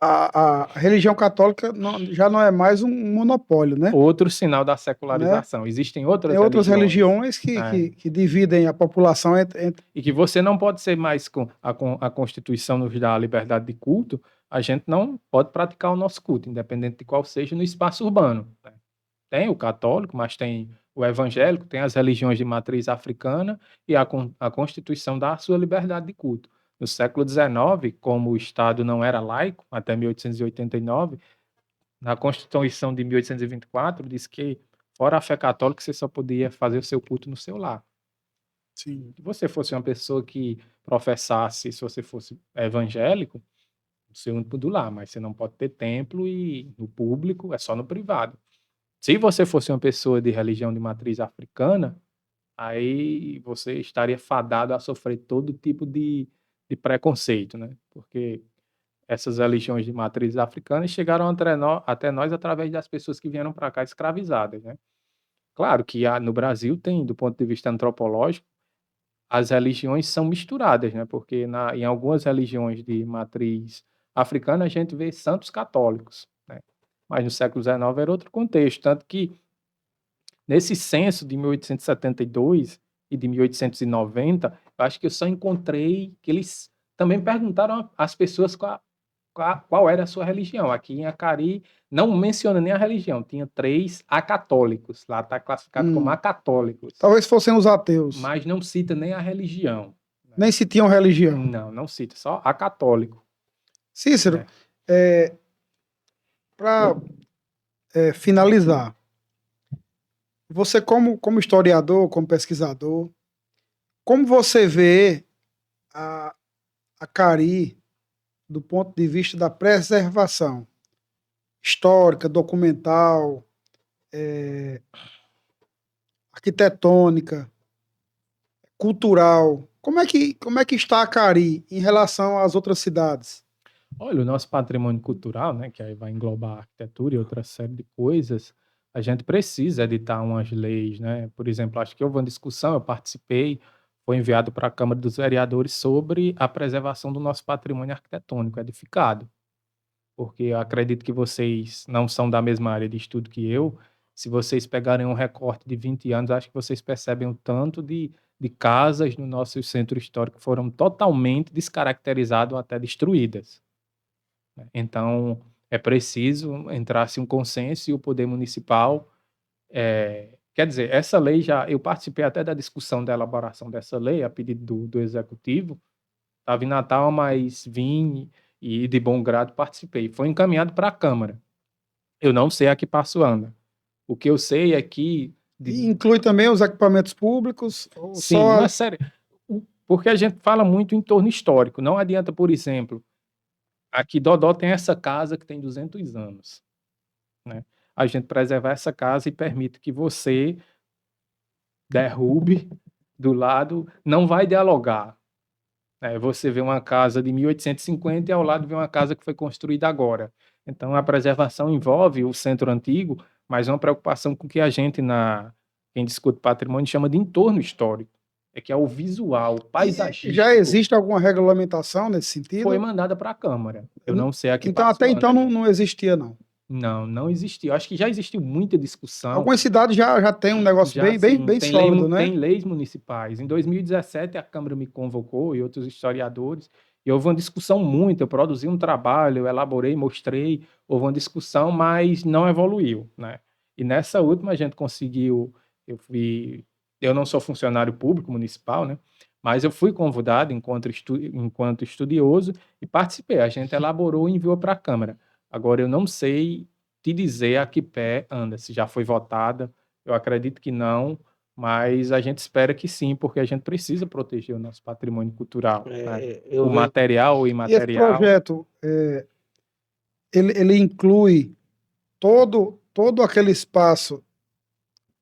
a religião católica já não é mais um monopólio, né? Outro sinal da secularização. Existem outras Tem outras religiões é, que dividem a população entre... e que você não pode ser mais com a Constituição nos dá a liberdade de culto, a gente não pode praticar o nosso culto, independente de qual seja, no espaço urbano, né? Tem o católico, mas tem o evangélico, tem as religiões de matriz africana e a Constituição dá a sua liberdade de culto. No século XIX, como o Estado não era laico, até 1889, na Constituição de 1824 diz que, fora a fé católica, você só podia fazer o seu culto no seu lar. Sim. Se você fosse uma pessoa que professasse, se você fosse evangélico, o seu único do lar, mas você não pode ter templo e no público, é só no privado. Se você fosse uma pessoa de religião de matriz africana, aí você estaria fadado a sofrer todo tipo de preconceito, né? Porque essas religiões de matriz africana chegaram até nós através das pessoas que vieram para cá escravizadas, né? Claro que no Brasil tem, do ponto de vista antropológico, as religiões são misturadas, né? Porque em algumas religiões de matriz africana a gente vê santos católicos, né? Mas no século XIX era outro contexto, tanto que nesse censo de 1872 e de 1890, eu acho que eu só encontrei que eles também perguntaram às pessoas qual era a sua religião. Aqui em Acari não menciona nem a religião, tinha 3 acatólicos, lá está classificado como acatólicos, Talvez fossem os ateus. mas não cita nem a religião. Nem se tinham religião. Não cita, só acatólico. Cícero, para finalizar, você como historiador, como pesquisador, como você vê a Acari do ponto de vista da preservação histórica, documental, arquitetônica, cultural? Como é que está Acari em relação às outras cidades? Olha, o nosso patrimônio cultural, né, que aí vai englobar a arquitetura e outra série de coisas, a gente precisa editar umas leis, né? Por exemplo, acho que houve uma discussão, eu participei, foi enviado para a Câmara dos Vereadores sobre a preservação do nosso patrimônio arquitetônico edificado, porque eu acredito que vocês não são da mesma área de estudo que eu. Se vocês pegarem um recorte de 20 anos, acho que vocês percebem o tanto de casas no nosso centro histórico que foram totalmente descaracterizadas ou até destruídas. Então, é preciso entrar-se um consenso e o poder municipal... quer dizer, essa lei eu participei até da discussão da elaboração dessa lei, a pedido do Executivo, estava em Natal, mas vim e de bom grado participei. Foi encaminhado para a Câmara. Eu não sei a que passo anda. O que eu sei é que... E inclui também os equipamentos públicos? Ou Sim, só... mas sério, porque a gente fala muito em torno histórico. Não adianta, por exemplo, aqui Dodó tem essa casa que tem 200 anos, né? A gente preservar essa casa e permite que você derrube do lado, não vai dialogar. Você vê uma casa de 1850 e ao lado vê uma casa que foi construída agora. Então, a preservação envolve o centro antigo, mas uma preocupação com que a gente, quem discute patrimônio, chama de entorno histórico. Que é o visual, o paisagístico. Já existe alguma regulamentação nesse sentido? Foi mandada para a Câmara. Eu não sei a que então, até então não existia, não. Não existia. Eu acho que já existiu muita discussão. Algumas cidades já tem um negócio bem sólido, né? Tem leis municipais. Em 2017, a Câmara me convocou e outros historiadores, E houve uma discussão muito, eu produzi um trabalho, eu elaborei, mostrei, houve uma discussão, mas não evoluiu, né? E nessa última a gente conseguiu, eu não sou funcionário público municipal, né? Mas eu fui convidado enquanto estudioso e participei. A gente elaborou e enviou para a Câmara. Agora, eu não sei te dizer a que pé anda, se já foi votada, eu acredito que não, mas a gente espera que sim, porque a gente precisa proteger o nosso patrimônio cultural, né? Eu O vejo. material, o E esse imaterial. projeto, ele inclui todo aquele espaço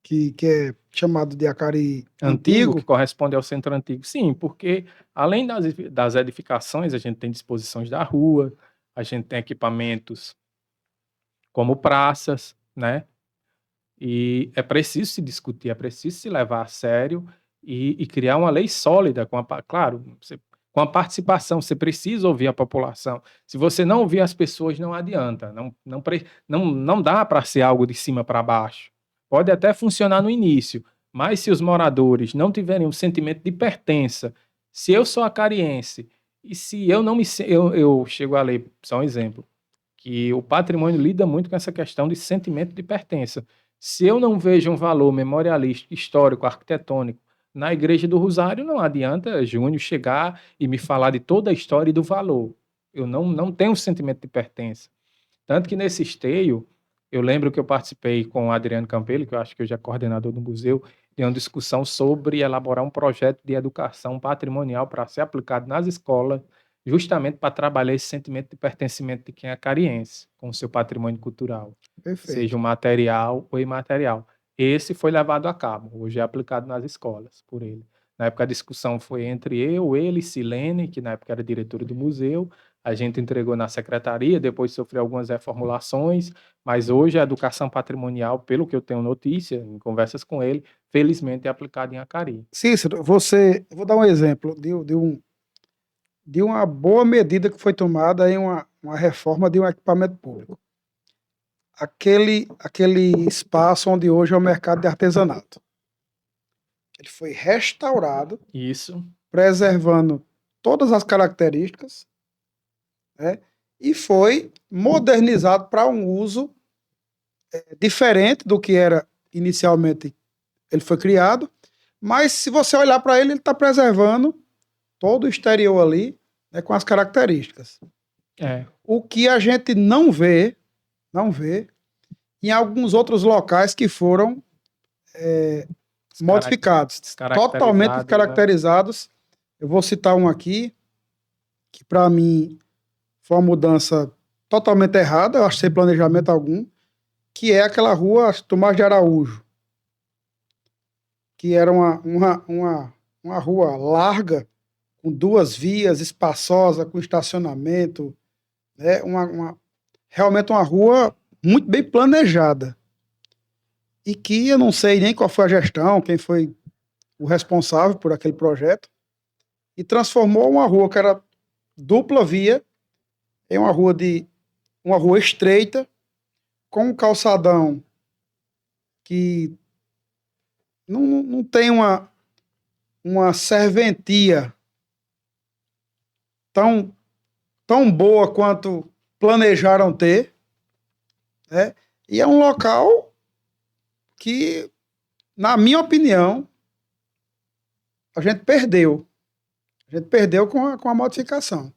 que é chamado de Acari Antigo, que antigo. corresponde ao centro antigo. Sim, porque além das edificações, a gente tem disposições da rua, a gente tem equipamentos como praças, né? E é preciso se discutir, é preciso se levar a sério e criar uma lei sólida, claro, com a participação, você precisa ouvir a população. Se você não ouvir as pessoas, não adianta, não dá para ser algo de cima para baixo. Pode até funcionar no início, mas se os moradores não tiverem um sentimento de pertença, se eu sou acariense, e se eu não me... Eu chego a ler, só um exemplo, que o patrimônio lida muito com essa questão de sentimento de pertença. Se eu não vejo um valor memorialístico, histórico, arquitetônico na Igreja do Rosário, não adianta Júnior chegar e me falar de toda a história e do valor. Eu não tenho um sentimento de pertença. Tanto que nesse esteio, eu lembro que eu participei com o Adriano Campelo, que eu acho que hoje é coordenador do museu, de uma discussão sobre elaborar um projeto de educação patrimonial para ser aplicado nas escolas, justamente para trabalhar esse sentimento de pertencimento de quem é cariense, com o seu patrimônio cultural, seja Perfeito. um material ou imaterial. Esse foi levado a cabo, hoje é aplicado nas escolas por ele. Na época a discussão foi entre ele e Silene, que na época era diretora do museu, a gente entregou na secretaria, depois sofreu algumas reformulações, mas hoje a educação patrimonial, pelo que eu tenho notícia, em conversas com ele, felizmente é aplicada em Acari. Cícero, eu vou dar um exemplo de uma boa medida que foi tomada em uma reforma de um equipamento público. Aquele espaço onde hoje é o mercado de artesanato. Ele foi restaurado, Isso, preservando todas as características, né? E foi modernizado para um uso diferente do que era inicialmente ele foi criado, mas se você olhar para ele, ele está preservando todo o exterior ali, né, com as características. é, O que a gente não vê em alguns outros locais que foram modificados, totalmente descaracterizado, né? caracterizados. Eu vou citar um aqui, que para mim foi uma mudança totalmente errada, eu acho sem planejamento algum, que é aquela rua Tomás de Araújo, que era uma rua larga, com duas vias, espaçosa, com estacionamento, né? Realmente uma rua muito bem planejada. E que eu não sei nem qual foi a gestão, quem foi o responsável por aquele projeto, e transformou uma rua que era dupla via em uma rua estreita, com um calçadão que não tem uma serventia tão boa quanto planejaram ter, né? E é um local que, na minha opinião, a gente perdeu. A gente perdeu com a modificação.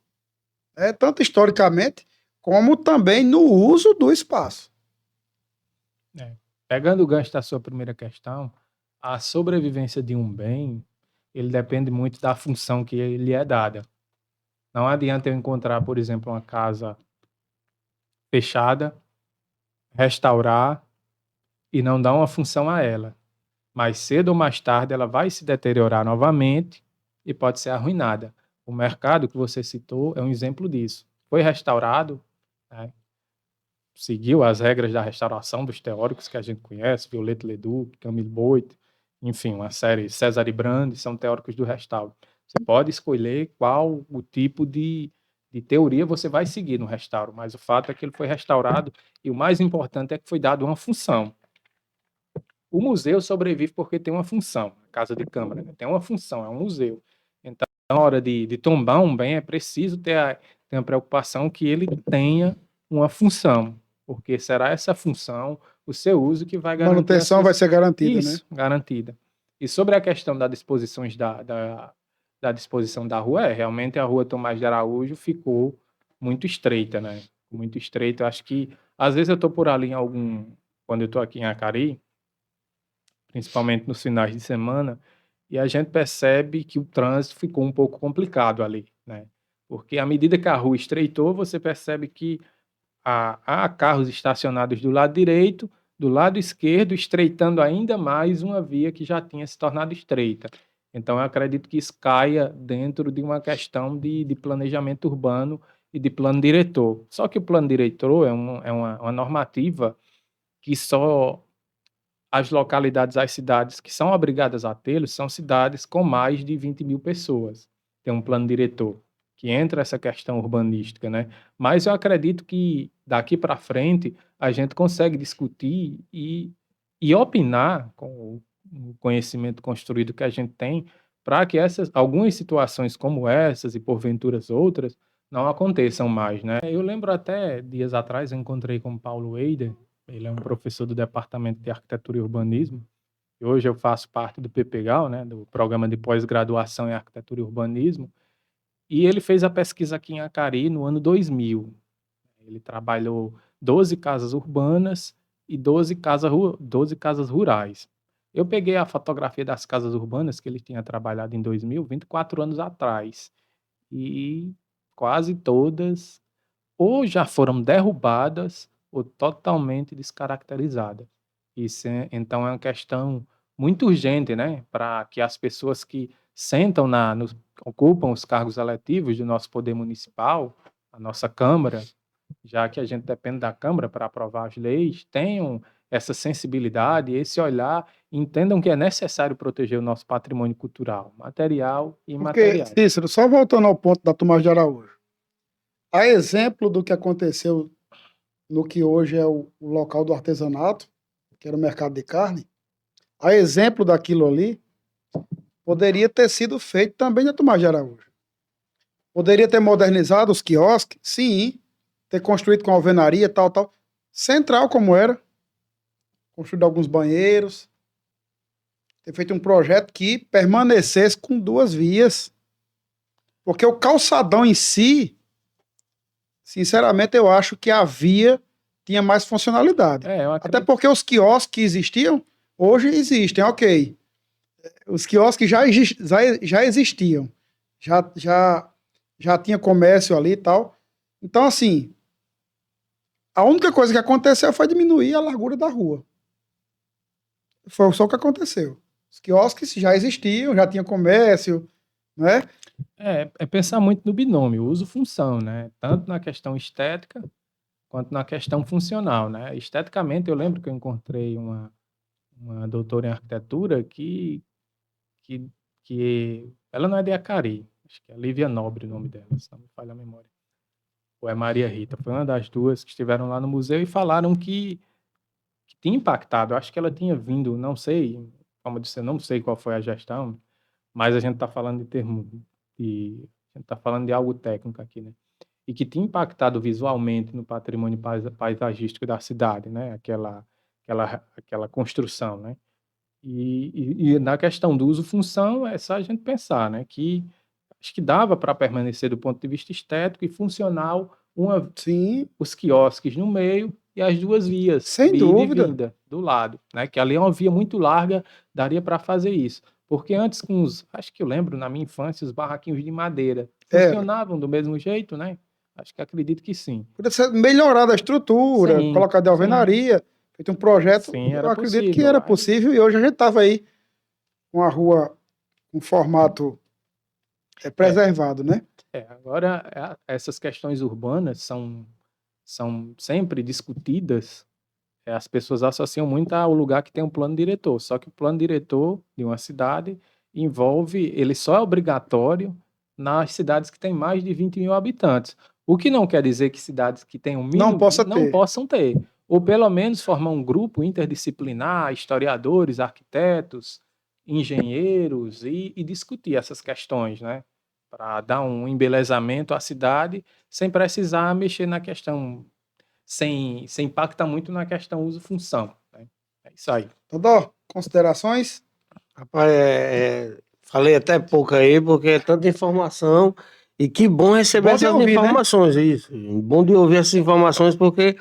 Tanto historicamente, como também no uso do espaço. Pegando o gancho da sua primeira questão, a sobrevivência de um bem, ele depende muito da função que ele é dada. Não adianta eu encontrar, por exemplo, uma casa fechada, restaurar e não dar uma função a ela. Mais cedo ou mais tarde ela vai se deteriorar novamente e pode ser arruinada. O mercado que você citou é um exemplo disso. Foi restaurado, né? Seguiu as regras da restauração dos teóricos que a gente conhece, Viollet Leduc, Camille Boit, enfim, uma série, César e Brandi, são teóricos do restauro. Você pode escolher qual o tipo de teoria você vai seguir no restauro, mas o fato é que ele foi restaurado e o mais importante é que foi dado uma função. O museu sobrevive porque tem uma função, a Casa de Câmara, né? Tem uma função, é um museu. Então, na hora de tombar um bem, é preciso ter a preocupação que ele tenha uma função, porque será essa função, o seu uso, que vai garantir Manutenção vai ser garantida, né? isso, garantida. E sobre a questão das disposições da disposição da rua, realmente a rua Tomás de Araújo ficou muito estreita, né? Muito estreita. Eu acho que, às vezes, eu estou por ali quando eu estou aqui em Acari, principalmente nos finais de semana, e a gente percebe que o trânsito ficou um pouco complicado ali, né? Porque à medida que a rua estreitou, você percebe que há carros estacionados do lado direito, do lado esquerdo, estreitando ainda mais uma via que já tinha se tornado estreita. Então, eu acredito que isso caia dentro de uma questão de planejamento urbano e de plano diretor. Só que o plano diretor é uma normativa que só as localidades, as cidades que são obrigadas a tê-lo, são cidades com mais de 20.000 pessoas. Tem um plano diretor que entra essa questão urbanística, né? Mas eu acredito que daqui para frente a gente consegue discutir e opinar com o conhecimento construído que a gente tem para que algumas situações como essas e porventura outras não aconteçam mais, né? Eu lembro até dias atrás eu encontrei com o Paulo Eider. Ele é um professor do Departamento de Arquitetura e Urbanismo, e hoje eu faço parte do PPGAU, né, do Programa de Pós-Graduação em Arquitetura e Urbanismo, e ele fez a pesquisa aqui em Acari no ano 2000. Ele trabalhou 12 casas urbanas e 12 casas rurais. Eu peguei a fotografia das casas urbanas que ele tinha trabalhado em 2000, 24 anos atrás, e quase todas ou já foram derrubadas ou totalmente descaracterizadas. Então é uma questão muito urgente, né, para que as pessoas que ocupam os cargos eletivos do nosso poder municipal, a nossa Câmara, já que a gente depende da Câmara para aprovar as leis, tenham essa sensibilidade, esse olhar, entendam que é necessário proteger o nosso patrimônio cultural, material e Porque, imaterial. Cícero, só voltando ao ponto da Tomás de Araújo, a exemplo do que aconteceu no que hoje é o local do artesanato, que era o mercado de carne, a exemplo daquilo ali, poderia ter sido feito também na Tomás de Araújo. Poderia ter modernizado os quiosques, sim, ter construído com alvenaria, tal, tal. Central como era, construído alguns banheiros, ter feito um projeto que permanecesse com 2 vias. Porque o calçadão em si, sinceramente, eu acho que a via tinha mais funcionalidade. Até porque os quiosques que existiam, hoje existem, ok. Os quiosques já existiam. Já tinha comércio ali e tal. Então, assim, a única coisa que aconteceu foi diminuir a largura da rua. Foi só o que aconteceu. Os quiosques já existiam, já tinha comércio, né? É pensar muito no binômio, uso-função, né? Tanto na questão estética quanto na questão funcional, né? Esteticamente, eu lembro que eu encontrei uma doutora em arquitetura que ela não é de Acari, acho que é Lívia Nobre o nome dela, se não me falha a memória. Ou é Maria Rita, foi uma das duas que estiveram lá no museu e falaram que tinha impactado. Eu acho que ela tinha vindo, não sei, como eu disse, eu não sei qual foi a gestão, mas a gente está falando a gente está falando de algo técnico aqui, né? E que tinha impactado visualmente no patrimônio paisagístico da cidade, né? Aquela construção, né? E na questão do uso-função, é só a gente pensar, né? Que acho que dava para permanecer do ponto de vista estético e funcional, Sim, os quiosques no meio e as 2 vias, sem ida dúvida. e vinda, do lado, né? Que ali é uma via muito larga, daria para fazer isso. Porque antes acho que eu lembro na minha infância, os barraquinhos de madeira funcionavam do mesmo jeito, né? Acho que acredito que sim. Podia ser melhorada a estrutura, Sim, colocar de alvenaria, feito um projeto. sim, Eu era acredito que possível. era possível e hoje a gente estava aí com a rua com formato preservado, né? Agora, essas questões urbanas são sempre discutidas. As pessoas associam muito ao lugar que tem um plano diretor, só que o plano diretor de uma cidade ele só é obrigatório nas cidades que têm mais de 20.000 habitantes. O que não quer dizer que cidades que tenham Não possa não ter. possam ter. Ou pelo menos formar um grupo interdisciplinar, historiadores, arquitetos, engenheiros, e discutir essas questões, né? para dar um embelezamento à cidade, sem precisar mexer na questão, sem impactar muito na questão uso-função, né? É isso aí. Dodô, considerações? Rapaz, falei até pouco aí, porque é tanta informação. E que bom receber Bom de essas ouvir, né? informações, isso. Bom de ouvir essas informações, porque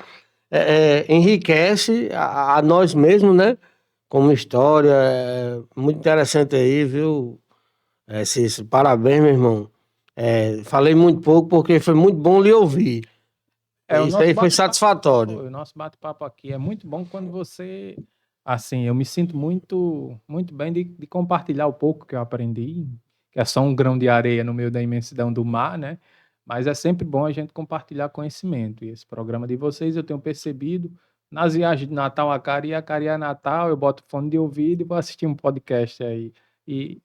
enriquece a nós mesmos, né? Como história. Muito interessante aí, viu? Cícero, parabéns, meu irmão. Falei muito pouco, porque foi muito bom lhe ouvir. O Isso nosso aí foi bate-papo- satisfatório. O nosso bate-papo aqui é muito bom quando você, assim, eu me sinto muito, muito bem de compartilhar o pouco que eu aprendi, que é só um grão de areia no meio da imensidão do mar, né? Mas é sempre bom a gente compartilhar conhecimento. E esse programa de vocês eu tenho percebido nas viagens de Natal a Cari a Natal, eu boto fone de ouvido e vou assistir um podcast aí. E,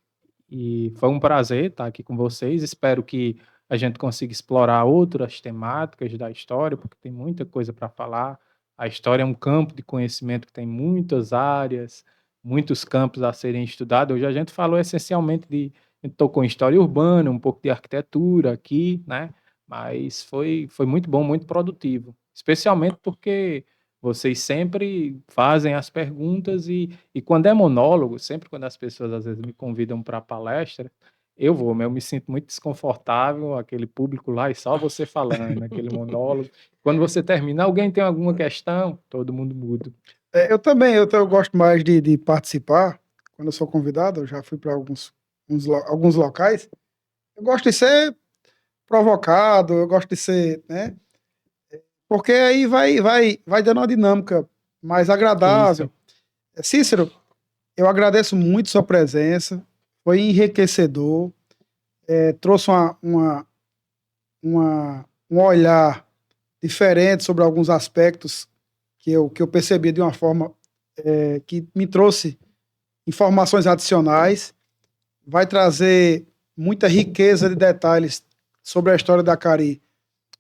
e foi um prazer estar aqui com vocês. Espero que a gente consiga explorar outras temáticas da história, porque tem muita coisa para falar. A história é um campo de conhecimento que tem muitas áreas, muitos campos a serem estudados. Hoje a gente falou essencialmente a gente tocou em história urbana, um pouco de arquitetura aqui, né? Mas foi muito bom, muito produtivo, especialmente porque vocês sempre fazem as perguntas e quando é monólogo, sempre quando as pessoas às vezes me convidam para palestra, eu vou, mas eu me sinto muito desconfortável, aquele público lá e só você falando, aquele monólogo. Quando você termina, alguém tem alguma questão? Todo mundo muda. Eu também, eu gosto mais de participar. Quando eu sou convidado, eu já fui para alguns locais. Eu gosto de ser provocado, eu gosto de ser, né? Porque aí vai dando uma dinâmica mais agradável. Cícero, eu agradeço muito sua presença, foi enriquecedor, trouxe um olhar diferente sobre alguns aspectos que eu percebi de uma forma que me trouxe informações adicionais, vai trazer muita riqueza de detalhes sobre a história da Cari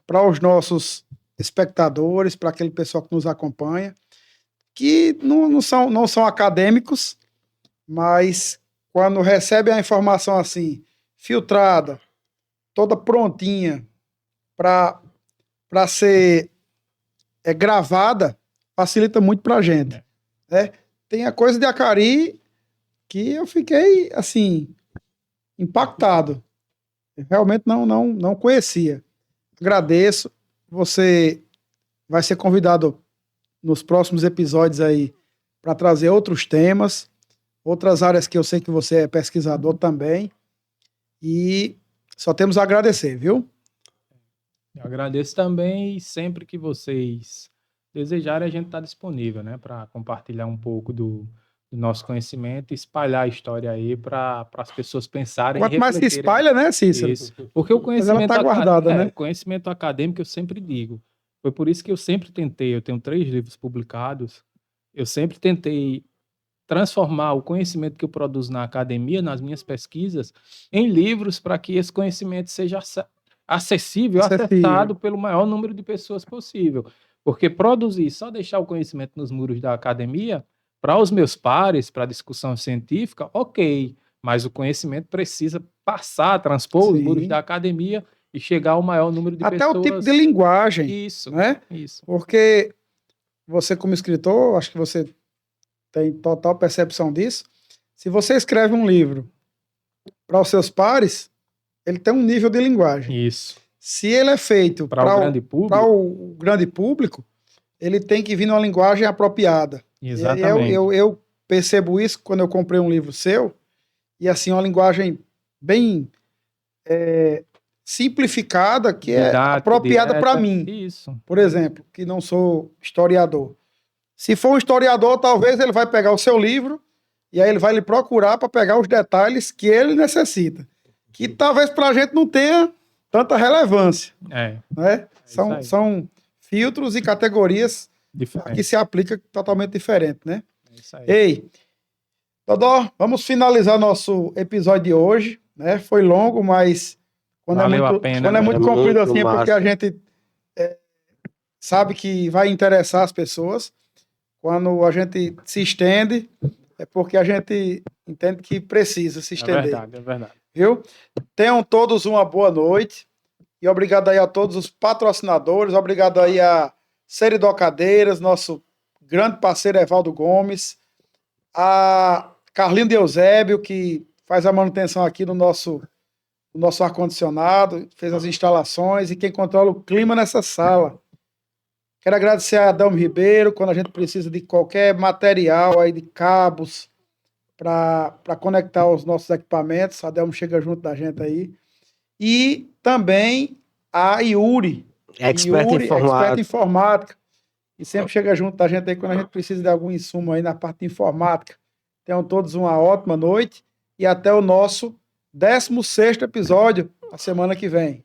para os nossos espectadores, para aquele pessoal que nos acompanha, que não são acadêmicos, mas quando recebem a informação assim, filtrada, toda prontinha para ser gravada, facilita muito para a gente. Né? Tem a coisa de Acari que eu fiquei, assim, impactado. Eu realmente não conhecia. Agradeço. Você vai ser convidado nos próximos episódios aí para trazer outros temas, outras áreas que eu sei que você é pesquisador também. E só temos a agradecer, viu? Eu agradeço também e sempre que vocês desejarem, a gente está disponível, né, para compartilhar um pouco do nosso conhecimento e espalhar a história aí para as pessoas pensarem e Quanto mais se refletirem. espalha, né, Cícero? Isso. Porque o Mas ela conhecimento, tá guardada, né? o conhecimento acadêmico, eu sempre digo, foi por isso que eu sempre tentei, eu tenho 3 livros publicados, eu sempre tentei transformar o conhecimento que eu produzo na academia, nas minhas pesquisas, em livros para que esse conhecimento seja acessível, acessado pelo maior número de pessoas possível. Porque produzir, só deixar o conhecimento nos muros da academia, para os meus pares, para a discussão científica, ok, mas o conhecimento precisa passar, transpor os muros da academia e chegar ao maior número de Até pessoas. Até o tipo de linguagem. Isso, né? Isso. Porque você, como escritor, acho que você tem total percepção disso. Se você escreve um livro para os seus pares, ele tem um nível de linguagem. Isso. Se ele é feito para o grande público, ele tem que vir numa linguagem apropriada. Exatamente. Eu percebo isso quando eu comprei um livro seu, e assim, uma linguagem bem simplificada, que é apropriada para mim. Isso. Por exemplo, que não sou historiador. Se for um historiador, talvez ele vai pegar o seu livro e aí ele vai lhe procurar para pegar os detalhes que ele necessita. Que talvez para a gente não tenha tanta relevância. Né? São filtros e categorias que se aplicam totalmente diferente, né? Ei, Dodô, vamos finalizar nosso episódio de hoje. Né? Foi longo, mas quando é muito comprido assim é porque a gente sabe que vai interessar as pessoas. Quando a gente se estende, é porque a gente entende que precisa se estender. É verdade. Viu? Tenham todos uma boa noite. E obrigado aí a todos os patrocinadores. Obrigado aí a Seridocadeiras, nosso grande parceiro Evaldo Gomes. A Carlinho de Eusébio, que faz a manutenção aqui no nosso ar-condicionado, fez as instalações e quem controla o clima nessa sala. Quero agradecer a Adão Ribeiro, quando a gente precisa de qualquer material aí, de cabos, para conectar os nossos equipamentos. A Adelmo chega junto da gente aí. E também a Yuri. Expert Yuri, expert informática. em informática. E sempre chega junto da gente aí quando a gente precisa de algum insumo aí na parte de informática. Tenham todos uma ótima noite e até o nosso 16º episódio, a semana que vem.